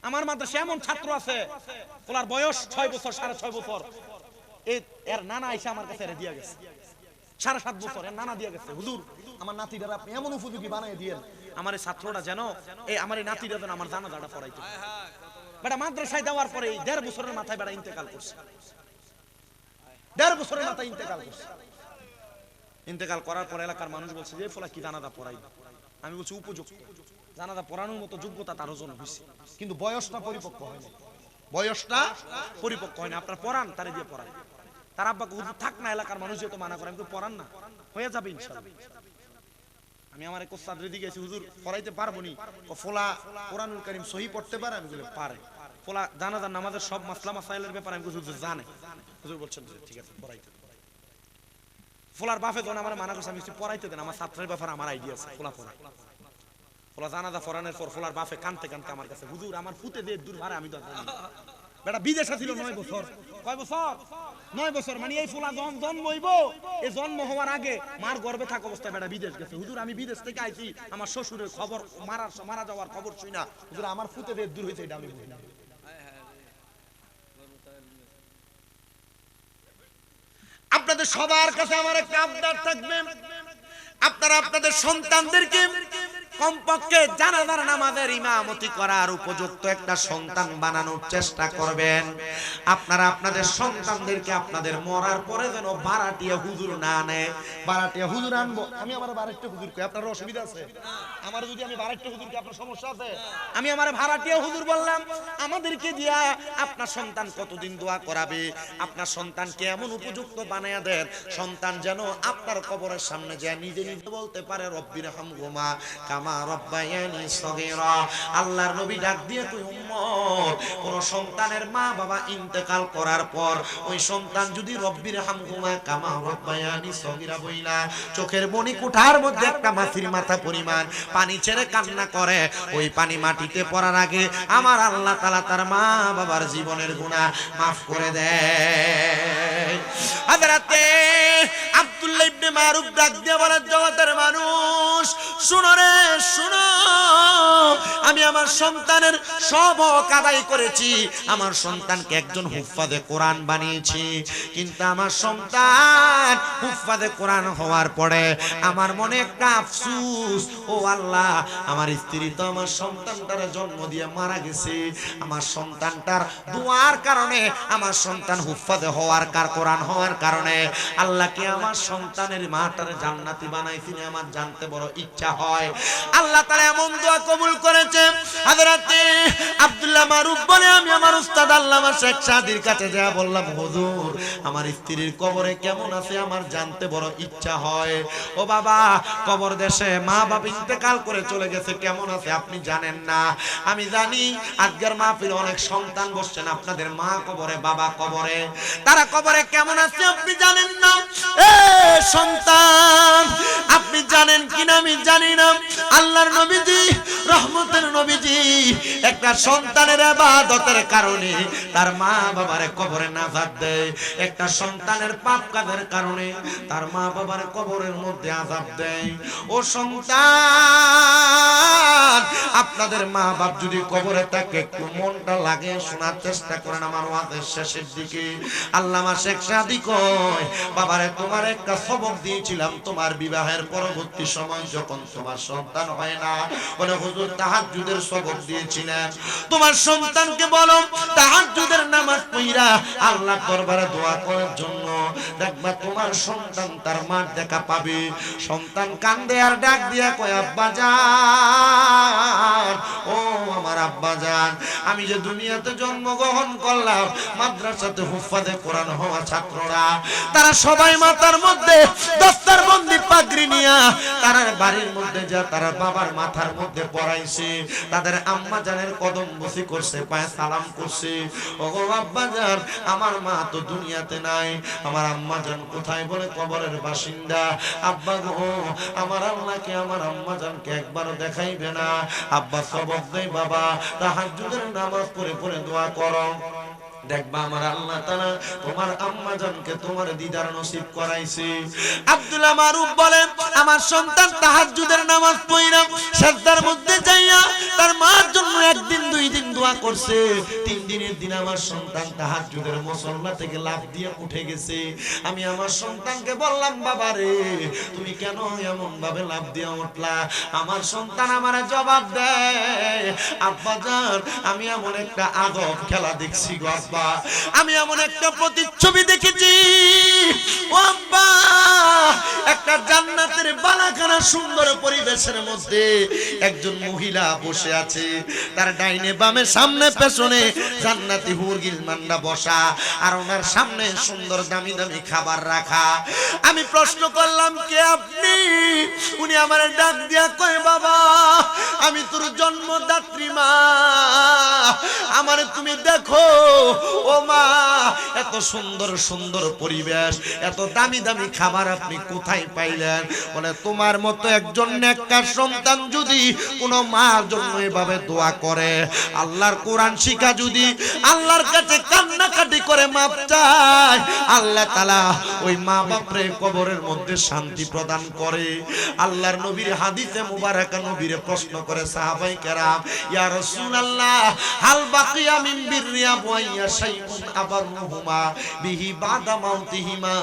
আমার মাদ্রাসায় এমন ছাত্র আছে, ওনার বয়স 6 বছর, 6.5 বছর, এর নানা আইসা আমার কাছে দিয়া গেছে। 7.5 বছর নানা দিয়ে গেছে, হুজুর আমার নাতিটার আপনি এমন উপযোগী বানিয়ে দিয়েন, আমার এই ছাত্রটা যেন এই আমার এই নাতিটা যেন আমার জানাজাটা পড়াইতে। বেটা মাদ্রাসায় দেওয়ার পরে 1.5 বছরের মাথায় বেটা ইন্তেকাল করছে, 1.5 বছরের মাথায় ইন্তেকাল করছে। ইন্তেকাল করার পর এলাকার মানুষ বলছে যে ফলা কি জানাজা পড়াই, আমি বলছি উপযুক্ত, জানাজা পড়ানোর মতো যোগ্যতা তার জন্য হয়েছে, কিন্তু বয়সটা পরিপক্ক হয়নি, বয়সটা পরিপক্ক হয়নি। আপনার পড়ান, তারে দিয়ে পড়ান। তার আব্বাকে হুজুর থাক না, এলাকার মানুষ যেহেতু মানা করে, আমি তো পড়ান না, হয়ে যাবে ইনশাআল্লাহ। আমি আমার এক ওস্তাদ রেডি গেছি, হুজুর পড়াইতে পারবো নি, ফোলা কোরআনুল কারীম সহি পড়তে পারে, আমি বলি পারে। ফোলা জানাজার নামাজের সব মাসলা মাসাইলের ব্যাপারে আমি হুজুর জানে, হুজুর বলছেন ঠিক আছে পড়াইতে। ফোলার বাপে যখন আমার মানা করছে আমি পড়াইতে দেন, আমার ছাত্রের ব্যাপারে আমার আইডিয়া আছে, ফোলা পড়াই। ফোলা জানাজা পড়ানোর পর ফোলার বাপে কানতে কানতে আমার কাছে, হুজুর আমার ফুটে দিয়ে দূর ভাড়া, আমি তো জানি বেটা বিদেশে ছিল 9 বছর। কয় বছর? 9 বছর। মানে এই ফোলা যখন জন্ম হইব, এই জন্ম হওয়ার আগে মার গর্ভে থাকা অবস্থায় বেটা বিদেশ গেছে। হুজুর আমি বিদেশ থেকে আইছি, আমার শ্বশুরের খবর মারা যাওয়ার খবর শুই না, হুজুর আমার ফুটে দিয়ে দূর হয়েছে, এটা আমি বুঝি না। আপনাদের সবার কাছে আমার একটা আবদার থাকবে, আপনারা আপনাদের সন্তানদেরকে কমপক্ষে জানাজার নামাজের ইমামতি করার উপযুক্ত একটা সন্তান বানানোর চেষ্টা করবেন। আপনারা আপনাদের সন্তানদেরকে আপনাদের মরার পরে যেন ভাড়াটিয়া হুজুর না নেয়। ভাড়াটিয়া হুজুর আনবো, আমি আমার ভাড়াটিয়া হুজুরকে, আপনার অসুবিধা আছে? আমার যদি আমি ভাড়াটিয়া হুজুরকে, আপনার সমস্যা আছে? আমি আমার ভাড়াটিয়া হুজুর বললাম, আমাদেরকে দিয়া আপনার সন্তান কতদিন দোয়া করাবে? আপনার সন্তানকে এমন উপযুক্ত বানায়া দেন, সন্তান যেন আপনার কবরের সামনে যায় নিজে নিজে বলতে পারে রব্বির হামহুমা কামা রব্বায়ানি সগীরা। আল্লাহর নবী ডাক দিয়ে কই উম্মত, কোন সন্তানের মা বাবা ইন্তেকাল করার পর ওই সন্তান যদি রব্বির হামহুমা কামা রব্বায়ানি সগীরা বইলা চোখের মনি কোঠার মধ্যে একটা মাছির মাথা পরিমাণ পানি ছেড়ে কান্না করে, ওই পানি মাটিতে পড়ার আগে আমার আল্লাহ তাআলা তার মা বাবার জীবনের গুনাহ মাফ করে দেয়। হযরতে আব্দুল্লাহ ইবনে মারুফ ডাক দিয়ে বলেন, জগতের মানুষ শুনো রে শুনো, আমি আমার সন্তানের সব হক আদায় করেছি, আমার সন্তানকে একজন হুফাজে কোরআন বানিয়েছি, কিন্তু আমার সন্তান হুফাজে কোরআন হওয়ার পরে আমার মনে একটা আফসোস, ও আল্লাহ আমার স্ত্রী তো আমার সন্তানটার জন্ম দিয়ে মারা গেছে, আমার সন্তানটার দোয়ার কারণে আমার সন্তান হুফাজে হওয়ার কোরআন হওয়ার কারণে আল্লাহকে আমার সন্তানের মাটার জান্নাতি বানাইছিনি, আমার জানতে বড় ইচ্ছা হয়। আল্লাহ তাআলা এমন দোয়া কবুল করেছে। হযরতে আব্দুল্লাহ মারুফ বলে, আমি আমার উস্তাদ আল্লামা শেখ সাদির কাছে যা বললাম, হুজুর আমার স্ত্রীর কবরে কেমন আছে আমার জানতে বড় ইচ্ছা হয়। ও বাবা, কবর দেশে মা বাবা ইন্তেকাল করে চলে গেছে, কেমন আছে আপনি জানেন না? আমি জানি আজকের মাহফিল অনেক সন্তান বসছেন, আপনাদের মা কবরে বাবা কবরে, তারা কবরে কেমন আছে আপনি জানেন না। এ সন্তান, আপনি জানেন কিনা আমি জানি না, আল্লাহর নবীজি রহমতের নবীজি একটা সন্তানের ইবাদতের কারণে তার মা বাবার কবরে নাজাত দেয়, একটা সন্তানের পাপ কাজের কারণে তার মা বাবার কবরের মধ্যে আযাব দেয়। ও সন্তান, আপনাদের মা বাপ যদি কবরে থাকে একটু মনটা লাগে শোনার চেষ্টা করেন আমার ওয়াজের শেষের দিকে। আল্লামা শেখ সাদি কয়, বাবারে তোমার একটা সবক দিয়েছিলাম তোমার বিবাহের পরবর্তী সময় যখন তোমার সন্তান হয় না, বলে হুজুর তাহাজ্জুদের সবক দিয়েছিলেন, তোমার সন্তানকে বলো তাহাজ্জুদের নামাজ পড়া আল্লাহর দরবারে দোয়া করার জন্য, দেখবা তোমার সন্তান তার মার দেখা পাবে। সন্তান কান্দে আর ডাক দিয়া কয়, আব্বা জান, ও আমার আব্বা জান, আমি যে দুনিয়াতে জন্মগ্রহণ করলাম, মাদ্রাসাতে হুফাজে কোরআন হওয়া ছাত্ররা তারা সবাই মাথার মধ্যে দস্তার বন্দি পাগড়ি নিয়া তারা বাড়ির মধ্যে যা তারা বাবার মাথার মধ্যে পড়াইছে, তাদের আম্মা জানের কদম বসি করছে, পায়ে সালাম করছে। ওগো আব্বা জান, আমার মা তো দুনিয়াতে নাই, আমার আম্মা জান কোথায়? বলে কবরের বাসিন্দা। আব্বা গো, আমার আল্লাহকে আমার আম্মা জানকে একবারও দেখাইবে না? আব্বা সবক দেয়, বাবা তাহাজ্জুদের নামাজ পড়ে পড়ে দোয়া করো, দেখবা আমার আল্লাহ তাআলা তোমার আম্মা জানকে তোমার দিদার নসিব করাইছে। আব্দুল্লাহ মারুফ বলেন, আমার সন্তান তাহাজ্জুদের নামাজ পড়া সিজদার মধ্যে যাইয়া তার মার জন্য একদিন দুই দিন দোয়া করছে, তিন দিনের দিন আমার সন্তান তাহাজ্জুদের মুসল্লা থেকে লাফ দিয়ে উঠে গেছে। আমি আমার সন্তানকে বললাম, বাবা রে তুমি কেন এমন ভাবে লাফ দিয়ে উঠলা? আমার সন্তান আমার জবাব দেয়, আব্বা জান আমি এমন একটা আদব খেলা দেখছি গো আব্বা, আমি এমন একটা প্রতিচ্ছবি দেখেছি ও আব্বা, একটা জান্নাতের বালাখানা সুন্দর পরিবেশের মধ্যে একজন মহিলা বসে আছে, তার ডাইনে বামে সামনে পেছনে জান্নাতি হুর গিলমানরা বসা, আর ওনার সামনে সুন্দর দামি দামি খাবার রাখা। আমি প্রশ্ন করলাম, কে আপনি? উনি আমার ডাক দিয়া কয়, বাবা আমি তোর জন্মদাত্রী মা, আমারে তুমি দেখো। ও মা, এত সুন্দর সুন্দর পরিবেশ, এত দামি দামি খাবার আপনি কোথায় পাইলেন? বলে, তোমার মতো একজন নেককার সন্তান যদি কোনো মার জন্য এভাবে দোয়া করে, আল্লাহর কোরআন শিখা, যদি আল্লাহর কাছে কান্নাকাটি করে মাপ চায়, আল্লাহ তাআলা ওই মা বাপরে কবরের মধ্যে শান্তি প্রদান করে। আল্লাহর নবীর হাদিসে মুবারাকা নবীরে প্রশ্ন করে সাহাবায়ে কেরাম, ইয়া রাসূলুল্লাহ হাল বাকিয়া মিন বিররিয়া ওয়াইয়া শাইউন আবারহুমা বিহি বাদা মাউতিহিমা,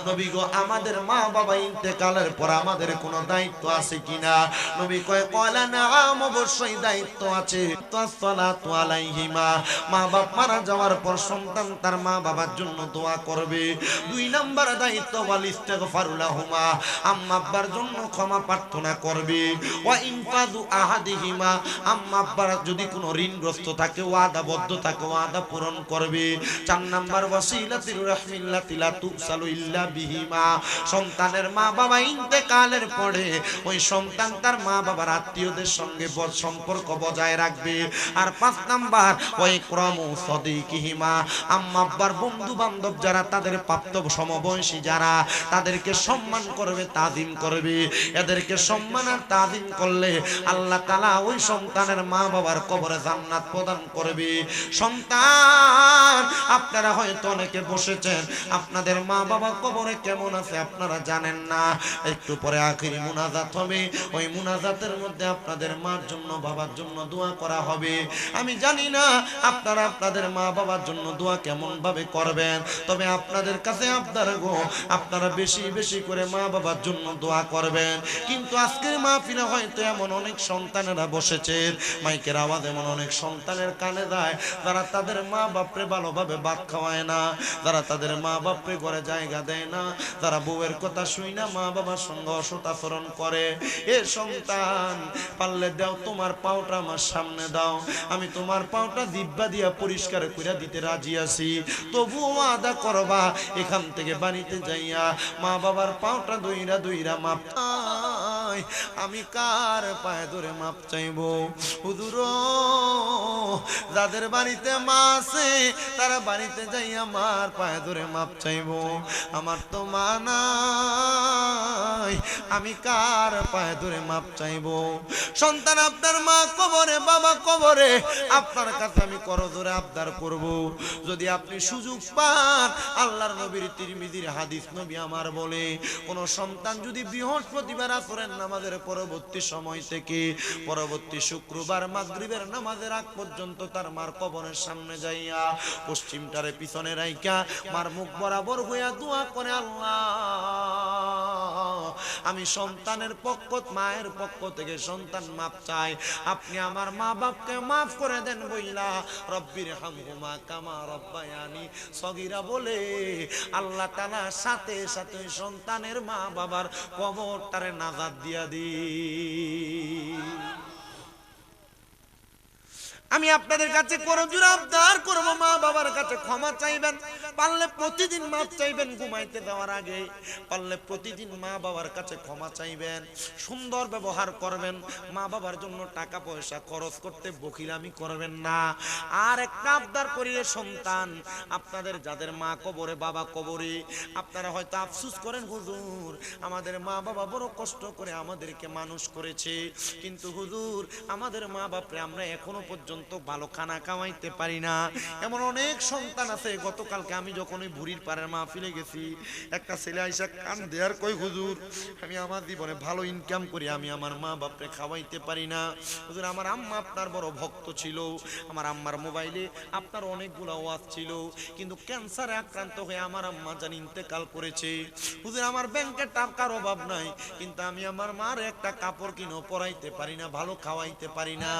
নবী গো আমাদের মা বাবা ইন্তেকালের পর আমাদের কোনো দায়িত্ব আছে কিনা? নবী কয়, ক্বালা নাআম, অবশ্যই দায়িত্ব আছে। তাসসালাতু আলাইহিমা, মা বাপ মারা যাওয়ার পর সন্তান তার মা বাবার জন্য দোয়া করবে। দুই নাম্বার দায়িত্ব ওয়াল ইস্তিগফারু লাহুমা, আম্মা আব্বার জন্য ক্ষমা প্রার্থনা করবে। ওয়া ইনফাযু আহাদিহিমা, আম্মা আব্বার যদি কোনো ঋণগ্রস্ত থাকে, ওয়াদাবদ্ধ থাকে, ওয়াদা পূরণ করবে। চার নাম্বার ওয়াসিলাতুর রাহমিল্লাতি লা তুসালু ইল্লা বিহিমা, সন্তানের মা বাবা ইন্তেকালের পরে ওই সন্তান তার মা বাবার আত্মীয়দের সঙ্গে সম্পর্ক বজায় রাখবে। আর পাঁচ নাম্বার ওই ইকরামু সাদিকিহিমা, আম্মা আব্বার বন্ধু বান্ধব যারা, তাদের প্রাপ্ত সমবয়সী যারা, তাদেরকে সম্মান করবে, তাজিম করবে। এদেরকে সম্মান আর তাজিম করলে আল্লাহ তাআলা ওই সন্তানের মা বাবার কবরে জান্নাত প্রদান করবে। সন্তান, আপনারা হয়তো অনেকে বসেছেন, আপনাদের মা বাবা কবরে কেমন আছে আপনারা জানেন না। একটু পরে আখিরি মুনাজাত হবে, ওই মুনাজাতের মধ্যে আপনাদের মার জন্য বাবার জন্য দোয়া করা হবে। আমি জানি না আপনারা আপনাদের মা বাবার জন্য দোয়া কেমন ভাবে করবেন, তবে আপনাদের কাছে আবদার গো, আপনারা বেশি বেশি করে মা বাবার জন্য দোয়া করবেন। কিন্তু আজকের মাহফিলে হয়তো এমন অনেক সন্তানেরা বসেছেন, মাইকের আওয়াজ এমন অনেক সন্তানের কানে যায়, যারা তাদের মা বাপরে ভালোভাবে ভাত খাওয়ায় না, যারা তাদের মা বাপরে ঘরে জায়গা দেয় না, যারা বউয়ের কথা শুই না মা বাবার সঙ্গে অসৎ আচরণ করে। এ সন্তান, পারলে দাও তোমার পাওটা আমার সামনে দাও, আমি তোমার পাওটা জিহ্বা দিয়া পরিষ্কার করে দিতে রাজি আছি। তবুও ওয়াদা করবা, এখান থেকে বাড়িতে যাইয়া মা বাবার পাওটা দইরা দইরা মাপ। আমি কার পায়ে ধরে মাপ চাইবো? হুজুর, যাদের বাড়িতে মা আছে তারা বাড়িতে যাইয়া মার পায়ে ধরে মাপ চাইবো। আমার তো মা নাই, আমি কার পায়ে ধরে মাপ চাইবো? সন্তান, আপনার মা কবরে, বাবা কবরে, আপনার কাছে আমি করজোরে আবদার করব, যদি আপনি সুযোগ পান, আল্লাহর নবীর তিরমিজির হাদিস, নবী আমার বলে, কোন সন্তান যদি বৃহস্পতিবার আসরের নামাজের পরবর্তী সময় থেকে পরবর্তী শুক্রবার মাগরিবের নামাজের আগ পর্যন্ত তার মার কবরের সামনে যাইয়া পশ্চিমটারে পিছনে রাইখা মার মুখ বরাবর হইয়া দোয়া করে, আল্লাহ আমি সন্তানের পক্ষ, মায়ের পক্ষ থেকে সন্তান মাপ চাই, আপনি আমার মা বাপকে মাফ করে দেন বইলা রব্বির হামহুমা কামা রব্বায়ানি সগীরা বলে আল্লাহ তাআলা সাথে সাথে সন্তানের মা বাবার কবরটারে নাজাত দিয়া দি। আমি আপনাদের কাছে করজোড়ে আবদার করব, মা বাবার কাছে ক্ষমা চাইবেন, পারলে প্রতিদিন মাপ চাইবেন ঘুমাইতে যাওয়ার আগে, পারলে প্রতিদিন মা বাবার কাছে ক্ষমা চাইবেন, সুন্দর ব্যবহার করবেন, মা বাবার জন্য টাকা পয়সা খরচ করতে বকিলামি করবেন না। আর একটা আবদার করিলে সন্তান, আপনাদের যাদের মা কবরে বাবা কবরে, আপনারা হয়তো আফসোস করেন, হুজুর আমাদের মা বাবা বড় কষ্ট করে আমাদেরকে মানুষ করেছে, কিন্তু হুজুর আমাদের মা বাপরে আমরা এখনো পর্যন্ত পর্যন্ত ভালো খানা খাওয়াইতে পারি না। এমন অনেক সন্তান আছে। গতকালকে আমি যখন ওই বুড়ির পাড়ের মাহফিলে গেছি, একটা ছেলে আইসা কান দেয়ার কই, হুজুর আমি আমার জীবনে ভালো ইনকাম করি, আমি আমার মা বাপরে খাওয়াইতে পারি না। হুজুর আমার আম্মা আপনার বড় ভক্ত ছিল, আমার আম্মার মোবাইলে আপনার অনেকগুলো ওয়াজ ছিল, কিন্তু ক্যান্সারে আক্রান্ত হয়ে আমার আম্মা জান ইন্তেকাল করেছে। হুজুর আমার ব্যাংকে টাকার অভাব নাই, কিন্তু আমি আমার মার একটা কাপড় কিনো পরাইতে পারি না, ভালো খাওয়াইতে পারি না।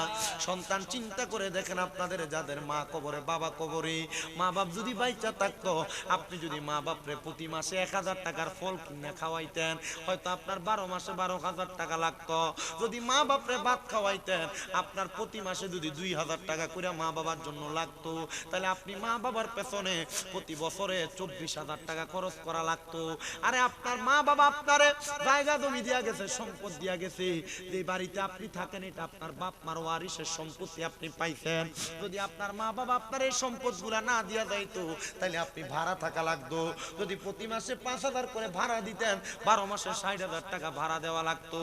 সন্তান চিন্তা করে দেখেন, আপনাদের যাদের মা কবরে বাবা কবরে, মা বাপ যদি বাইচা থাকতো, আপনি যদি মা বাপরে প্রতি মাসে 1000 টাকার ফল কিনে খাওয়াইতেন, হয়তো আপনার 12 মাসে 12,000 টাকা লাগতো। যদি মা বাপরে ভাত খাওয়াইতেন, আপনার প্রতি মাসে যদি 2000 টাকা করে মা বাবার জন্য লাগতো, তাহলে আপনি মা বাবার পেছনে প্রতি বছরে 24,000 টাকা খরচ করা লাগতো। আরে আপনার মা বাবা আপনারে জায়গা জমি দিয়া গেছে, সম্পদ দিয়া গেছে, যে বাড়িতে আপনি থাকেন এটা আপনার বাপ মার ওয়ারিসের সম্পত্তি আপনি পাইছেন। যদি আপনার মা বাবা আপনার এই সম্পদগুলা না দিয়া যাইতো, তাহলে আপনি ভাড়া থাকা লাগতো। যদি প্রতি মাসে 5,000 করে ভাড়া দিতেন, 12 মাসে 60,000 টাকা ভাড়া দেওয়া লাগতো।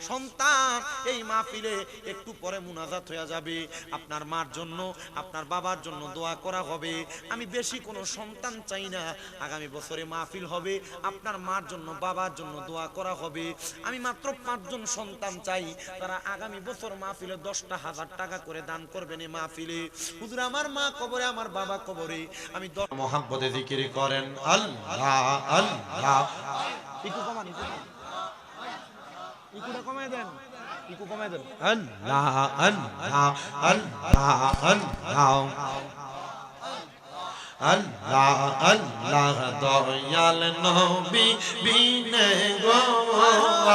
সন্তান এই মাহফিলে একটু পরে মুনাজাত হয়ে যাবে, আপনার মার জন্য আপনার বাবার জন্য দোয়া করা হবে। আমি বেশি কোনো সন্তান চাই না, আগামী বছরে মাহফিল হবে, আপনার মার জন্য বাবার জন্য দোয়া করা হবে। আমি মাত্র 5 জন সন্তান চাই, তারা আগামী বছর মাহফিলে 10,000 টাকা করে দান করবেন এই মাহফিলে। হুজুর আমার মা কবরে আমার বাবা কবরে, আমি মোহাব্বতে জিকির করেন আল্লাহ আল্লাহ। একটু কমান, একটু কমায় দেন, একটু কমায় দেন। আল্লাহ আল্লাহ আল্লাহ আল্লাহ আল্লাহ আল্লাহ দয়াল নবী বিনে গো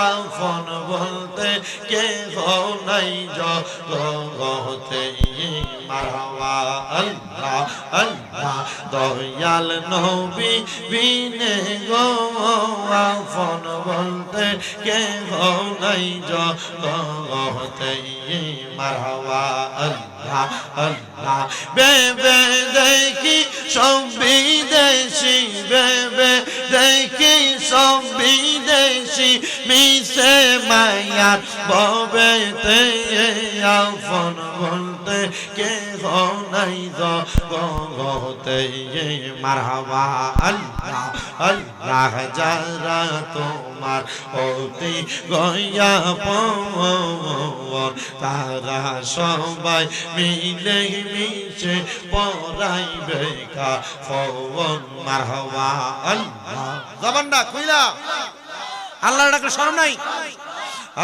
আফন বলতে কে গো নাই জগতে মারওয়া। আল্লাহ আল্লাহ দয়াল নবী বিনে গো আফন বলতে কে গো নাই জগতে মারওয়া। আল্লাহ আল্লাহ বেবে দেখি সব বিদেশি, বেবে দেখি সব বিদেশি, মিশে মায়ার ববেতে আফন বলতে কে নাই জগতে মারহাবা। আল্লাহ আল্লাহ যারা তোমার অতি গয়া পবন, তারা সবাই মিলে মিশে পড়াইবে কাফন মারহাবা। আল্লাহ জবানটা খুইলা আল্লাহর ডাকে শরম নাই।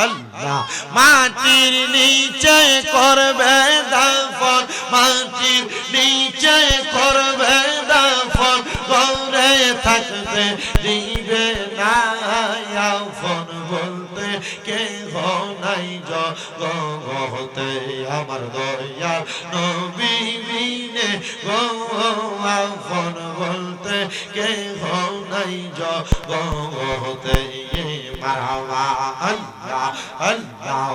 আল্লাহ মাটির নিচে করবে দাফন, মাটির নিচে করবে দাফন, ঘরে থাকতে দিবে না আফন বলতে কে নাই জগতে আমার দয়াল নবী বিনে গো আফন বলতে কে নাই জগতে মারহাবা। আল্লাহ আল্লাহ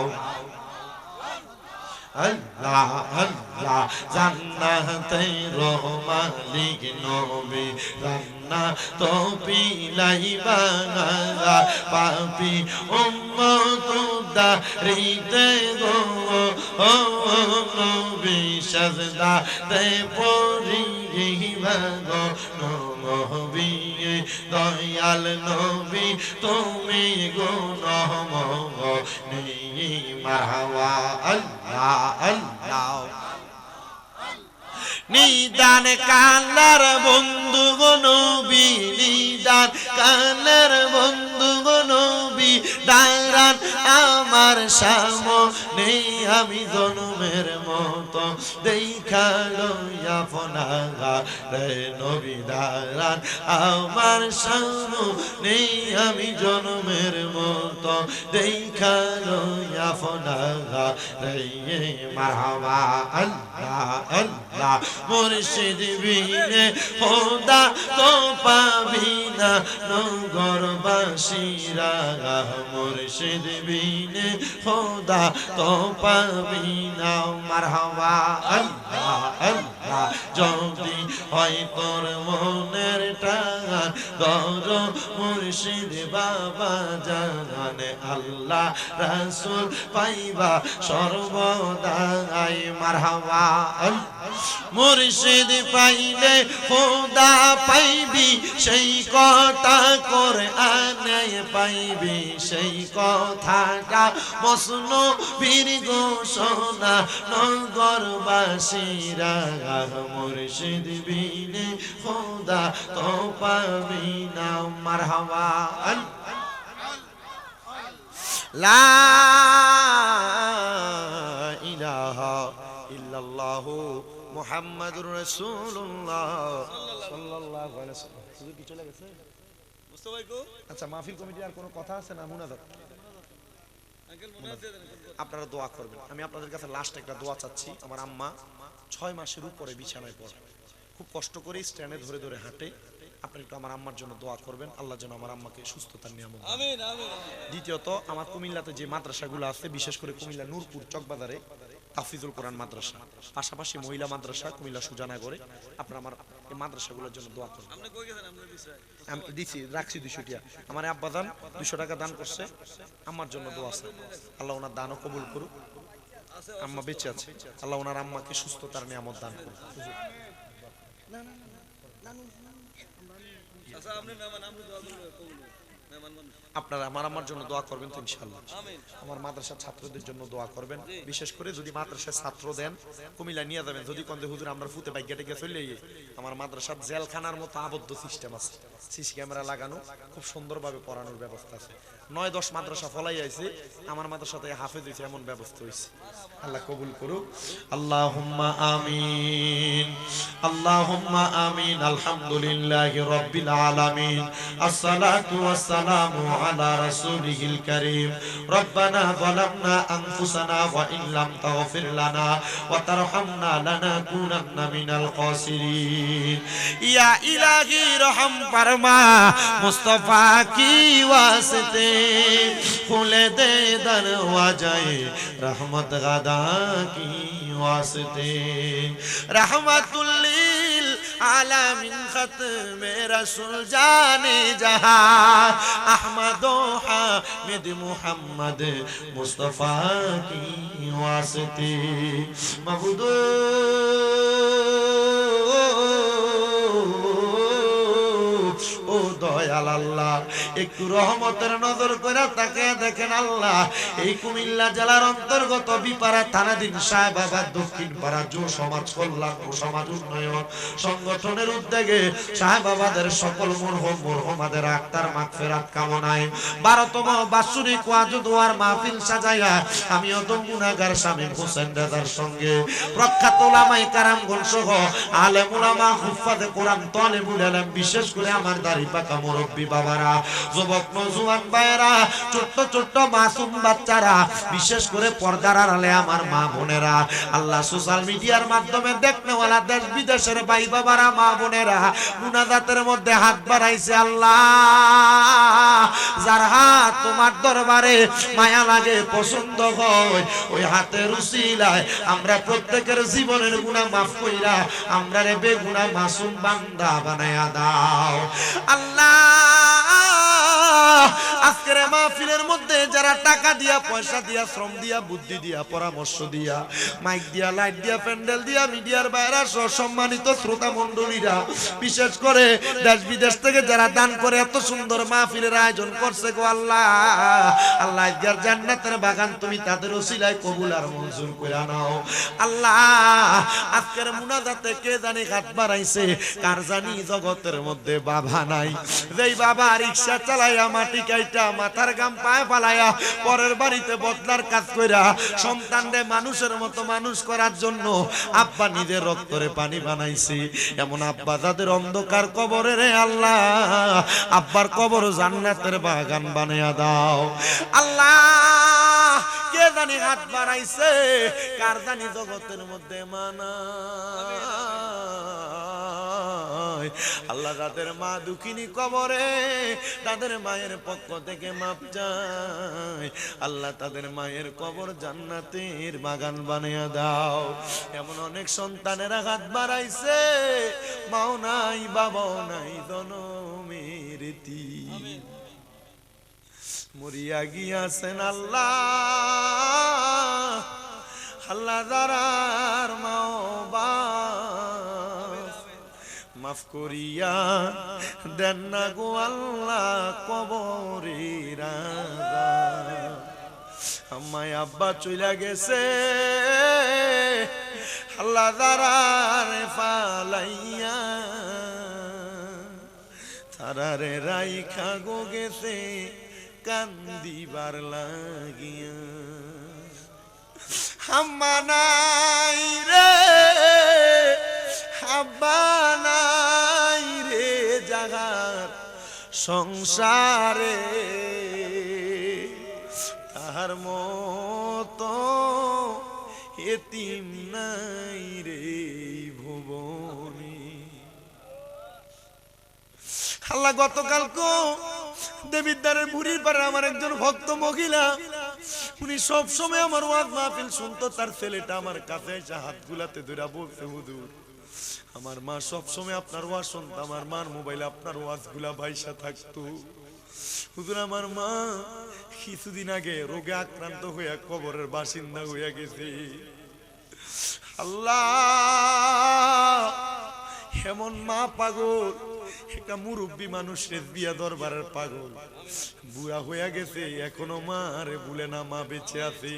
আল্লাহ আল্লাহ জান্নাতে রহমালিক নবী রান্না তো পিলাইবা পাপি উম্মত দারিতে গো নবী সাজদাতে পড়িবা গো নবী দয়াল নবী তুমি গো নহমনি মারহাবা। আল্লাহ আল্লাহ নিদান কালার বন্ধু গো নবী, নিদান কালার বন্ধু গো নবী, দাঁড়ান আমার সামনে আমি জন্মের মতো দেখা লইয়া ফোনাগা রে নবী, দাঁড়ান আমার সামনে আমি জন্মের মতো দেখা লইয়া ফোনাগা রে মারহাবা। আল্লাহ আল্লাহ মুর্শিদ বিনে খোদা তো পাবি না নগরবাসীরা, মুর্শিদ বিনে খোদা তো পাবি না মারহাবা। আল্লাহ আল্লাহ যদি হয় তোর মনের টান গর মুর্শিদ বাবা জানে আল্লাহ রাসূল পাইবা সর্বদাই মারহাবা মুর্শিদ পাইলে খোদা পাইবি সেই কথা কোরআনে পাইবি সেই কথাটা মসনবীর ঘোষণা নগরবাসীরা মুর্শিদ বিনে খোদা তো পাবি না মারহাবা লা ইলাহা ইল্লাল্লাহু মুহাম্মাদুর রাসূলুল্লাহ সাল্লাল্লাহু আলাইহি ওয়াসাল্লাম সুযোগ কি চলে গেছে মুস্তাফা ভাই কো আচ্ছা মাহফিল কমিটি আর কোনো কথা আছে না মুনাজাত আঙ্কেল মুনাজাত আপনারা দোয়া করবেন আমি আপনাদের কাছে লাস্ট একটা দোয়া চাচ্ছি আমার আম্মা 6 মাসের উপরে বিছানায় পড়ে খুব কষ্ট করে স্ট্যান্ডে ধরে ধরে হাঁটে আপনারা একটু আমার আম্মার জন্য দোয়া করবেন আল্লাহ যেন আমার আম্মাকে সুস্থতার নিয়ামত দেন আমিন আমিন দ্বিতীয়ত আমার কুমিল্লাতে যে মাদ্রাসাগুলো আছে বিশেষ করে কুমিল্লা নূরপুর চকবাজারে তাফিজুল কোরআন মাদ্রাসা পাশাপাশি মহিলা মাদ্রাসা কুমিল্লা সুজানাগরে আপনারা আমার এই মাদ্রাসাগুলোর জন্য দোয়া করবেন আপনি কই গেছেন আমরা দিছি আমি দিছি রাখছি 200 টাকা আমার আব্বা দান 200 টাকা দান করছে আমার জন্য দোয়া আছে আল্লাহ ওনার দানও কবুল করুক আম্মা বেঁচে আছে আল্লাহ ওনার আম্মাকে সুস্থতার নিয়ামত দান করুক না না না আচ্ছা আপনি মেহমান আমরা দোয়া করব কবুল মেহমান আপনারা আমার জন্য দোয়া করবেন তো ইনশাআল্লাহ আমিন আমার মাদ্রাসার ছাত্রদের জন্য দোয়া করবেন বিশেষ করে যদি মাদ্রাসার ছাত্র দেন কুমিল্লা নিয়ে যাবেন যদি কোন হুজুর আমরা ফুতে বাইকেটে গিয়ে চলে যাই আমার মাদ্রাসার জেলখানার মতো আবদ্ধ সিস্টেম আছে সিসি ক্যামেরা লাগানো খুব সুন্দরভাবে পড়ানোর ব্যবস্থা আছে 9-10 মাদ্রাসা ফলাই আইছে আমার মাদ্রাসাতে হাফেজ হইছে এমন ব্যবস্থা হইছে আল্লাহ কবুল করুক আল্লাহুম্মা আমিন আল্লাহুম্মা আমিন আলহামদুলিল্লাহি রাব্বিল আলামিন আসসালাতু ওয়াসসালামু আলা রাসূলিহিল কারীম রব্বানা যালামনা আনফুসানা ওয়া ইন লাম তাগফির লানা ওয়া তারহামনা লানাকুনান্না মিনাল খাসিরিন ইয়া ইলাহি রহম ফরমা মুস্তাফা কি ওয়াসতে খুলে দে দরওয়াজায়ে রহমত গাদা কি ওয়াসতে রহমাতুল লিল আলামিন খতমে রাসূল জানে জাহান আহমদ ও হামিদ মুহাম্মদ মুস্তাফা কি ওয়াসতে মাবুদ ও দয়াল আল্লাহ একটু রহমতের নজর করে তাকে দেখেন আল্লাহ এই কুমিল্লা জেলার অন্তর্গত বিপাড়া থানাধীন সাহেবাবাদ দক্ষিণ পাড়া যুব সমাজ কল্যাণ ও সমাজ উন্নয়ন সংগঠনের উদ্যোগে সাহেবাবাদের সকল মরহুমাদের আত্মার মাগফিরাত কামনায় 12তম বাৎসরিক ওয়াজ দোয়ার মাহফিল সাজায়া আমি অদম গুনাহগার শামীম হোসেন রাজার সঙ্গে প্রখ্যাত উলামায়ে কেরামগণ সহ আলেম উলামা হুফাজে কোরআন তালিবুল ইলম বিশেষ করে আমার দাড়ি পাকা মুরব্বি বাবারা যুবক নওজোয়ান ভাইরা ছোট ছোট মাসুম বাচ্চারা বিশেষ করে পর্দার আড়ালে আমার মা বোনেরা আল্লাহ সোশ্যাল মিডিয়ার মাধ্যমে দেখনেওয়ালা দেশ বিদেশের ভাই বাবারা মা বোনেরা মুনাজাতের মধ্যে হাত বাড়াইছে আল্লাহ যার হাত তোমার দরবারে মায়া লাগে পছন্দ হয় ওই হাতের উসিলায় আমরা প্রত্যেকের জীবনের গুনাহ মাফ কইরা আমরা রে বেগুনাহ মাসুম বান্দা বানায়া দাও আল্লাহ আজকের মাহফিলের মধ্যে যারা টাকা দিয়া পয়সা দিয়া শ্রম দিয়া বুদ্ধি দিয়া পরামর্শ দিয়া মাইক দিয়া লাইট দিয়া প্যান্ডেল দিয়া মিডিয়ার বাইরে সহ সম্মানিত শ্রোতা মণ্ডলীরা বিশেষ করে দেশ বিদেশ থেকে যারা দান করে এত সুন্দর মাহফিলের আয়োজন করছে গো আল্লাহ আল্লাহ যার জান্নাতের বাগান তুমি তাদের ওসিলায় কবুল আর মঞ্জুর করে নাও আল্লাহ আজকের মুনাজাতে কে জানি হাত বাড়াইছে কার জানি জগতের মধ্যে বাবা নাই যেই বাবা রিকশা চালাইয়া মাটি কাইটা মাথার গাম পায়ে ফালাইয়া পরের বাড়িতে বদলার কাজ কইরা সন্তানরে মানুষের মতো মানুষ করার জন্য আব্বা নিজের রক্তরে পানি বানাইছে এমন আব্বা যাদের অন্ধকার কবরে রে আল্লাহ আব্বার কবর জান্নাতের বাগান বানায়া দাও আল্লাহ কে জানি হাত বাড়াইছে কার জানি জগতের মধ্যে মানা আল্লাহ তাদের মা দুঃখিনী কবরে তাদের মায়ের পক্ষ থেকে মাপ চায়। আল্লাহ তাদের মায়ের কবর জান্নাতের বাগান বানিয়ে দাও। এমন অনেক সন্তানেরা হাত বাড়াইছে, মাও নাই বাবাও নাই, জনমের এতিম মরিয়া গিয়াছেন আল্লাহ। আল্লাহ যারার মাও বাপ মাফ করিয়া দেন না গো আল্লাহ কবরের আযাব। আমায় আব্বা চইলা গেছে আল্লাহ যারার ফালাইয়া, তারারে রাইখা গো গেছে কান্দিবার লাগিয়া। আম্মা নাই রে আব্বা নাই রে জাগার সংসারে, তাহার মতো এতিম নাই রে ভুবনে। আল্লাহ গতকালকে দেবিদ্বারের বুড়ির পারে আমার একজন ভক্ত মহিলা, উনি সব সময় আমার ওয়াজ মাহফিল শুনতো। তার ছেলেটা আমার কাছে এসে হাত গুলাতে ধরে বলছে, হুজুর আমার মা সব সময় আপনার ওয়াজ শুনতো, আমার মার মোবাইলে আপনার ওয়াজ গুলা ভাইসা থাকতো। হুজুর আমার মা কিছুদিন আগে রোগে আক্রান্ত হইয়া কবরের বাসিন্দা হইয়া গেছে। আল্লাহ এমন মা পাগল, একটা মুরব্বী মানুষের বিয়া দরবারের পাগল, বুড়া হইয়া গেছে, এখনো মা রে ভুলে না, মা বেঁচে আছে।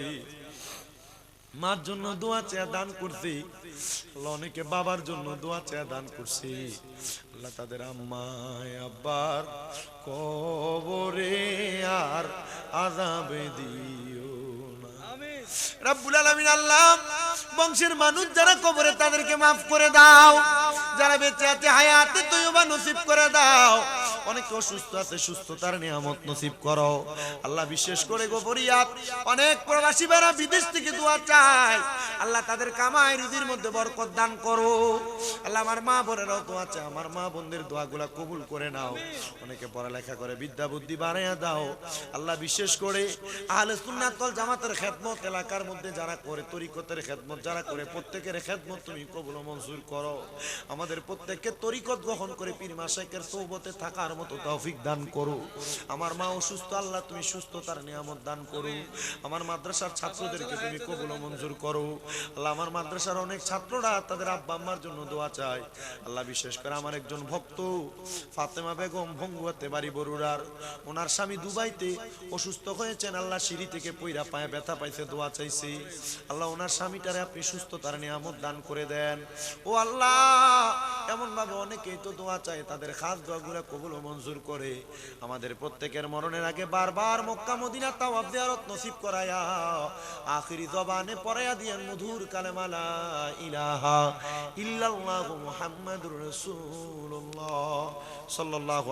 মার জন্য দোয়া চেয়ে দান করছি, অনেকে বাবার জন্য দোয়া চেয়ে দান করছি। আল্লাহ তাদের আম্মায় আব্বার কবরে আর আযাবে দিও না। রব্বুল আলামিন আল্লাহ বংশের মানুষ যারা কবরে তাদেরকে মাফ করে দাও, যারা বেঁচে আছে হায়াতে তয়্যিবা নসিব করে দাও। অনেকে অসুস্থ আছে, সুস্থতার নিয়ামত নসিব করো আল্লাহ। বিশেষ করে গোবরিয়াত অনেক প্রবাসী ভাইরা বিদেশ থেকে দোয়া চায়, আল্লাহ তাদের কামাই রুজির মধ্যে বরকত দান করো আল্লাহ। আমার মা বোনেরাও দোয়া চায়, আমার মা বোনদের দোয়াগুলা কবুল করে নাও। অনেকে পড়ালেখা করে, বিদ্যা বুদ্ধি বাড়াইয়া দাও আল্লাহ। বিশেষ করে আহলে সুন্নাত ওয়াল জামাতের খেদমত এলাকার মধ্যে যারা করে, তরিকতের খেদমত যারা করে, প্রত্যেকের খেদমত তুমি কবুল ও মঞ্জুর করো। আমাদের প্রত্যেককে তরিকত গ্রহণ করে পীর মাশায়েখের সোহবতে থাকার মতো তৌফিক দান করো। আমার মা অসুস্থ, আল্লাহ তুমি সুস্থতার নিয়ামত দান করো। আমার মাদ্রাসার ছাত্রদেরকে তুমি কবুল ও মঞ্জুর করো আল্লাহ। আমার মাদ্রাসার অনেক ছাত্ররা তাদের আব্বা আম্মার জন্য দোয়া চায় আল্লাহ। বিশেষ করে আমার একজন ভক্ত ফাতেমা বেগম, ভঙ্গুয়াতে বাড়ি বরুড়ার, ওনার স্বামী দুবাইতে অসুস্থ হয়েছেন আল্লাহ। সিঁড়ি থেকে পইরা পায়ে ব্যথা পাইছে, দোয়া চাইছে আল্লাহ। ওনার স্বামীটারে আপনি সুস্থতার নিয়ামত দান করে দেন ও আল্লাহ। এমন ভাবে অনেকেই তো দোয়া চায়, তাদের খাস দোয়াগুলো কবুল ও মঞ্জুর করে। আমাদের প্রত্যেকের মরণের আগে বারবার মক্কা মদিনা তাওয়াফ জিয়ারত নসিব করায়া, আখিরি জবানে পড়ায়া দিয়েন মধুর কালেমা লা ইলাহা ইল্লাল্লাহু মুহাম্মাদুর রাসূলুল্লাহ সাল্লাল্লাহু